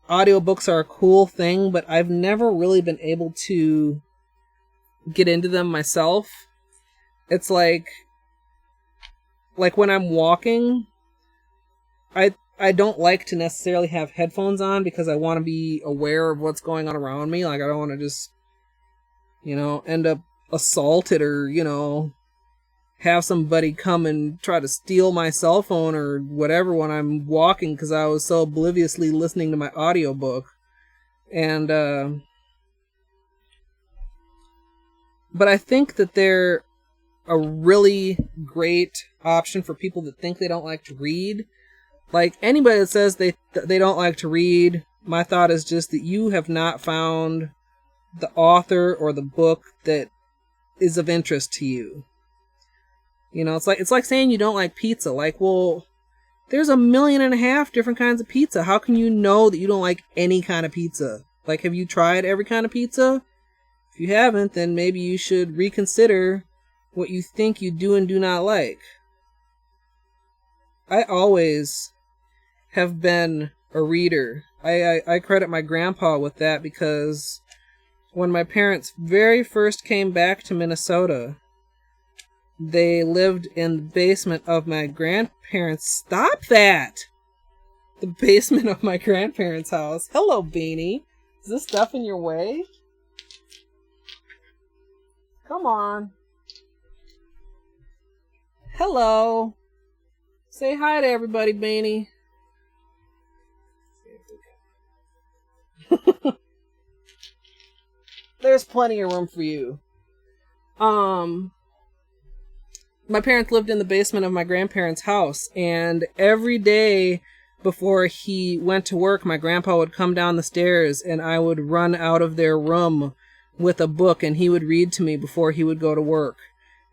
audiobooks are a cool thing, but I've never really been able to get into them myself. It's like when I'm walking, I don't like to necessarily have headphones on because I want to be aware of what's going on around me. Like, I don't want to just, end up assaulted or, have somebody come and try to steal my cell phone or whatever when I'm walking because I was so obliviously listening to my audiobook. And, but I think that they're a really great option for people that think they don't like to read. Like, anybody that says they don't like to read, my thought is just that you have not found the author or the book that is of interest to you. It's like saying you don't like pizza. Like, well, there's 1.5 million different kinds of pizza. How can you know that you don't like any kind of pizza? Like, have you tried every kind of pizza? If you haven't, then maybe you should reconsider what you think you do and do not like. I always have been a reader. I credit my grandpa with that because when my parents very first came back to Minnesota, they lived in the basement of my grandparents'... Stop that! The basement of my grandparents' house. Hello, Beanie. Is this stuff in your way? Come on. Hello. Say hi to everybody, Beanie. There's plenty of room for you. My parents lived in the basement of my grandparents' house, and every day before he went to work, my grandpa would come down the stairs, and I would run out of their room with a book, and he would read to me before he would go to work.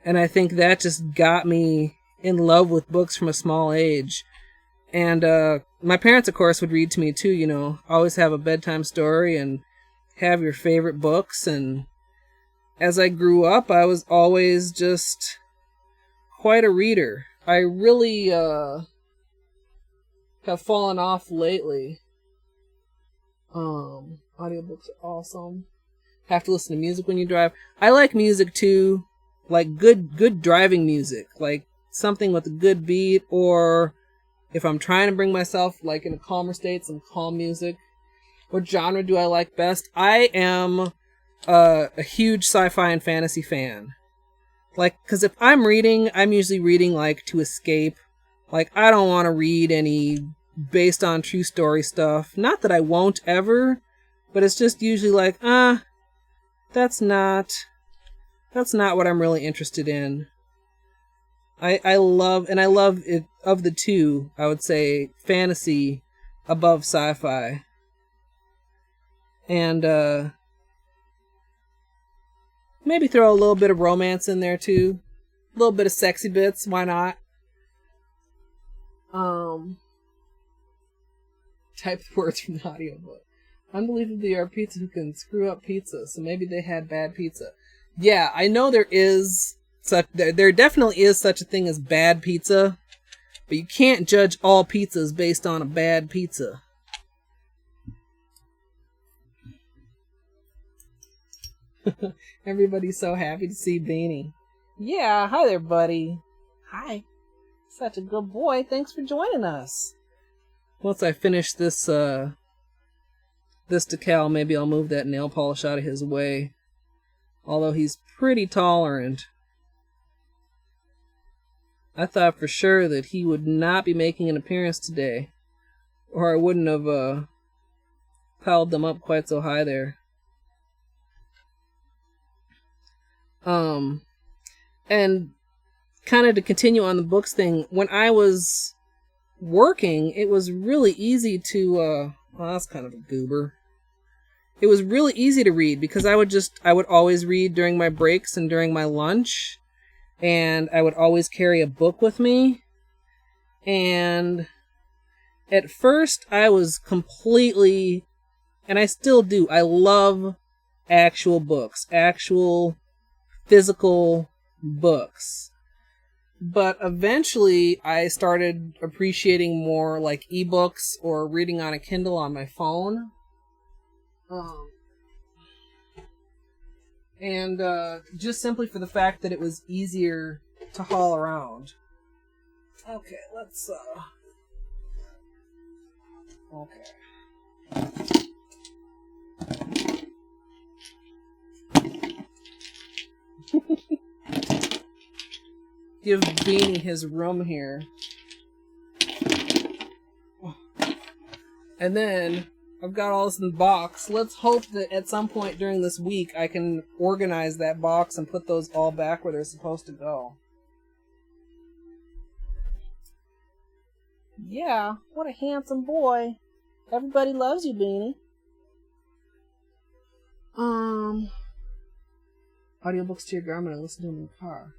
And I think that just got me in love with books from a small age. And my parents, of course, would read to me too, you know, always have a bedtime story and have your favorite books. And as I grew up, I was always just quite a reader. I really have fallen off lately. Audiobooks are awesome. Have to listen to music when you drive. I like music too, like good driving music, like something with a good beat, or if I'm trying to bring myself like in a calmer state, some calm music. What genre do I like best? I am a huge sci-fi and fantasy fan. Like, because if I'm reading, I'm usually reading like to escape. Like, I don't want to read any based on true story stuff. Not that I won't ever, but it's just usually like, that's not what I'm really interested in. I love it. Of the two, I would say fantasy above sci-fi. And maybe throw a little bit of romance in there too. A little bit of sexy bits, why not? Type the words from the audiobook. Unbelievably, there are pizza who can screw up pizza, so maybe they had bad pizza. Yeah, I know there definitely is such a thing as bad pizza, but you can't judge all pizzas based on a bad pizza. Everybody's so happy to see Beanie. Yeah, hi there, buddy. Hi. Such a good boy. Thanks for joining us. Once I finish this decal, maybe I'll move that nail polish out of his way. Although he's pretty tolerant. I thought for sure that he would not be making an appearance today, or I wouldn't have piled them up quite so high there. And kind of to continue on the books thing, when I was working, it was really easy to, well, that's kind of a goober. It was really easy to read because I would always read during my breaks and during my lunch, and I would always carry a book with me. And at first I was completely, and I still do, I love actual books, actual physical books. But eventually I started appreciating more like ebooks or reading on a Kindle on my phone. And just simply for the fact that it was easier to haul around. Okay, let's okay. Give Beanie his room here. And then I've got all this in the box. Let's hope that at some point during this week I can organize that box and put those all back where they're supposed to go. Yeah, what a handsome boy. Everybody loves you, Beanie. Audiobooks to your garment, I listen to them in the car.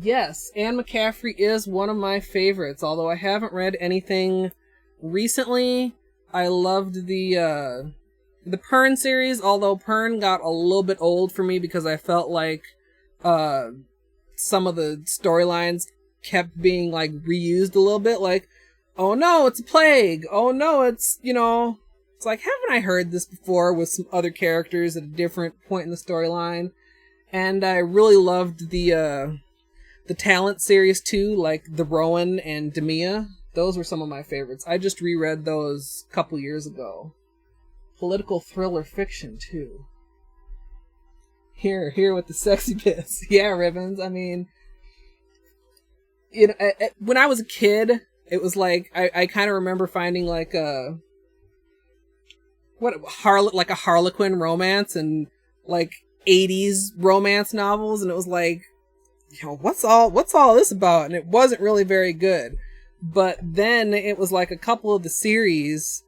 Yes, Anne McCaffrey is one of my favorites, although I haven't read anything recently. I loved the Pern series, although Pern got a little bit old for me because I felt like some of the storylines kept being like reused a little bit, like, oh no, it's a plague, oh no, it's, you know, it's like, haven't I heard this before with some other characters at a different point in the storyline? And I really loved the Talent series too, like the Rowan and Demia. Those were some of my favorites. I just reread those a couple years ago. Political thriller fiction too. Here with the sexy bits. Yeah, Ribbons. I mean, you know, when I was a kid, it was like I kind of remember finding like a Harlequin romance and like 80s romance novels, and it was like, you know, what's all this about? And it wasn't really very good. But then it was like a couple of the series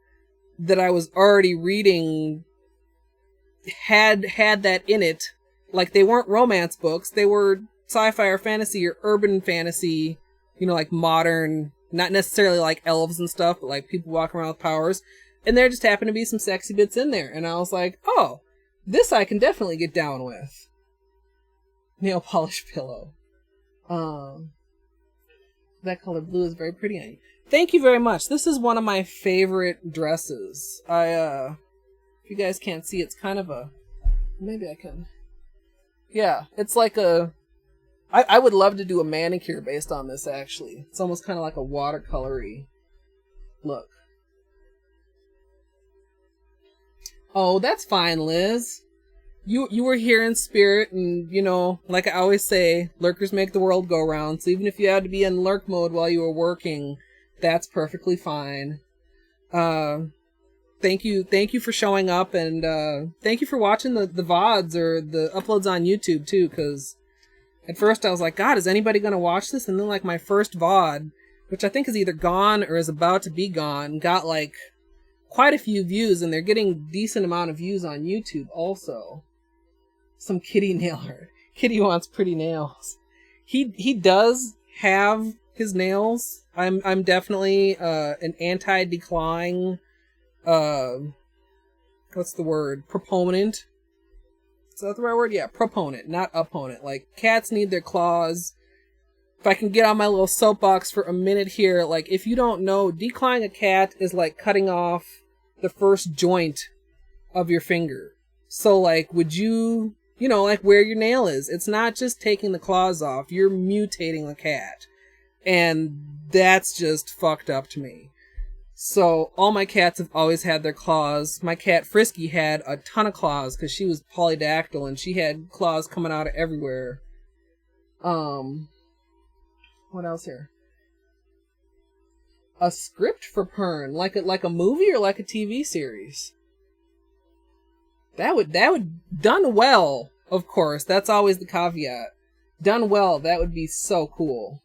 that I was already reading had that in it. Like, they weren't romance books, they were sci-fi or fantasy or urban fantasy, you know, like modern, not necessarily like elves and stuff, but like people walking around with powers. And there just happened to be some sexy bits in there. And I was like, oh, this I can definitely get down with. Nail polish pillow. That color blue is very pretty on you. Thank you very much. This is one of my favorite dresses. If you guys can't see, it's kind of a, maybe I can. Yeah, it's like I would love to do a manicure based on this, actually. It's almost kind of like a watercolory look. Oh, that's fine, Liz. You were here in spirit, and, you know, like I always say, lurkers make the world go round, so even if you had to be in lurk mode while you were working, that's perfectly fine. Thank you for showing up, and thank you for watching the VODs or the uploads on YouTube, too, because at first I was like, God, is anybody going to watch this? And then, like, my first VOD, which I think is either gone or is about to be gone, got, like, quite a few views, and they're getting decent amount of views on YouTube also. Some kitty nail art. Kitty wants pretty nails. He does have his nails. I'm definitely an anti-declawing what's the word? Proponent. Is that the right word? Yeah, proponent, not opponent. Like, cats need their claws. If I can get on my little soapbox for a minute here, like, if you don't know, declawing a cat is like cutting off the first joint of your finger. So, like, would you know, like where your nail is. It's not just taking the claws off. You're mutating the cat. And that's just fucked up to me. So, all my cats have always had their claws. My cat Frisky had a ton of claws because she was polydactyl and she had claws coming out of everywhere. What else here? A script for Pern, like a movie or like a TV series. That would done well, of course. That's always the caveat. Done well, that would be so cool.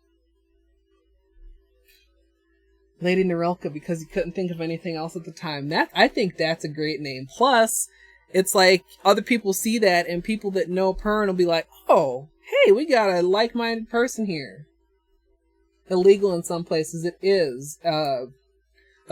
Lady Norelka, because he couldn't think of anything else at the time. I think that's a great name. Plus, it's like other people see that, and people that know Pern will be like, "Oh, hey, we got a like-minded person here." Illegal in some places, it is. A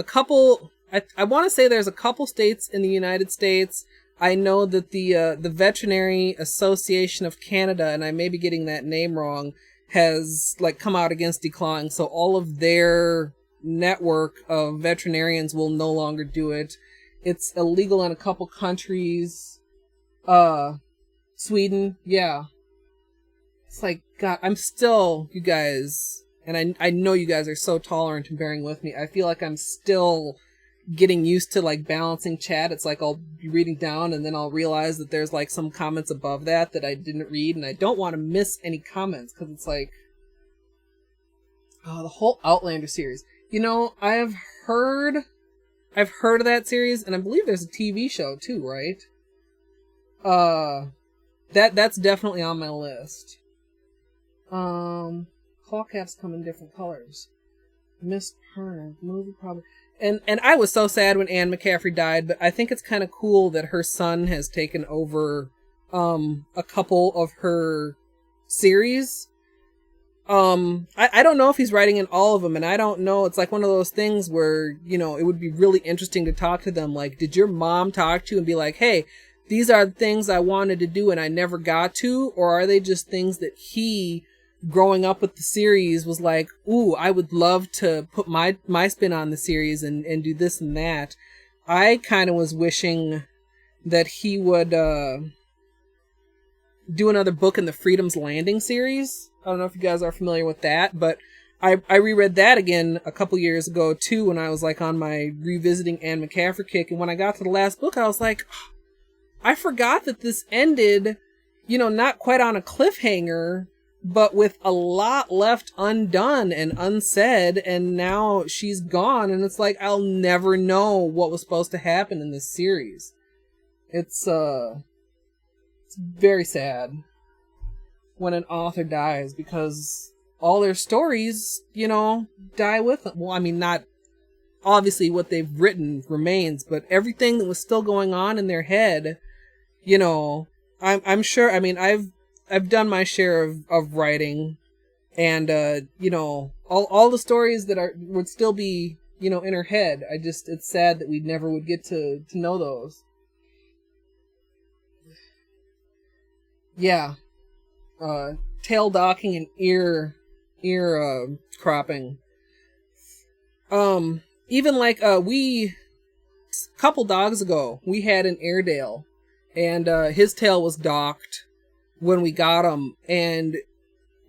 couple. I want to say there's a couple states in the United States. I know that the Veterinary Association of Canada, and I may be getting that name wrong, has like come out against declawing. So all of their network of veterinarians will no longer do it. It's illegal in a couple countries. Sweden, yeah. It's like, God, I'm still, you guys, and I know you guys are so tolerant and bearing with me. I feel like I'm still getting used to like balancing chat. It's like I'll be reading down and then I'll realize that there's like some comments above that I didn't read, and I don't want to miss any comments because it's like, oh, the whole Outlander series. You know, I've heard of that series, and I believe there's a TV show too, right? That's definitely on my list. Claw caps come in different colors. Miss Pern movie probably. And I was so sad when Anne McCaffrey died, but I think it's kind of cool that her son has taken over a couple of her series. I don't know if he's writing in all of them, and I don't know. It's like one of those things where, you know, it would be really interesting to talk to them. Like, did your mom talk to you and be like, hey, these are the things I wanted to do and I never got to? Or are they just things that he, growing up with the series, was like, ooh, I would love to put my spin on the series and do this and that. I kind of was wishing that he would do another book in the Freedom's Landing series. I don't know if you guys are familiar with that, but I reread that again a couple years ago too when I was like on my revisiting Anne McCaffrey kick, and when I got to the last book I was like, I forgot that this ended, you know, not quite on a cliffhanger, but with a lot left undone and unsaid, and now she's gone, and it's like I'll never know what was supposed to happen in this series. It's very sad when an author dies, because all their stories, you know, die with them. Well, I mean, not obviously what they've written remains, but everything that was still going on in their head, you know, I'm sure. I mean, I've I've done my share of writing, and you know, all the stories that would still be, you know, in her head. It's sad that we never would get to know those. Yeah. Tail docking and ear cropping. Even like a couple dogs ago, we had an Airedale, and his tail was docked when we got him, and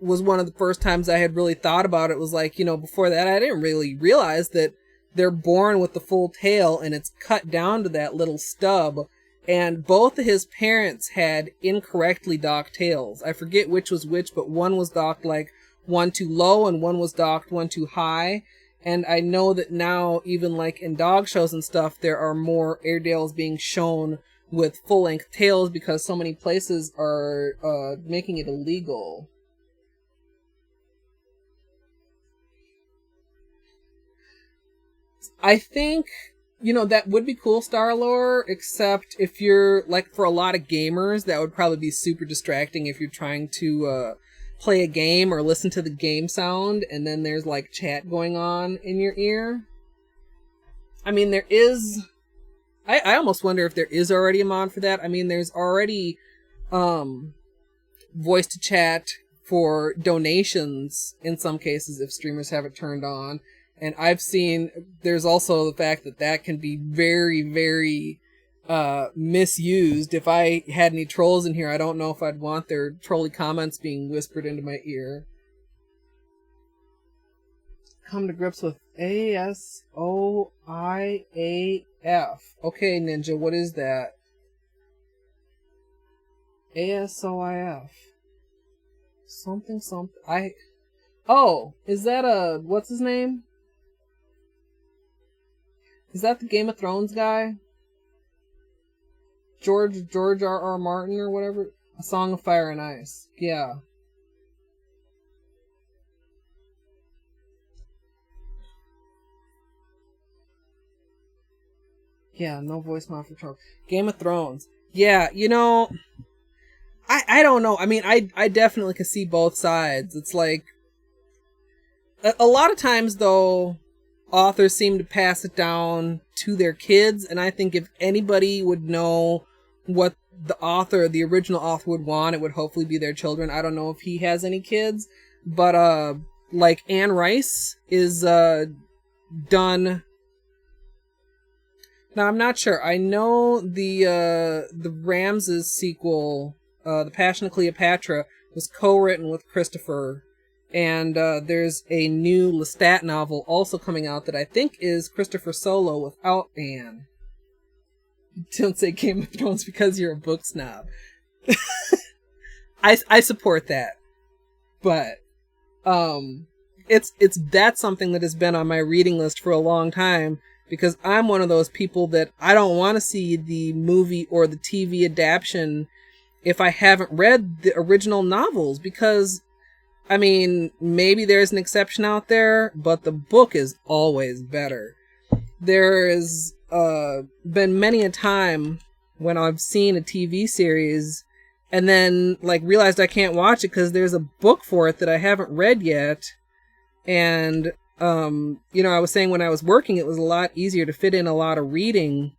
was one of the first times I had really thought about it. Was like, you know, before that I didn't really realize that they're born with the full tail and it's cut down to that little stub. And both of his parents had incorrectly docked tails. I forget which was which, but one was docked like one too low and one was docked one too high. And I know that now, even like in dog shows and stuff, there are more Airedales being shown with full-length tails because so many places are making it illegal. I think, you know, that would be cool, Star-Lore, except if you're, like, for a lot of gamers, that would probably be super distracting if you're trying to play a game or listen to the game sound, and then there's, like, chat going on in your ear. I mean, there is... I almost wonder if there is already a mod for that. I mean, there's already voice-to-chat for donations, in some cases, if streamers have it turned on. And I've seen, there's also the fact that can be very, very misused. If I had any trolls in here, I don't know if I'd want their trolly comments being whispered into my ear. Come to grips with ASOIAF. Okay, Ninja, what is that? ASOIF. Something. Oh, is that what's his name? Is that the Game of Thrones guy? George R.R. Martin or whatever? A Song of Fire and Ice. Yeah. Yeah, no voice mod for Trump. Game of Thrones. Yeah, you know, I don't know. I mean, I definitely can see both sides. It's like, a lot of times, though, authors seem to pass it down to their kids, and I think if anybody would know what the original author would want, it would hopefully be their children. I don't know if he has any kids, but like Anne Rice is done. Now I'm not sure. I know the Ramses sequel, The Passion of Cleopatra, was co-written with Christopher. And there's a new Lestat novel also coming out that I think is Christopher solo without Anne. Don't say Game of Thrones because you're a book snob. I support that. But that's something that has been on my reading list for a long time, because I'm one of those people that I don't want to see the movie or the TV adaptation if I haven't read the original novels, because I mean, maybe there's an exception out there, but the book is always better. There has been many a time when I've seen a TV series and then like realized I can't watch it because there's a book for it that I haven't read yet. And, you know, I was saying when I was working, it was a lot easier to fit in a lot of reading.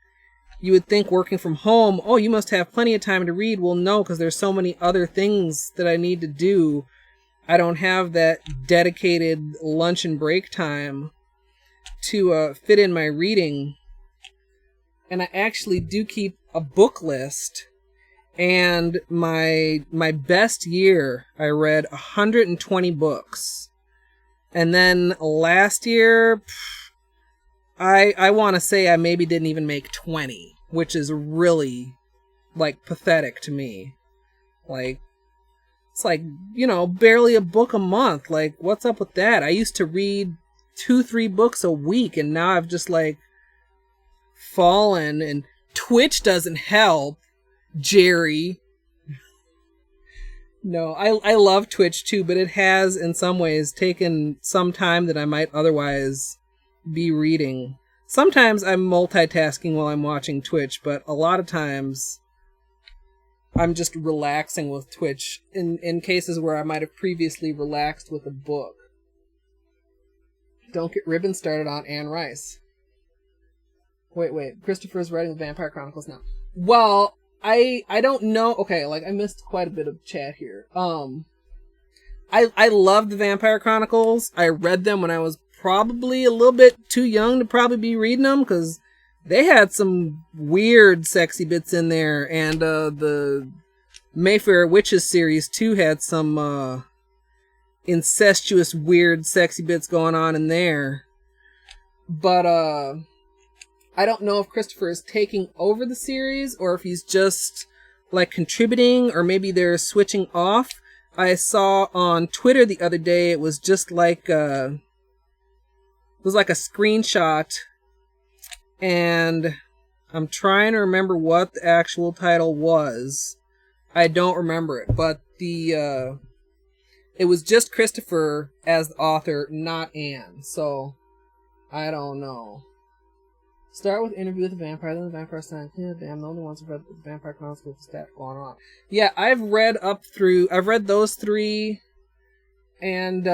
You would think working from home, oh, you must have plenty of time to read. Well, no, because there's so many other things that I need to do. I don't have that dedicated lunch and break time to fit in my reading. And I actually do keep a book list. And my best year, I read 120 books. And then last year, I want to say I maybe didn't even make 20, which is really, like, pathetic to me. Like, it's like, you know, barely a book a month. Like, what's up with that? I used to read 2-3 books a week, and now I've just, like, fallen, and Twitch doesn't help, Jerry. No, I love Twitch too, but it has, in some ways, taken some time that I might otherwise be reading. Sometimes I'm multitasking while I'm watching Twitch, but a lot of times I'm just relaxing with Twitch in cases where I might have previously relaxed with a book. Don't get ribbon started on Anne Rice. Wait. Christopher's writing the Vampire Chronicles now. Well, I don't know. Okay, like I missed quite a bit of chat here. I loved the Vampire Chronicles. I read them when I was probably a little bit too young to probably be reading them, because they had some weird sexy bits in there, and the Mayfair Witches series too had some incestuous weird sexy bits going on in there. But I don't know if Christopher is taking over the series or if he's just like contributing, or maybe they're switching off. I saw on Twitter the other day, it was just like it was like a screenshot, and I'm trying to remember what the actual title was. I don't remember it, but it was just Christopher as the author, not Anne. So I don't know. Start with Interview with the Vampire, then the Vampire Sign. Yeah, damn, the only ones who've read the Vampire Chronicles with the stat going on. Yeah, I've read those three, and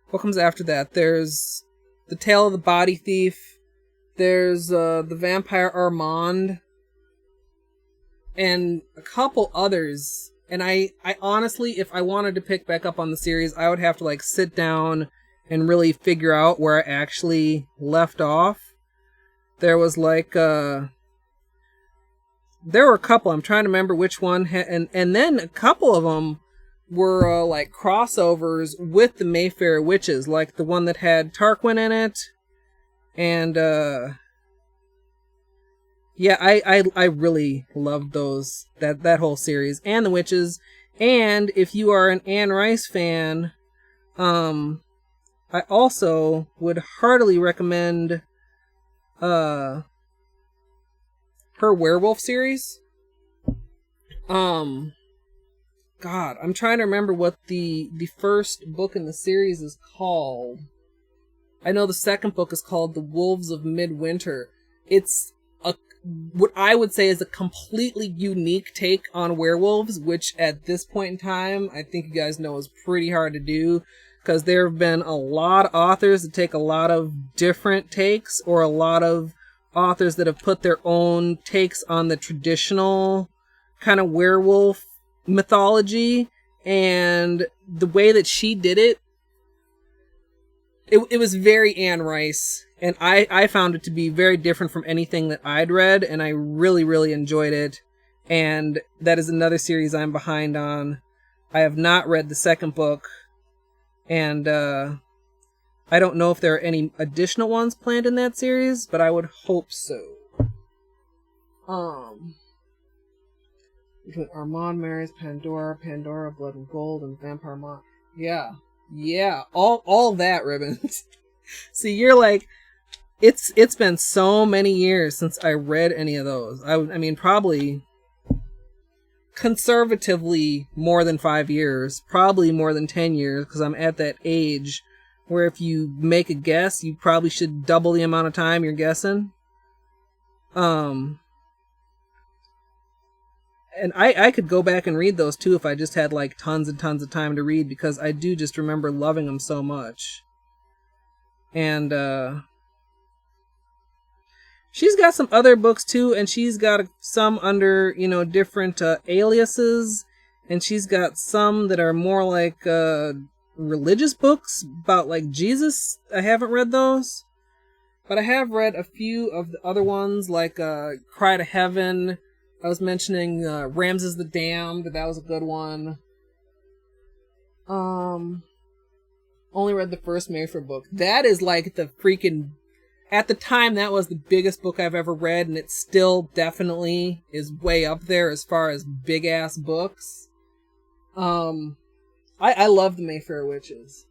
what comes after that? There's The Tale of the Body Thief, there's the Vampire Armand, and a couple others. And I honestly, if I wanted to pick back up on the series, I would have to like sit down and really figure out where I actually left off. There was like, there were a couple, I'm trying to remember which one, and then a couple of them were like crossovers with the Mayfair Witches, like the one that had Tarquin in it, and yeah, I really loved those, that whole series, and the Witches. And if you are an Anne Rice fan, I also would heartily recommend her werewolf series. God, I'm trying to remember what the first book in the series is called. I know the second book is called The Wolves of Midwinter. It's what I would say is a completely unique take on werewolves, which at this point in time, I think you guys know is pretty hard to do, because there have been a lot of authors that take a lot of different takes, or a lot of authors that have put their own takes on the traditional kind of werewolf mythology, and the way that she did it was very Anne Rice, and I found it to be very different from anything that I'd read, and I really, really enjoyed it, and that is another series I'm behind on. I have not read the second book, and I don't know if there are any additional ones planned in that series, but I would hope so. Between Armand marries Pandora, Blood and Gold, and Vampire Armand. Yeah, all that, Ribbons. See, you're like, it's been so many years since I read any of those. I mean, probably conservatively more than 5 years, probably more than 10 years, because I'm at that age where if you make a guess, you probably should double the amount of time you're guessing. And I could go back and read those too if I just had like tons and tons of time to read, because I do just remember loving them so much. And she's got some other books too, and she's got some under, different aliases, and she's got some that are more like religious books about like Jesus. I haven't read those, but I have read a few of the other ones, like Cry to Heaven. I was mentioning Ramses the Damned. That was a good one. Only read the first Mayfair book. That is like the freaking... At the time, that was the biggest book I've ever read, and it still definitely is way up there as far as big-ass books. I love the Mayfair Witches.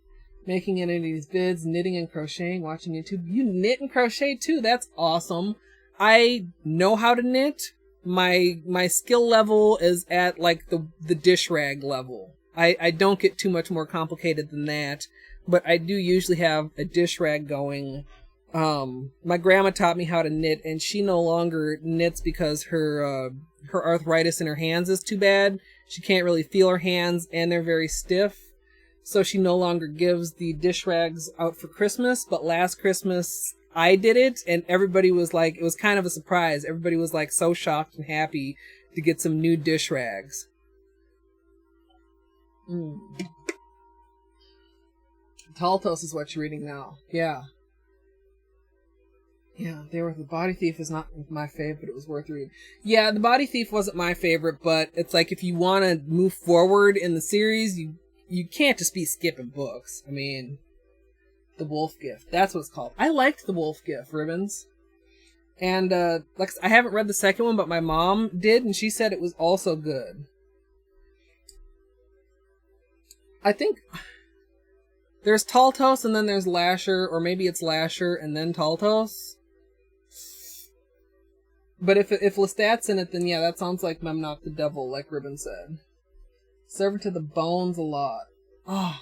Making entities bids, knitting and crocheting, watching YouTube. You knit and crochet too? That's awesome. I know how to knit. My skill level is at like the dish rag level. I don't get too much more complicated than that, but I do usually have a dish rag going My grandma taught me how to knit, and she no longer knits because her arthritis in her hands is too bad. She can't really feel her hands, and they're very stiff. So she no longer gives the dish rags out for Christmas. But last Christmas, I did it, and everybody was like, it was kind of a surprise. Everybody was like so shocked and happy to get some new dish rags. Taltos is what you're reading now. Yeah. Yeah, The Body Thief is not my fave, but it was worth reading. Yeah, The Body Thief wasn't my favorite, but it's like if you want to move forward in the series, you can't just be skipping books. I mean, The Wolf Gift. That's what it's called. I liked The Wolf Gift, Ribbons. And, like, I haven't read the second one, but my mom did, and she said it was also good. I think there's Taltos and then there's Lasher, or maybe it's Lasher and then Taltos. But if Lestat's in it, then yeah, that sounds like Memnoch the Devil, like Ribbon said. Servant to the Bones a lot. Oh,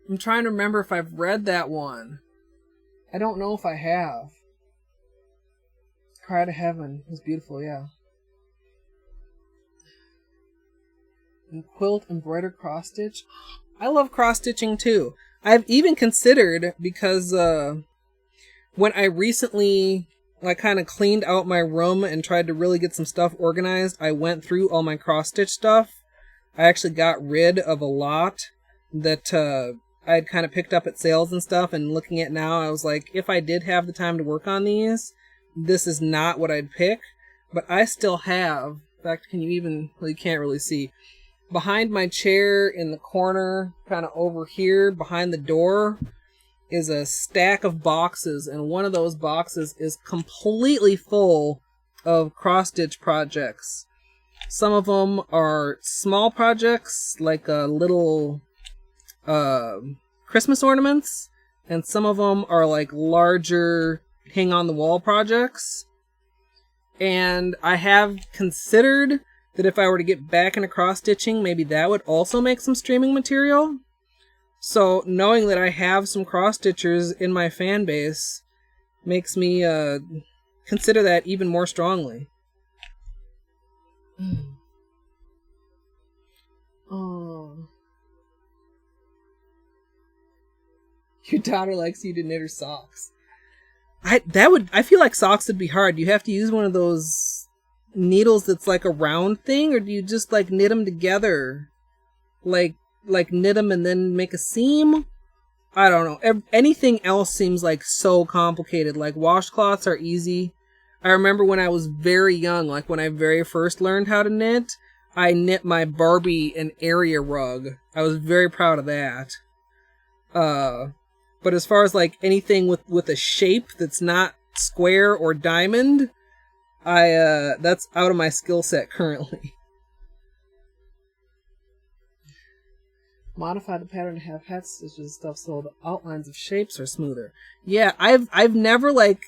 I'm trying to remember if I've read that one. I don't know if I have. Cry to Heaven was beautiful, yeah. And quilt, embroider, cross stitch. I love cross stitching too. I've even considered, because when I recently kind of cleaned out my room and tried to really get some stuff organized, I went through all my cross stitch stuff. I actually got rid of a lot that I had kind of picked up at sales and stuff, and looking at now, I was like, if I did have the time to work on these, this is not what I'd pick. But I still have, in fact, you can't really see, behind my chair in the corner, kind of over here, behind the door, is a stack of boxes, and one of those boxes is completely full of cross-stitch projects. Some of them are small projects, like little Christmas ornaments, and some of them are like larger hang-on-the-wall projects. And I have considered that if I were to get back into cross-stitching, maybe that would also make some streaming material. So knowing that I have some cross-stitchers in my fan base makes me consider that even more strongly. Oh. Your daughter likes you to knit her socks. I feel like socks would be hard. Do you have to use one of those needles that's like a round thing, or do you just like knit them together? Like knit them and then make a seam? I don't know. Anything else seems like so complicated. Like washcloths are easy. I remember when I was very young, like when I very first learned how to knit, I knit my Barbie an area rug. I was very proud of that. But as far as like anything with a shape that's not square or diamond, that's out of my skill set currently. Modify the pattern to have hat stitches and stuff so the outlines of shapes are smoother. Yeah, I've never like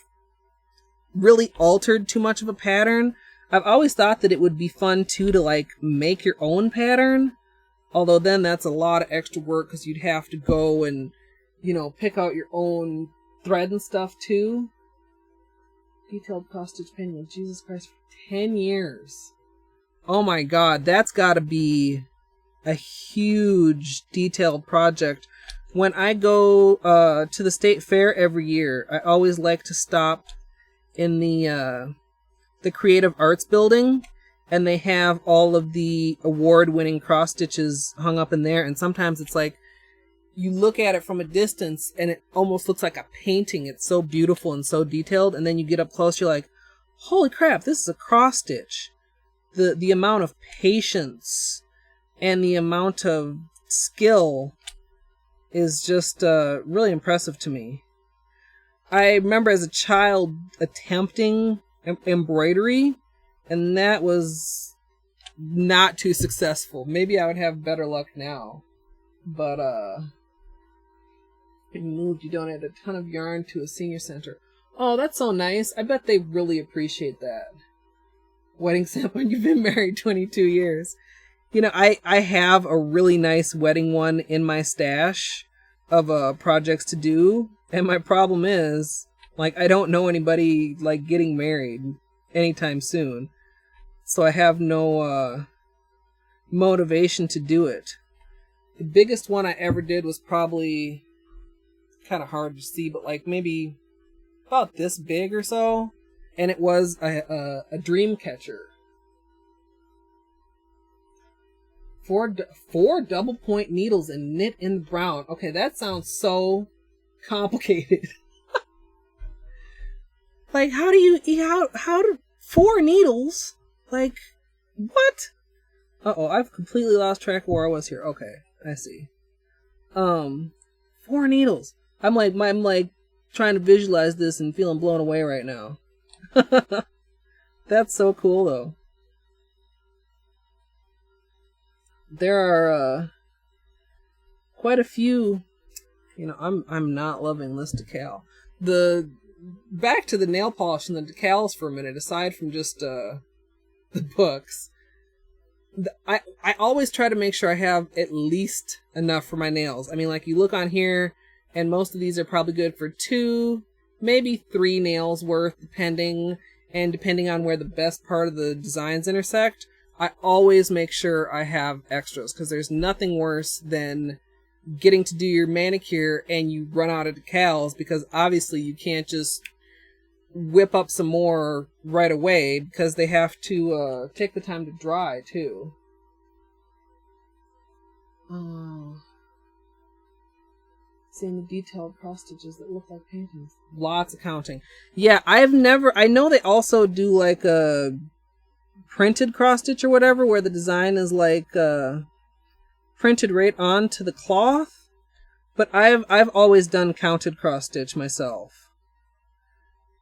really altered too much of a pattern. I've always thought that it would be fun too to like make your own pattern. Although then that's a lot of extra work because you'd have to go and, pick out your own thread and stuff too. Detailed cross-stitch painting of Jesus Christ for 10 years. Oh my god, that's gotta be a huge detailed project. When I go to the state fair every year, I always like to stop in the Creative Arts building, and they have all of the award-winning cross stitches hung up in there, and sometimes it's like you look at it from a distance and it almost looks like a painting. It's so beautiful and so detailed, and then you get up close, you're like, holy crap, this is a cross stitch. The amount of patience and the amount of skill is just really impressive to me. I remember as a child attempting embroidery, and that was not too successful. Maybe I would have better luck now. But, when you moved, you donated a ton of yarn to a senior center. Oh, that's so nice. I bet they really appreciate that. Wedding sample, you've been married 22 years. I have a really nice wedding one in my stash of projects to do, and my problem is Like, I don't know anybody, like, getting married anytime soon. So I have no, motivation to do it. The biggest one I ever did was probably kind of hard to see, but like maybe about this big or so. And it was a dream catcher. Four double point needles and knit in the brown. Okay, that sounds so complicated. Like, how do 4 needles? Like, what? Uh-oh, I've completely lost track of where I was here. Okay, I see. 4 needles. I'm like trying to visualize this and feeling blown away right now. That's so cool though. There are quite a few. You know, I'm not loving this decal. Back to the nail polish and the decals for a minute. Aside from just the books, I always try to make sure I have at least enough for my nails. I mean, like, you look on here, and most of these are probably good for 2, maybe 3 nails worth, depending on where the best part of the designs intersect. I always make sure I have extras, because there's nothing worse than getting to do your manicure and you run out of decals, because obviously you can't just whip up some more right away, because they have to take the time to dry too. Seeing the detailed cross stitches that look like paintings. Lots of counting. Yeah, I know they also do like a printed cross stitch or whatever, where the design is like printed right onto the cloth. But I've always done counted cross stitch myself.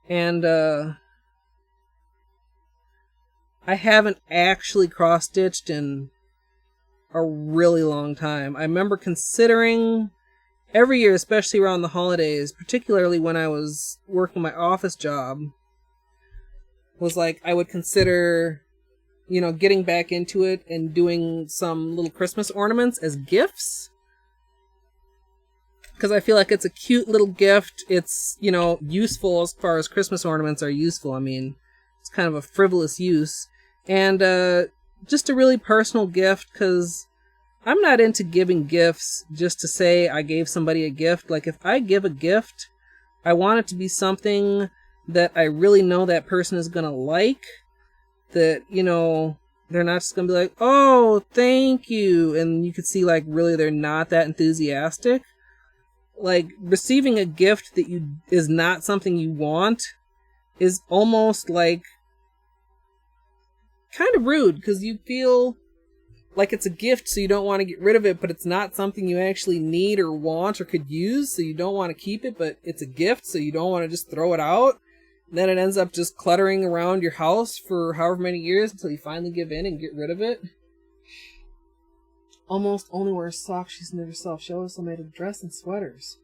And I haven't actually cross stitched in a really long time. I remember considering every year, especially around the holidays, particularly when I was working my office job, was like I would consider, you know, getting back into it and doing some little Christmas ornaments as gifts. Because I feel like it's a cute little gift. It's, you know, useful as far as Christmas ornaments are useful. I mean, it's kind of a frivolous use. And just a really personal gift, because I'm not into giving gifts just to say I gave somebody a gift. Like, if I give a gift, I want it to be something that I really know that person is going to like. That, you know, they're not just going to be like, oh, thank you. And you could see, like, really they're not that enthusiastic. Like, receiving a gift that is not something you want is almost like kind of rude, because you feel like it's a gift, so you don't want to get rid of it, but it's not something you actually need or want or could use, so you don't want to keep it, but it's a gift, so you don't want to just throw it out. And then it ends up just cluttering around your house for however many years until you finally give in and get rid of it. Almost only wears socks she's knit herself. She also made a dress and sweaters.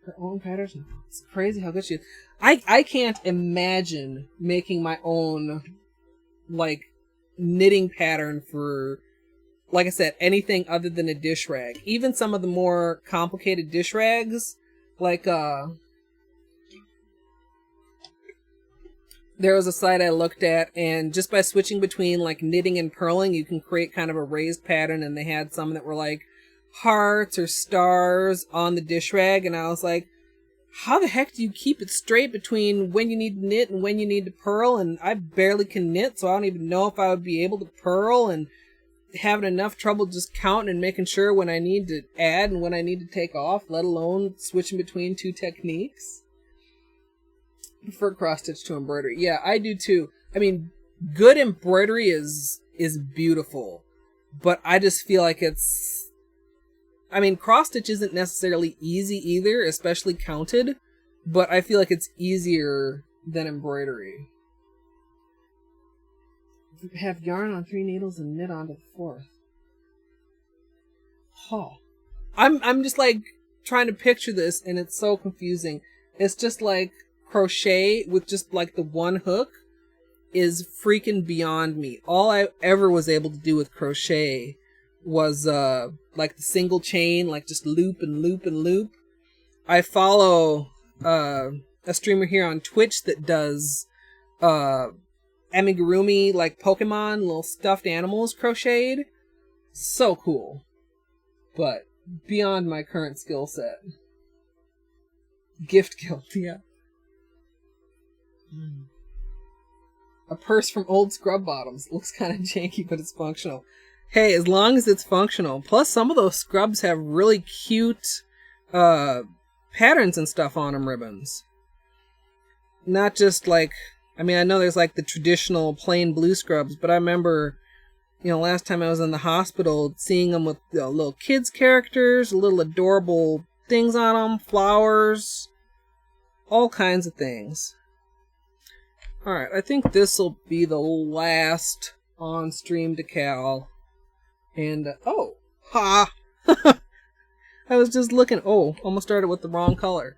Her own patterns. It's crazy how good she is. I can't imagine making my own, like, knitting pattern for, like I said, anything other than a dish rag. Even some of the more complicated dish rags, like, there was a site I looked at, and just by switching between like knitting and purling, you can create kind of a raised pattern, and they had some that were like hearts or stars on the dish rag, and I was like, how the heck do you keep it straight between when you need to knit and when you need to purl? And I barely can knit, so I don't even know if I would be able to purl, and having enough trouble just counting and making sure when I need to add and when I need to take off, let alone switching between 2 techniques. I prefer cross stitch to embroidery. Yeah, I do too. I mean, good embroidery is beautiful, but I just feel like it's, I mean, cross stitch isn't necessarily easy either, especially counted, but I feel like it's easier than embroidery. Have yarn on 3 needles and knit onto the 4th. Huh. I'm just like trying to picture this, and it's so confusing. It's just like crochet with just like the one hook is freaking beyond me. All I ever was able to do with crochet was like the single chain, like just loop and loop and loop. I follow a a streamer here on Twitch that does amigurumi, like Pokemon, little stuffed animals crocheted. So cool. But beyond my current skill set. Gift guild, yeah. A purse from old scrub bottoms. Looks kind of janky, but it's functional. Hey, as long as it's functional. Plus, some of those scrubs have really cute patterns and stuff on them, ribbons. Not just like, I mean, I know there's like the traditional plain blue scrubs, but I remember, you know, last time I was in the hospital, seeing them with little kids' characters, little adorable things on them, flowers, all kinds of things. Alright, I think this will be the last on-stream decal. And, oh, ha! I was just looking, almost started with the wrong color.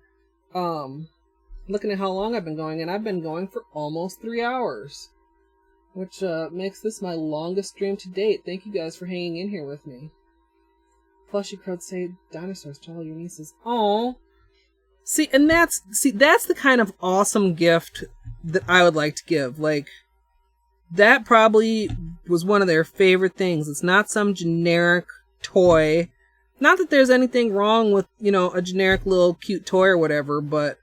Looking at how long I've been going, and I've been going for almost 3 hours. Which, makes this my longest stream to date. Thank you guys for hanging in here with me. Plushy crowd say dinosaurs to all your nieces. Aww. See, that's the kind of awesome gift that I would like to give. Like, that probably was one of their favorite things. It's not some generic toy. Not that there's anything wrong with, you know, a generic little cute toy or whatever, but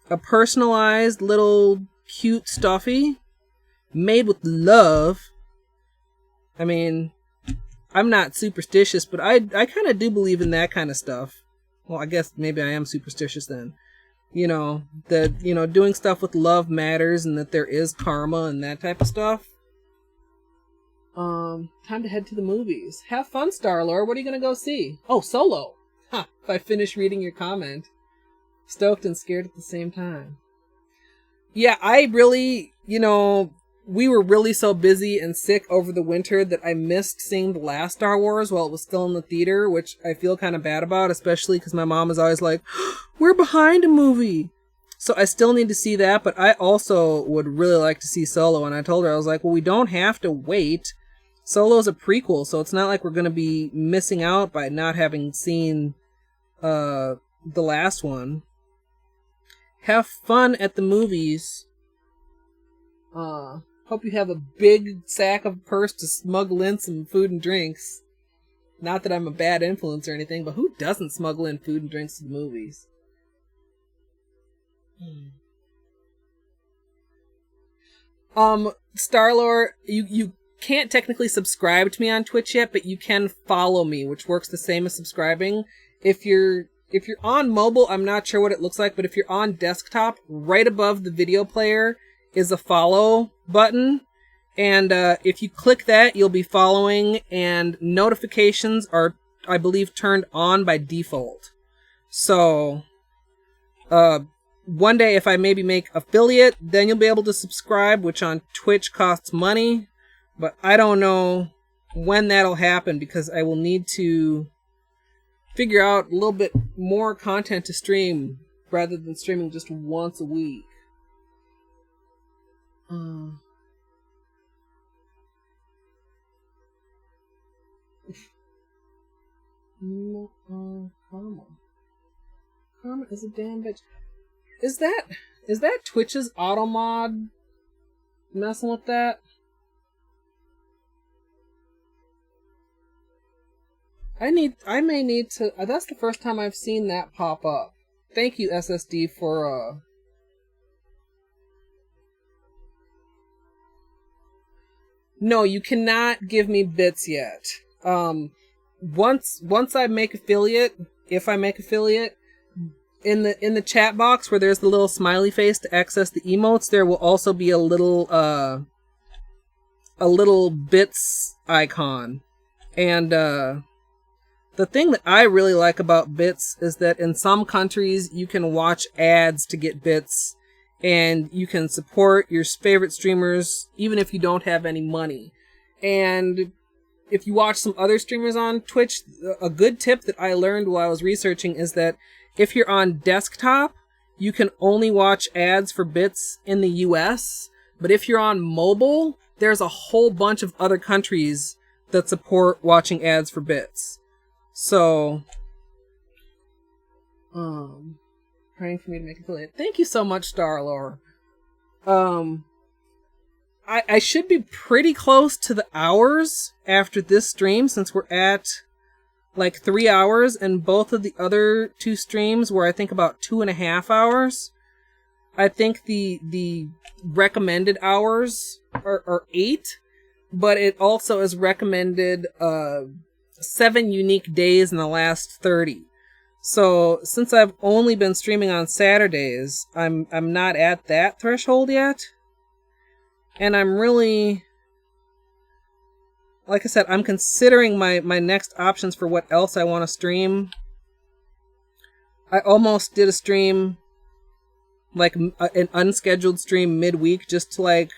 a personalized little cute stuffy made with love. I mean, I'm not superstitious, but I kind of do believe in that kind of stuff. Well, I guess maybe I am superstitious then. You know, that, you know, doing stuff with love matters and that there is karma and that type of stuff. Time to head to the movies. Have fun, Star-Lord. What are you going to go see? Oh, Solo. Ha, if I finish reading your comment. Stoked and scared at the same time. Yeah, I really, you know, we were really so busy and sick over the winter that I missed seeing the last Star Wars while it was still in the theater, which I feel kind of bad about, especially because my mom is always like, we're behind a movie. So I still need to see that, but I also would really like to see Solo, and I told her, I was like, well, we don't have to wait. Solo's a prequel, so it's not like we're going to be missing out by not having seen the last one. Have fun at the movies. Hope you have a big sack of purse to smuggle in some food and drinks. Not that I'm a bad influence or anything, but who doesn't smuggle in food and drinks to the movies? Star-Lord, you can't technically subscribe to me on Twitch yet, but you can follow me, which works the same as subscribing. If you're on mobile, I'm not sure what it looks like, but if you're on desktop, right above the video player is a follow button. And if you click that, you'll be following, and notifications are, I believe, turned on by default. So, one day if I maybe make affiliate, then you'll be able to subscribe, which on Twitch costs money. But I don't know when that'll happen, because I will need to figure out a little bit more content to stream rather than streaming just once a week. Karma is a damn bitch. Is that Twitch's auto mod messing with that? I may need to. That's the first time I've seen that pop up. Thank you, SSD, for No, you cannot give me bits yet. Once I make affiliate, if I make affiliate, in the chat box where there's the little smiley face to access the emotes, there will also be a little bits icon. And the thing that I really like about bits is that in some countries you can watch ads to get bits, and you can support your favorite streamers even if you don't have any money. And if you watch some other streamers on Twitch, a good tip that I learned while I was researching is that if you're on desktop, you can only watch ads for bits in the US, but if you're on mobile, there's a whole bunch of other countries that support watching ads for bits. So, trying praying for me to make affiliate. Thank you so much, Starlore. I should be pretty close to the hours after this stream, since we're at like 3 hours, and both of the other 2 streams were, I think, about 2.5 hours. I think the recommended hours are 8, but it also is recommended 7 unique days in the last 30. So since I've only been streaming on Saturdays, I'm not at that threshold yet. And I'm really, like I said, I'm considering my next options for what else I want to stream. I almost did a stream, like an unscheduled stream midweek, just to like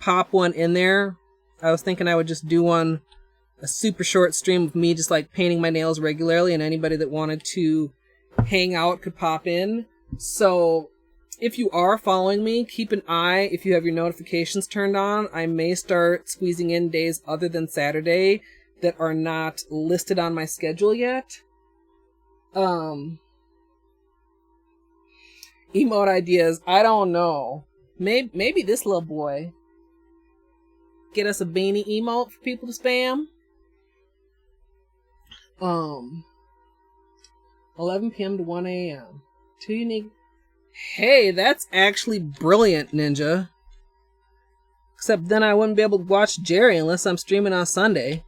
pop one in there. I was thinking I would just do a super short stream of me just like painting my nails regularly, and anybody that wanted to hang out could pop in. So if you are following me, keep an eye. If you have your notifications turned on, I may start squeezing in days other than Saturday that are not listed on my schedule yet. Emote ideas, I don't know. Maybe this little boy. Get us a beanie emote for people to spam. 11 p.m. to 1 a.m. 2 unique. Hey, that's actually brilliant, Ninja. Except then I wouldn't be able to watch Jerry unless I'm streaming on Sunday.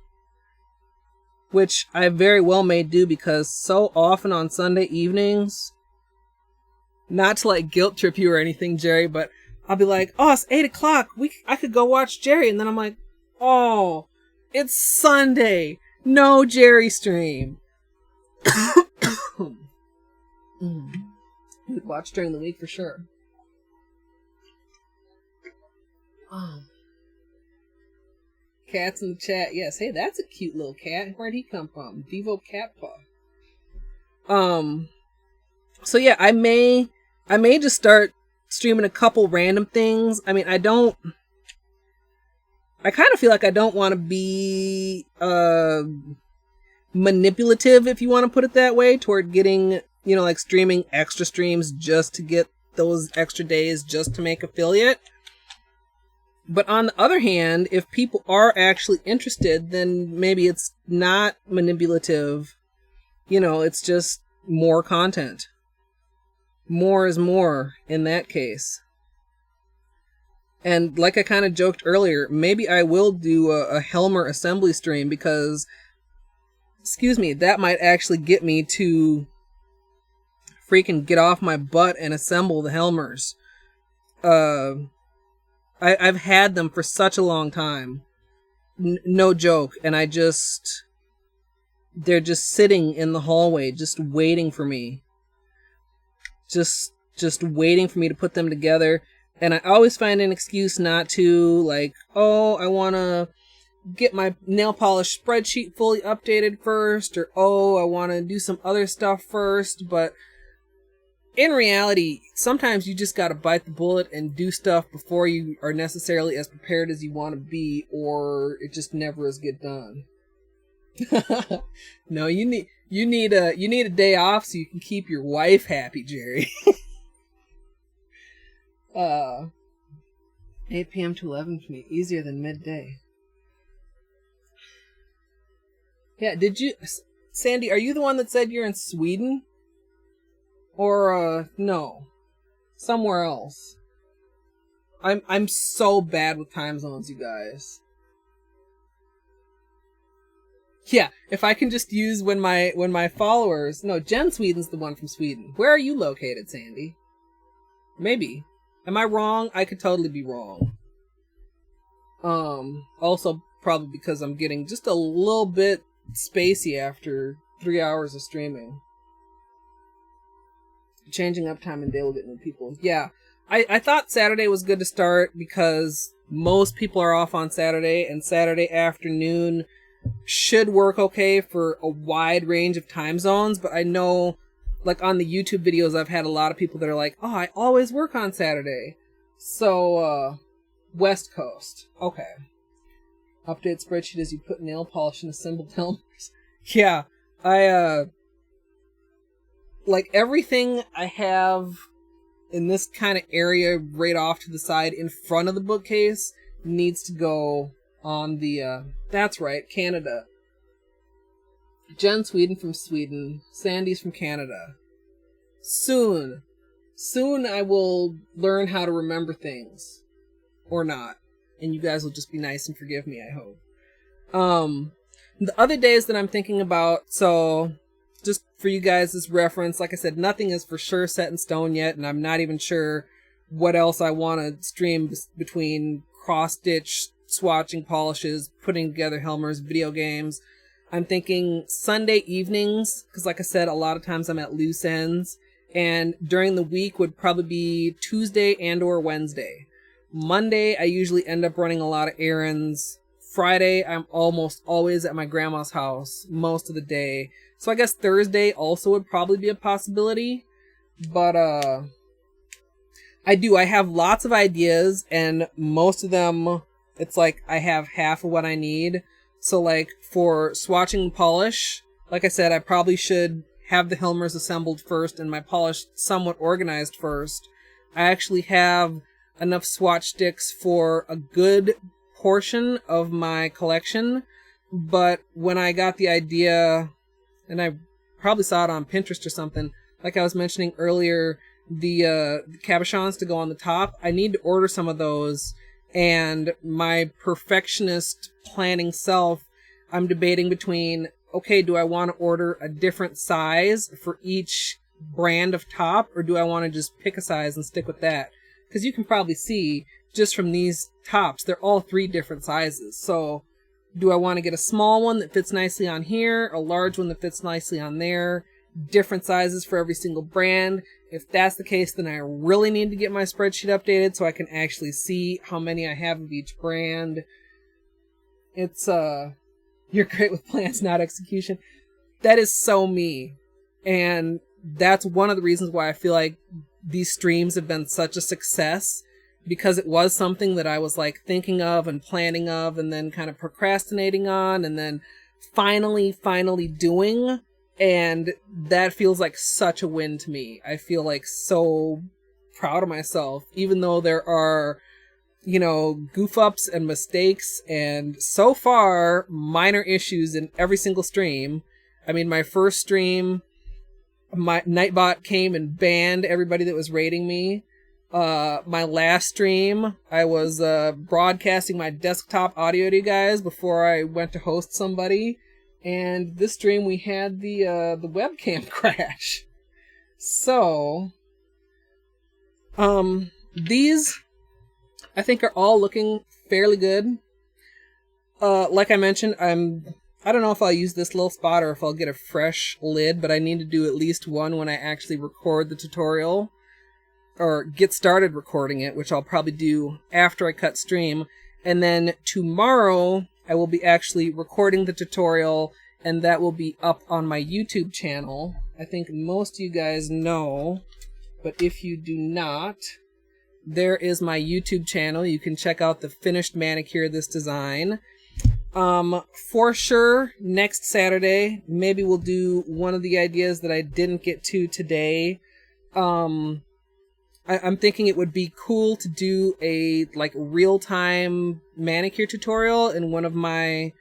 Which I very well may do, because so often on Sunday evenings, not to like guilt trip you or anything, Jerry, but I'll be like, oh, it's 8 o'clock. I could go watch Jerry. And then I'm like, oh, it's Sunday. No Jerry stream. We'd watch during the week for sure. Cats in the chat. Yes. Hey, that's a cute little cat. Where'd he come from? Devo Catpaw. So yeah, I may just start streaming a couple random things. I mean, I kind of feel like I don't want to be manipulative, if you want to put it that way, toward getting, you know, like streaming extra streams just to get those extra days just to make affiliate. But on the other hand, if people are actually interested, then maybe it's not manipulative. You know, it's just more content. More is more in that case. And like I kind of joked earlier, maybe I will do a Helmer assembly stream, because, excuse me, that might actually get me to freaking get off my butt and assemble the Helmers. I've had them for such a long time. No joke. And they're just sitting in the hallway, just waiting for me. Just waiting for me to put them together. And I always find an excuse not to, like, oh, I want to get my nail polish spreadsheet fully updated first, or oh, I want to do some other stuff first. But in reality, sometimes you just got to bite the bullet and do stuff before you are necessarily as prepared as you want to be, or it just never is get done. No, you need a day off so you can keep your wife happy, Jerry. 8 p.m. to 11 for me, easier than midday. Yeah, Sandy, are you the one that said you're in Sweden? Or, no. Somewhere else. I'm so bad with time zones, you guys. Yeah, if I can just use when my followers... No, Jen Sweden's the one from Sweden. Where are you located, Sandy? Maybe. Am I wrong? I could totally be wrong. Also, probably because I'm getting just a little bit spacey after 3 hours of streaming. Changing up time and day will get new people. Yeah, I thought Saturday was good to start because most people are off on Saturday, and Saturday afternoon should work okay for a wide range of time zones. But I know, like on the YouTube videos, I've had a lot of people that are like, oh, I always work on Saturday. So, West Coast. Okay. Update spreadsheet as you put nail polish in assembled helmets. Yeah, like everything I have in this kind of area right off to the side in front of the bookcase needs to go on the, that's right, Canada. Jen Sweden from Sweden. Sandy's from Canada. Soon I will learn how to remember things. Or not. And you guys will just be nice and forgive me, I hope. The other days that I'm thinking about, so just for you guys as reference, like I said, nothing is for sure set in stone yet, and I'm not even sure what else I want to stream between cross-stitch, swatching polishes, putting together Helmer's, video games. I'm thinking Sunday evenings, because like I said, a lot of times I'm at loose ends, and during the week would probably be Tuesday and or Wednesday. Monday, I usually end up running a lot of errands. Friday, I'm almost always at my grandma's house most of the day. So I guess Thursday also would probably be a possibility. But, I have lots of ideas, and most of them, it's like I have half of what I need. So like for swatching and polish, like I said, I probably should have the Helmers assembled first and my polish somewhat organized first. I actually have enough swatch sticks for a good portion of my collection, but when I got the idea, and I probably saw it on Pinterest or something, like I was mentioning earlier, the cabochons to go on the top, I need to order some of those, and my perfectionist planning self, I'm debating between, okay, do I want to order a different size for each brand of top, or do I want to just pick a size and stick with that? Because you can probably see, just from these tops, they're all 3 different sizes. So, do I want to get a small one that fits nicely on here, a large one that fits nicely on there, different sizes for every single brand? If that's the case, then I really need to get my spreadsheet updated so I can actually see how many I have of each brand. It's, you're great with plans, not execution. That is so me. And that's one of the reasons why I feel like these streams have been such a success, because it was something that I was like thinking of and planning of and then kind of procrastinating on and then finally doing. And that feels like such a win to me. I feel like so proud of myself, even though there are, goof ups and mistakes and so far minor issues in every single stream. I mean, my first stream, my Nightbot came and banned everybody that was rating me. My last stream, I was broadcasting my desktop audio to you guys before I went to host somebody. And this stream we had the webcam crash. So, these I think are all looking fairly good. Like I mentioned, I don't know if I'll use this little spot or if I'll get a fresh lid, but I need to do at least one when I actually record the tutorial, or get started recording it, which I'll probably do after I cut stream. And then tomorrow, I will be actually recording the tutorial, and that will be up on my YouTube channel. I think most of you guys know, but if you do not, there is my YouTube channel. You can check out the finished manicure of this design. For sure, next Saturday, maybe we'll do one of the ideas that I didn't get to today. I'm thinking it would be cool to do a real-time manicure tutorial in one of my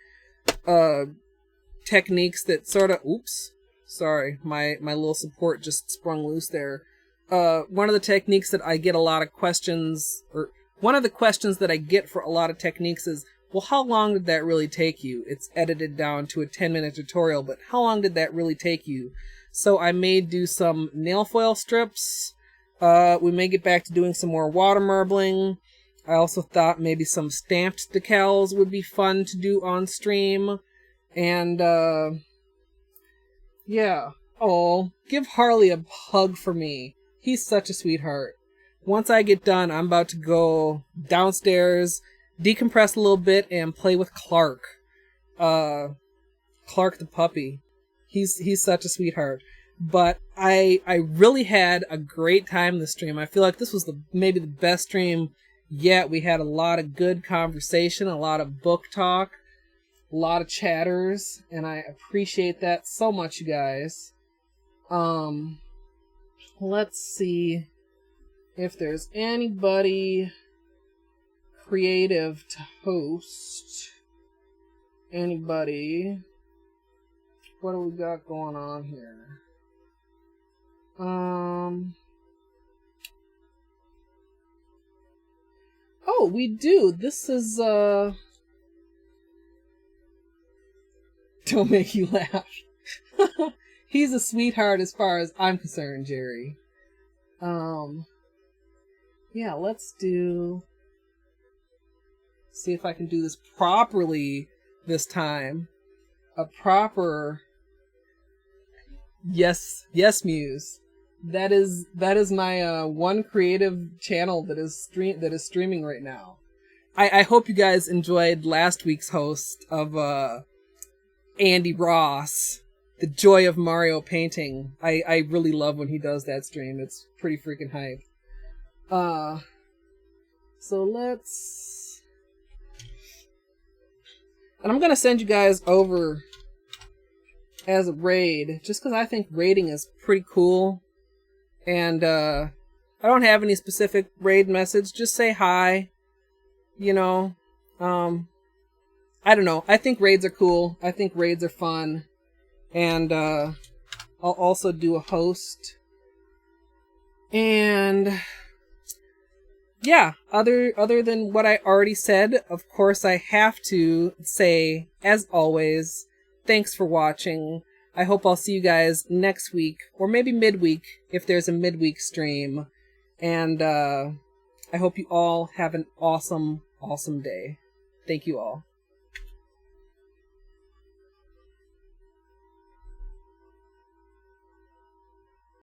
techniques that sort of, sorry, my little support just sprung loose there. One of the techniques that I get a lot of questions, or one of the questions that I get for a lot of techniques is, well, how long did that really take you? It's edited down to a 10-minute tutorial, but how long did that really take you? So I may do some nail foil strips. We may get back to doing some more water marbling. I also thought maybe some stamped decals would be fun to do on stream. And, yeah. Oh, give Harley a hug for me. He's such a sweetheart. Once I get done, I'm about to go downstairs, decompress a little bit, and play with Clark. Clark the puppy. He's such a sweetheart. But I really had a great time this stream. I feel like this was maybe the best stream yet. We had a lot of good conversation, a lot of book talk, a lot of chatters, and I appreciate that so much, you guys. let's see if there's anybody creative to host. Anybody? What do we got going on here? Oh, we do. This is, don't make you laugh. He's a sweetheart as far as I'm concerned, Jerry. Yeah, let's see if I can do this properly this time. A proper yes Muse. That is my one creative channel that is streaming right now. I hope you guys enjoyed last week's host of Andy Ross, The Joy of Mario Painting. I really love when he does that stream. It's pretty freaking hype. So let's... And I'm gonna send you guys over as a raid, just because I think raiding is pretty cool. And I don't have any specific raid message. Just say hi. You know, I don't know. I think raids are cool. I think raids are fun. And I'll also do a host. And yeah, other than what I already said, of course I have to say, as always, thanks for watching. I hope I'll see you guys next week, or maybe midweek, if there's a midweek stream. And I hope you all have an awesome, awesome day. Thank you all.